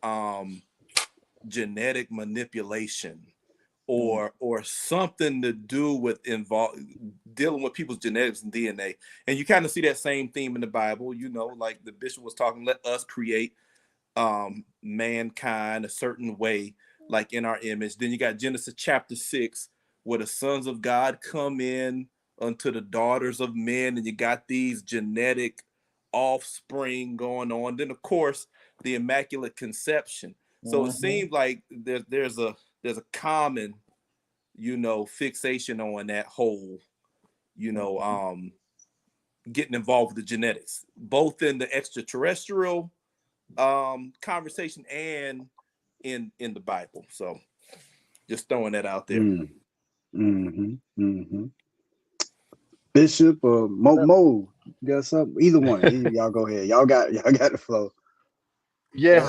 genetic manipulation or something to do with dealing with people's genetics and DNA. And you kind of see that same theme in the Bible, like the bishop was talking, let us create mankind a certain way, like in our image. Then you got Genesis chapter 6, where the sons of God come in unto the daughters of men, and you got these genetic offspring going on. Then of course the Immaculate Conception. So it seems like there's a common, fixation on that whole, getting involved with the genetics, both in the extraterrestrial conversation and in the Bible. So just throwing that out there. Bishop or Mo, you got something? Either one. Y'all go ahead. Y'all got the flow. Yeah.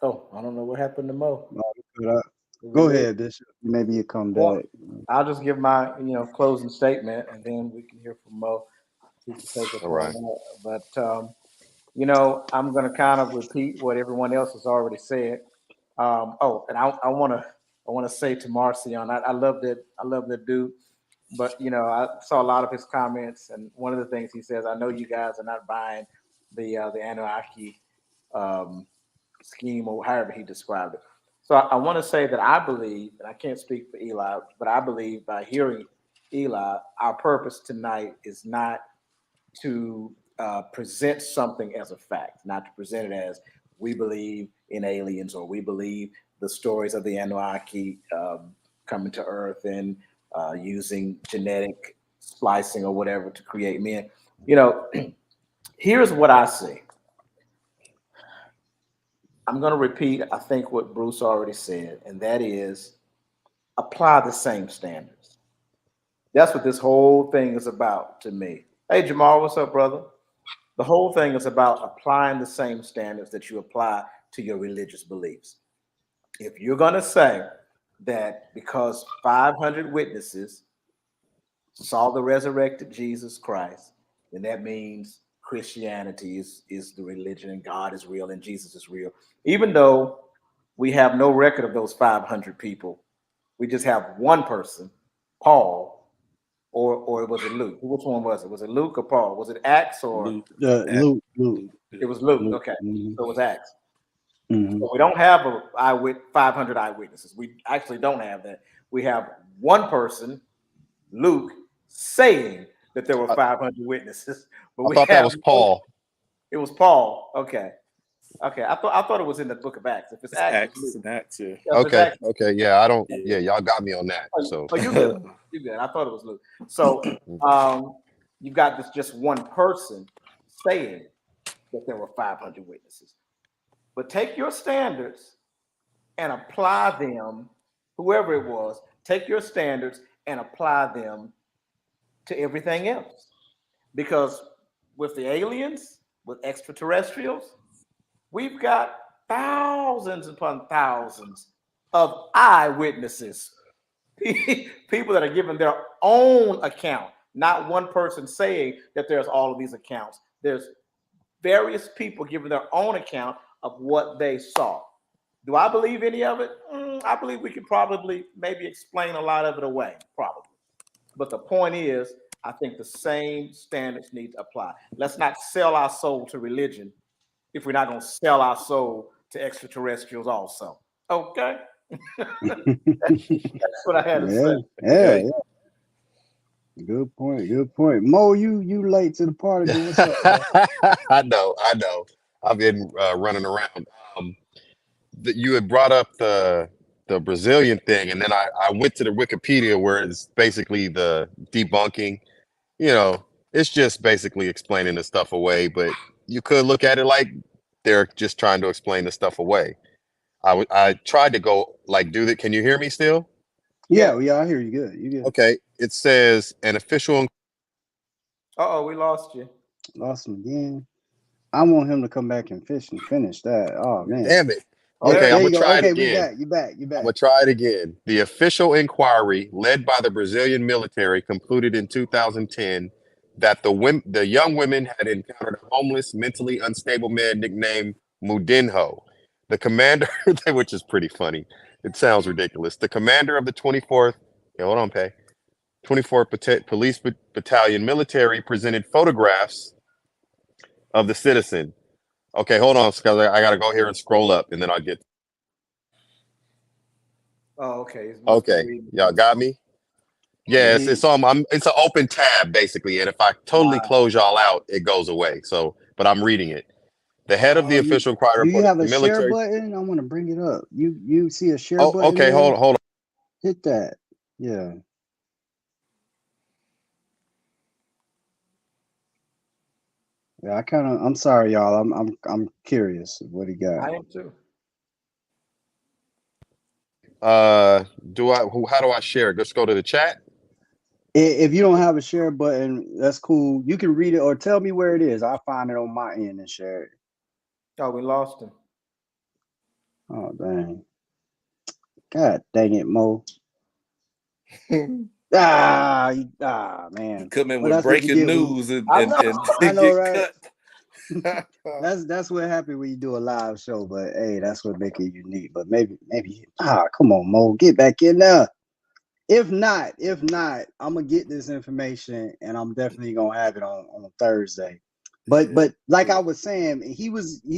Oh, I don't know what happened to Mo. Go ahead, Bishop. Maybe you come back. I'll just give my closing statement, and then we can hear from Mo. He can take it. All right. But I'm going to kind of repeat what everyone else has already said. And I want to say to Marcion, I love that dude. But I saw a lot of his comments, and one of the things he says, I know you guys are not buying the Anunnaki scheme, or however he described it. So I want to say that I believe, and I can't speak for Eli, but I believe by hearing Eli, our purpose tonight is not to present something as a fact, not to present it as we believe in aliens or we believe the stories of the Anunnaki coming to Earth and using genetic splicing or whatever to create men. Here's what I see. I'm going to repeat, I think, what Bruce already said, and that is apply the same standards. That's what this whole thing is about to me. Hey, Jamal, what's up, brother? The whole thing is about applying the same standards that you apply to your religious beliefs. If you're going to say that because 500 witnesses saw the resurrected Jesus Christ, then that means Christianity is the religion and God is real and Jesus is real. Even though we have no record of those 500 people, we just have one person, Paul, or was it Luke? Which one was it? Was it Luke or Paul? Was it Acts or Luke? Luke. It was Luke. Okay, so it was Acts. Mm-hmm. So we don't have 500 eyewitnesses. We actually don't have that. We have one person, Luke, saying that there were 500 witnesses. But I thought that was Paul. It was Paul. Okay. I thought it was in the book of Acts. If it's Acts, yeah. Okay. Yeah, I don't. Yeah, y'all got me on that. So you good. You good. I thought it was Luke. So you've got this just one person saying that there were 500 witnesses. But take your standards and apply them, whoever it was, take your standards and apply them to everything else. Because with the aliens, with extraterrestrials, we've got thousands upon thousands of eyewitnesses. People that are giving their own account, not one person saying that there's all of these accounts. There's various people giving their own account of what they saw. Do I believe any of it? I believe we could probably maybe explain a lot of it away, probably. But the point is, I think the same standards need to apply. Let's not sell our soul to religion if we're not going to sell our soul to extraterrestrials also. Okay? That's what I had to say. Yeah. Good point. Mo, you late to the party. What's up, I know. I've been running around. You had brought up the Brazilian thing, and then I went to the Wikipedia where it's basically the debunking. It's just basically explaining the stuff away, but you could look at it like they're just trying to explain the stuff away. I tried to go do that. Can you hear me still? Yeah, I hear you good. You good. Okay. It says an official. Uh-oh, we lost you. Lost him again. I want him to come back and finish that. Oh man. Damn it. There, Okay, there I'm you gonna go. try it Okay, we again. back. You back. You I'm back. gonna try it again. The official inquiry led by the Brazilian military concluded in 2010 that the young women had encountered a homeless, mentally unstable man nicknamed Mudinho. The commander, which is pretty funny. It sounds ridiculous. The commander of the 24th, hold on, Pay, 24th Police Battalion military presented photographs of the citizen. Okay, hold on, because I gotta go here and scroll up, and then I'll get. Oh, okay. Okay, y'all got me. Yeah, it's on. It's an open tab basically, and if I totally close y'all out, it goes away. So, but I'm reading it. The head of the official inquiry Do you reported have the a share military. button? I want to bring it up. You see a share Oh, button? okay. There? Hold on. Hit that. Yeah. Yeah, I'm sorry, y'all. I'm curious what he got. I am too. How do I share it? Just go to the chat. If you don't have a share button, that's cool. You can read it or tell me where it is. I'll find it on my end and share it. Oh, we lost him. Oh dang. God dang it, Mo. man. You come in Well, with that's what you breaking get news and I know, get right? cut. that's what happens when you do a live show, but hey, that's what makes it unique. But maybe come on, Mo, get back in there. If not, I'm gonna get this information and I'm definitely gonna have it on Thursday. But like I was saying, he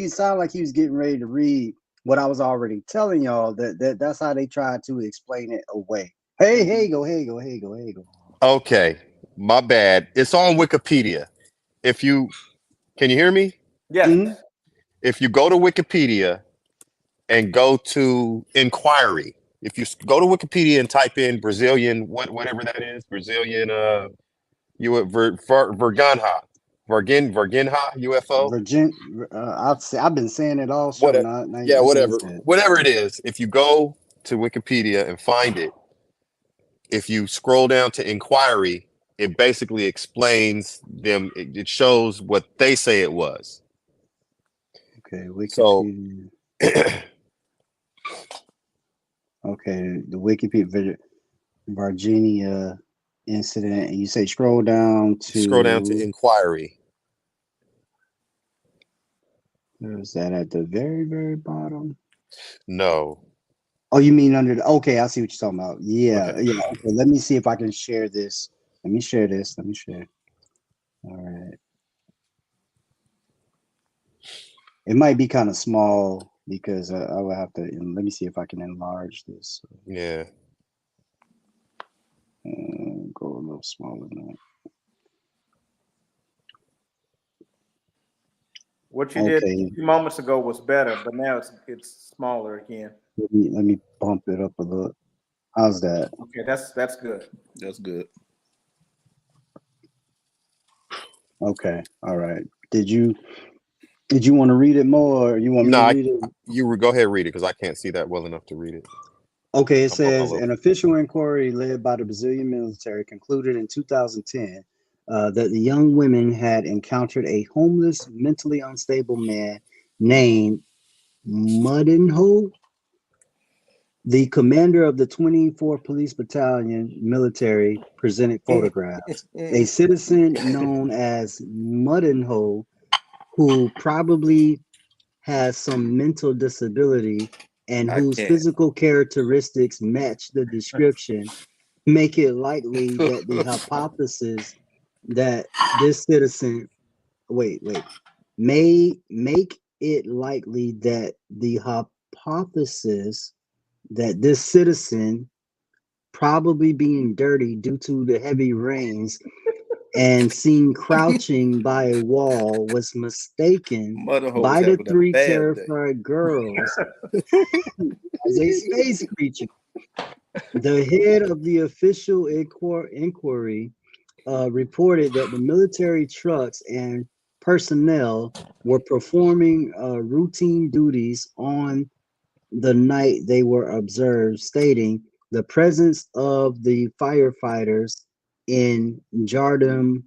sounded like he was getting ready to read what I was already telling y'all that's how they tried to explain it away. Hey, go. Okay, my bad. It's on Wikipedia. Can you hear me? Yes. Mm-hmm. If you go to Wikipedia and go to inquiry, if you go to Wikipedia and type in Brazilian, whatever that is, Brazilian, Verganha UFO, I've been saying it all show. whatever. Now Yeah, you saying it. whatever it is. If you go to Wikipedia and find it, if you scroll down to inquiry, it basically explains them. It shows what they say it was. Okay, So, Wikipedia. Okay, the Wikipedia Virginia incident, and you say scroll down to inquiry. where's that at the very bottom? No. Oh, you mean under the okay, I see what you're talking about. Yeah, Okay. yeah. Okay, let me see if I can share this. Let me share this. All right. It might be kind of small because I will have to let me see if I can enlarge this. Yeah. Go a little smaller than that. What you did a few moments ago was better, but now it's smaller again. Let me bump it up a little. How's that? Okay, that's good. That's good. Okay, all right. Did you want to read it more, or you want me to read it? You go ahead and read it because I can't see that well enough to read it. Okay, it says an official inquiry led by the Brazilian military concluded in 2010 that the young women had encountered a homeless, mentally unstable man named Mudinho. The commander of the 24th Police Battalion military presented photographs. A citizen known as Mudinho, who probably has some mental disability and whose physical characteristics match the description, make it likely that the hypothesis that this citizen may make it likely that the hypothesis that this citizen, probably being dirty due to the heavy rains and seen crouching by a wall, was mistaken by the three terrified girls as a space creature. The head of the official inquiry reported that the military trucks and personnel were performing routine duties on the night they were observed, stating the presence of the firefighters in Jardim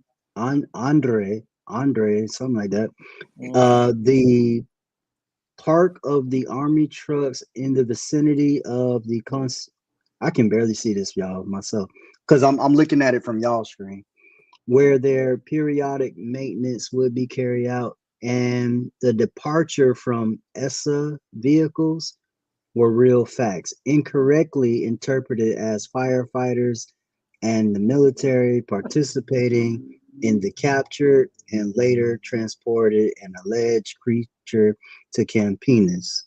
Andre, something like that. Mhm. The park of the army trucks in the vicinity of the I can barely see this, y'all, myself, because I'm looking at it from y'all screen, where their periodic maintenance would be carried out, and the departure from ESSA vehicles were real facts, incorrectly interpreted as firefighters and the military participating in the captured and later transported an alleged creature to Campinas.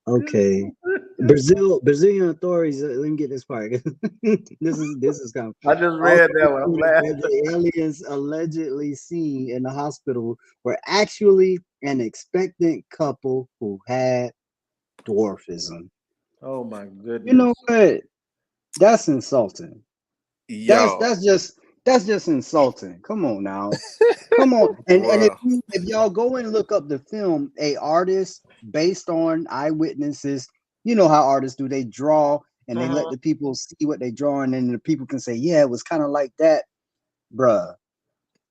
Okay. Brazilian authorities, let me get this part. this is kind of I just also read that one. I'm reported that laughing. the aliens allegedly seen in the hospital were actually an expectant couple who had dwarfism. Oh my You know goodness. what? That's insulting. That's Yo, that's just that's just insulting. Come on now. Come on. And bruh. if y'all go and look up the film, a artist based on eyewitnesses, you know how artists do, they draw and they let Mhm. the people see what they draw, and then the people can say, yeah, it was kind of like that. Bruh,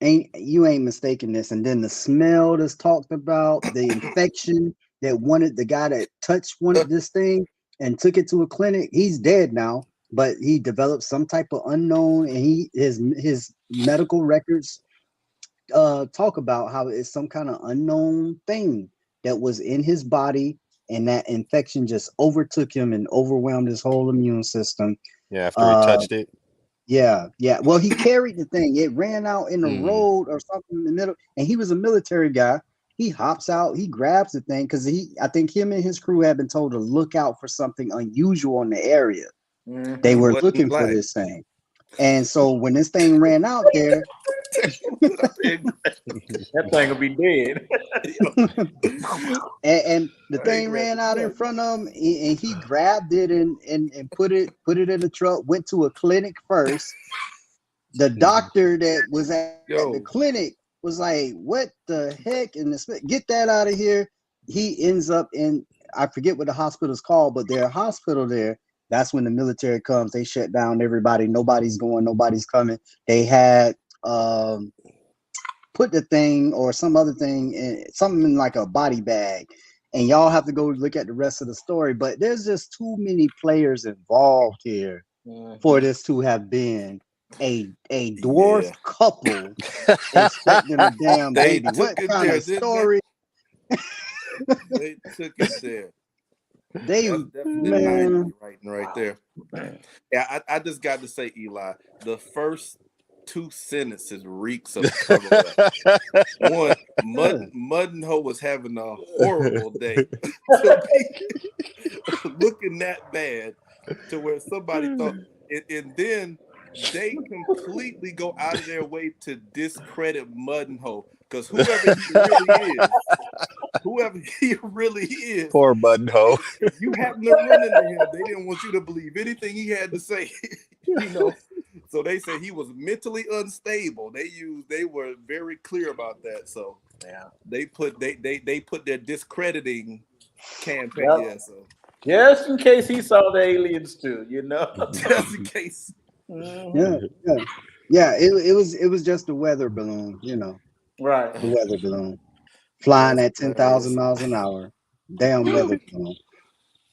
ain't mistaken this. And then the smell that's talked about, the infection that wanted the guy that touched this thing and took it to a clinic, he's dead now, but he developed some type of unknown, and his medical records talk about how it's some kind of unknown thing that was in his body, and that infection just overtook him and overwhelmed his whole immune system. Yeah, after he uh touched it. yeah. Well, he carried the thing. It ran out in the Mm. road or something in the middle, and he was a military guy. He hops out, he grabs the thing, because I think him and his crew had been told to look out for something unusual in the area. They Mhm. were What he looking for like? this thing. And so when this thing ran out there, That thing will be dead. and the I ain't thing grabbing ran out in nothing. front of him, and he grabbed it and put it in the truck, went to a clinic first. The doctor that was at the Yo, clinic was like, what the heck, and get that out of here. He ends up in, I forget what the hospital's called, but their hospital there. That's when the military comes. They shut down everybody. Nobody's going, nobody's coming. They had um put the thing or some other thing in something in like a body bag, and y'all have to go look at the rest of the story. But there's just too many players involved here for Mhm. this to have been a dwarf yeah. couple expecting a damn They baby. took What it kind there, of didn't they? story? They took it there. They, That's definitely man, naivety writing right there. Yeah, I just got to say, Eli, the first two sentences reeks of cover up. One, Mud and Ho was having a horrible day to be looking that bad to where somebody thought, and then they completely go out of their way to discredit Mud and Ho, because whoever he really is, Poor buttonhole. if you happen to run into him, they didn't want you to believe anything he had to say, you know. So they said he was mentally unstable. They were very clear about that. So Yeah. they put their discrediting campaign. Yep. Yeah, so Just in case he saw the aliens too, you know. just in case. Mhm. yeah. It was just a weather balloon, Right. the weather balloon Yeah, flying that's at hilarious. 10,000 miles an hour. Damn weather balloon.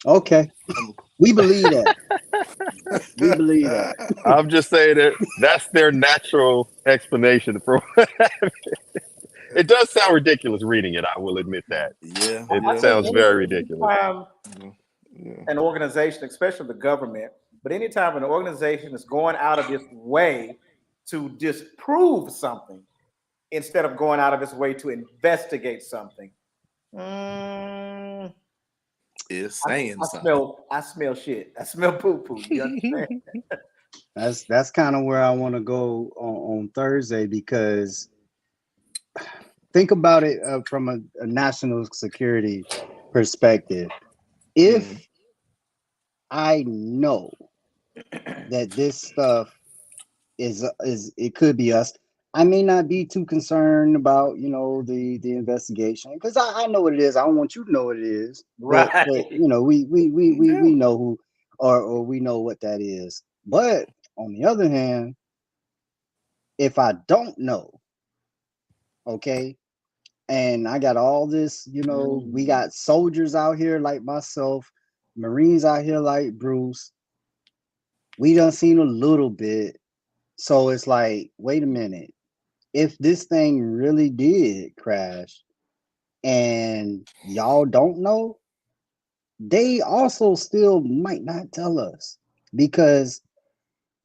Okay, Um, we believe that. We believe that. I'm just saying that that's their natural explanation for. It does sound ridiculous reading it. I will admit that yeah, it I yeah, think sounds very ridiculous. anytime yeah, yeah. an organization, especially the government, but anytime an organization is going out of its way to disprove something instead of going out of its way to investigate something, mm, It's I, saying I something. smell. I smell shit. I smell poo poo. You understand? That's kind of where I want to go on Thursday, because think about it from a national security perspective. Mm. If I know that this stuff is it could be us, I may not be too concerned about the investigation, because I know what it is. I don't want you to know what it is, but Right. we Yeah. know who, or we know what that is. But on the other hand, if I don't know, Okay. And I got all this, we got soldiers out here like myself, Marines out here like Bruce. We done seen a little bit. So it's like, wait a minute. If this thing really did crash and y'all don't know, they also still might not tell us because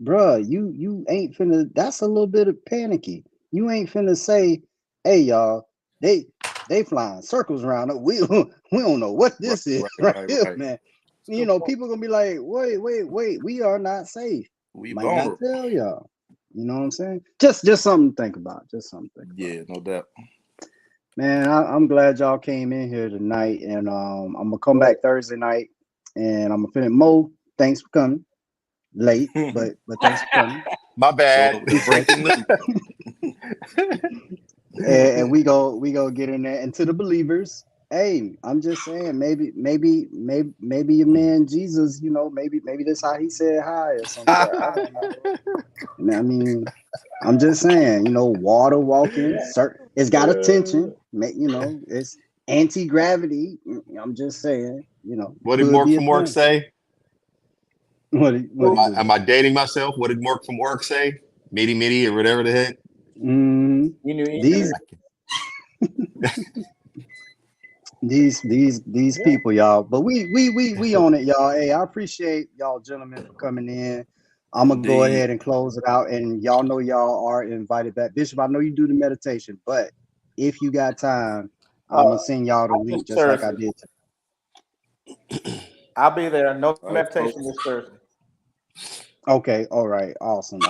bruh, you ain't finna. That's a little bit of panicky. You ain't finna say, "Hey, y'all, they they flying circles around us. We don't know what Right, this is right, right right, here, right. man." It's a good point. People gonna be like, "Wait, we are not safe." We Might not vulnerable. tell y'all. You know what I'm saying? Just something to think about. Just something to think about. Yeah, no doubt. Man, I'm glad y'all came in here tonight, and I'm gonna come back Thursday night, and I'm gonna finish. Mo, thanks for coming late, but thanks for coming. My Showed bad. up with the breaking news. And we go get in there. And to the believers, hey, I'm just saying, maybe your man Jesus, maybe that's how he said hi or somewhere. I don't know. And I mean, I'm just saying, water walking, it's got attention. It's anti-gravity. I'm just saying, What did could Mork be a from work thing. say? What Am he I, do? am I dating myself? What did Mork from work say? Mitty or whatever the heck. Mm, these these people, y'all. But we on it, y'all. Hey, I appreciate y'all gentlemen for coming in. I'm gonna go Indeed. ahead and close it out, and y'all know y'all are invited back. Bishop, I know you do the meditation, but if you got time, I'm gonna send y'all the link just like I did. I'll be there. No All right, meditation folks. this Thursday. Okay, all right, awesome.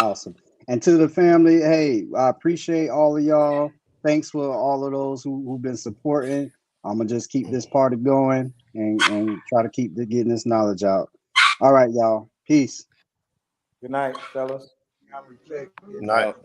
And to the family, hey, I appreciate all of y'all. Thanks for all of those who've been supporting. I'm gonna just keep this party going and try to keep getting this knowledge out. All right, y'all. Peace. Good night, fellas. I'm reflecting. Not Out.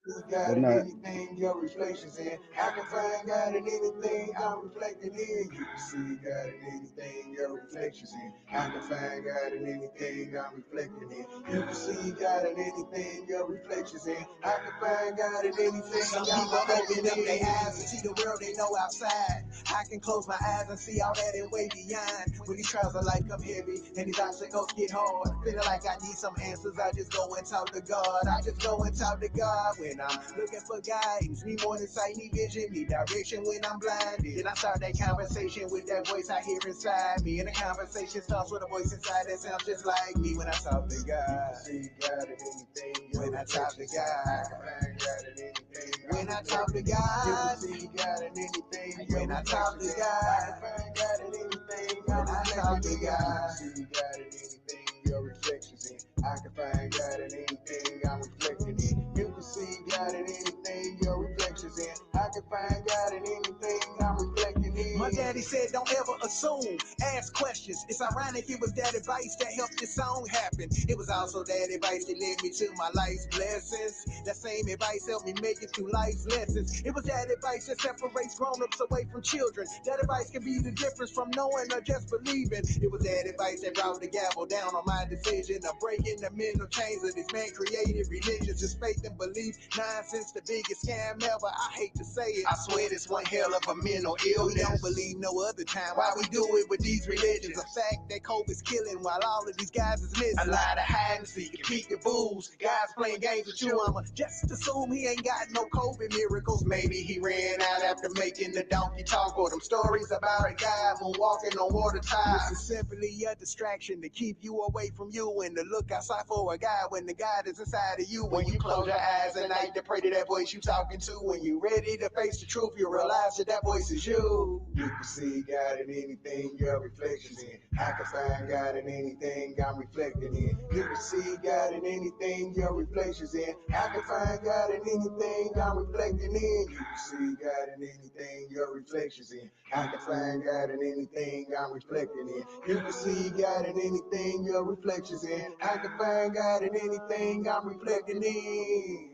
See God Good in night. anything your reflections in. I can find God in anything I'm reflecting in. You can see God in anything your reflections in. I can find God in anything I'm reflecting in. You can see God in anything your reflections in. I can find God in anything Some I'm people open up reflecting their in. eyes and see the world they know outside. I can close my eyes and see all that and way beyond. When these trials of life come heavy and these obstacles get hard, feeling like I need some answers, I just go and talk to God. I just go and talk to God when I'm looking for guidance. Need more insight, need vision, need direction when I'm blinded. Then I start that conversation with that voice I hear inside me. And the conversation starts with a voice inside that sounds just like me when I talk to God. See God in anything When I talk to God. find God in anything. When I talk to You God. can see God in anything. When I talk to I God. can find God in anything. When I talk to God. See God in anything your reflections in. I can find God in anything I'm reflecting in. You can see God in anything your reflections in. I can find God in anything I'm reflecting in. My daddy said, don't ever assume, ask questions. It's ironic it was that advice that helped this song happen. It was also that advice that led me to my life's blessings. That same advice helped me make it through life's lessons. It was that advice that separates grown-ups away from children. That advice can be the difference from knowing or just believing. It was that advice that brought the gavel down on my decision of breaking the mental chains of this man-created religion. Just faith and belief, nonsense, the biggest scam ever. I hate to say it. I swear this one hell of a mental illness. We don't believe no other time. Why we do it with these religions? A fact that COVID's killing while all of these guys is missing. A lot of hide and seek and peek and fools. Guys playing games with you. I'ma just assume he ain't got no COVID miracles. Maybe he ran out after making the donkey talk, or them stories about a guy walking on water tides. This is simply a distraction to keep you away from you and to look outside for a guy when the God is inside of you. When you close your eyes at night to pray to that voice you talking to. When you ready to face the truth, you realize that voice is you. You can see God in anything your reflections in. I can find God in anything I'm reflecting in. You can see God in anything your reflections in. I can find God in anything I'm reflecting in. You can see God in anything your reflections in. I can find God in anything I'm reflecting in. You can see God in anything your reflections in. I can find God in anything I'm reflecting in.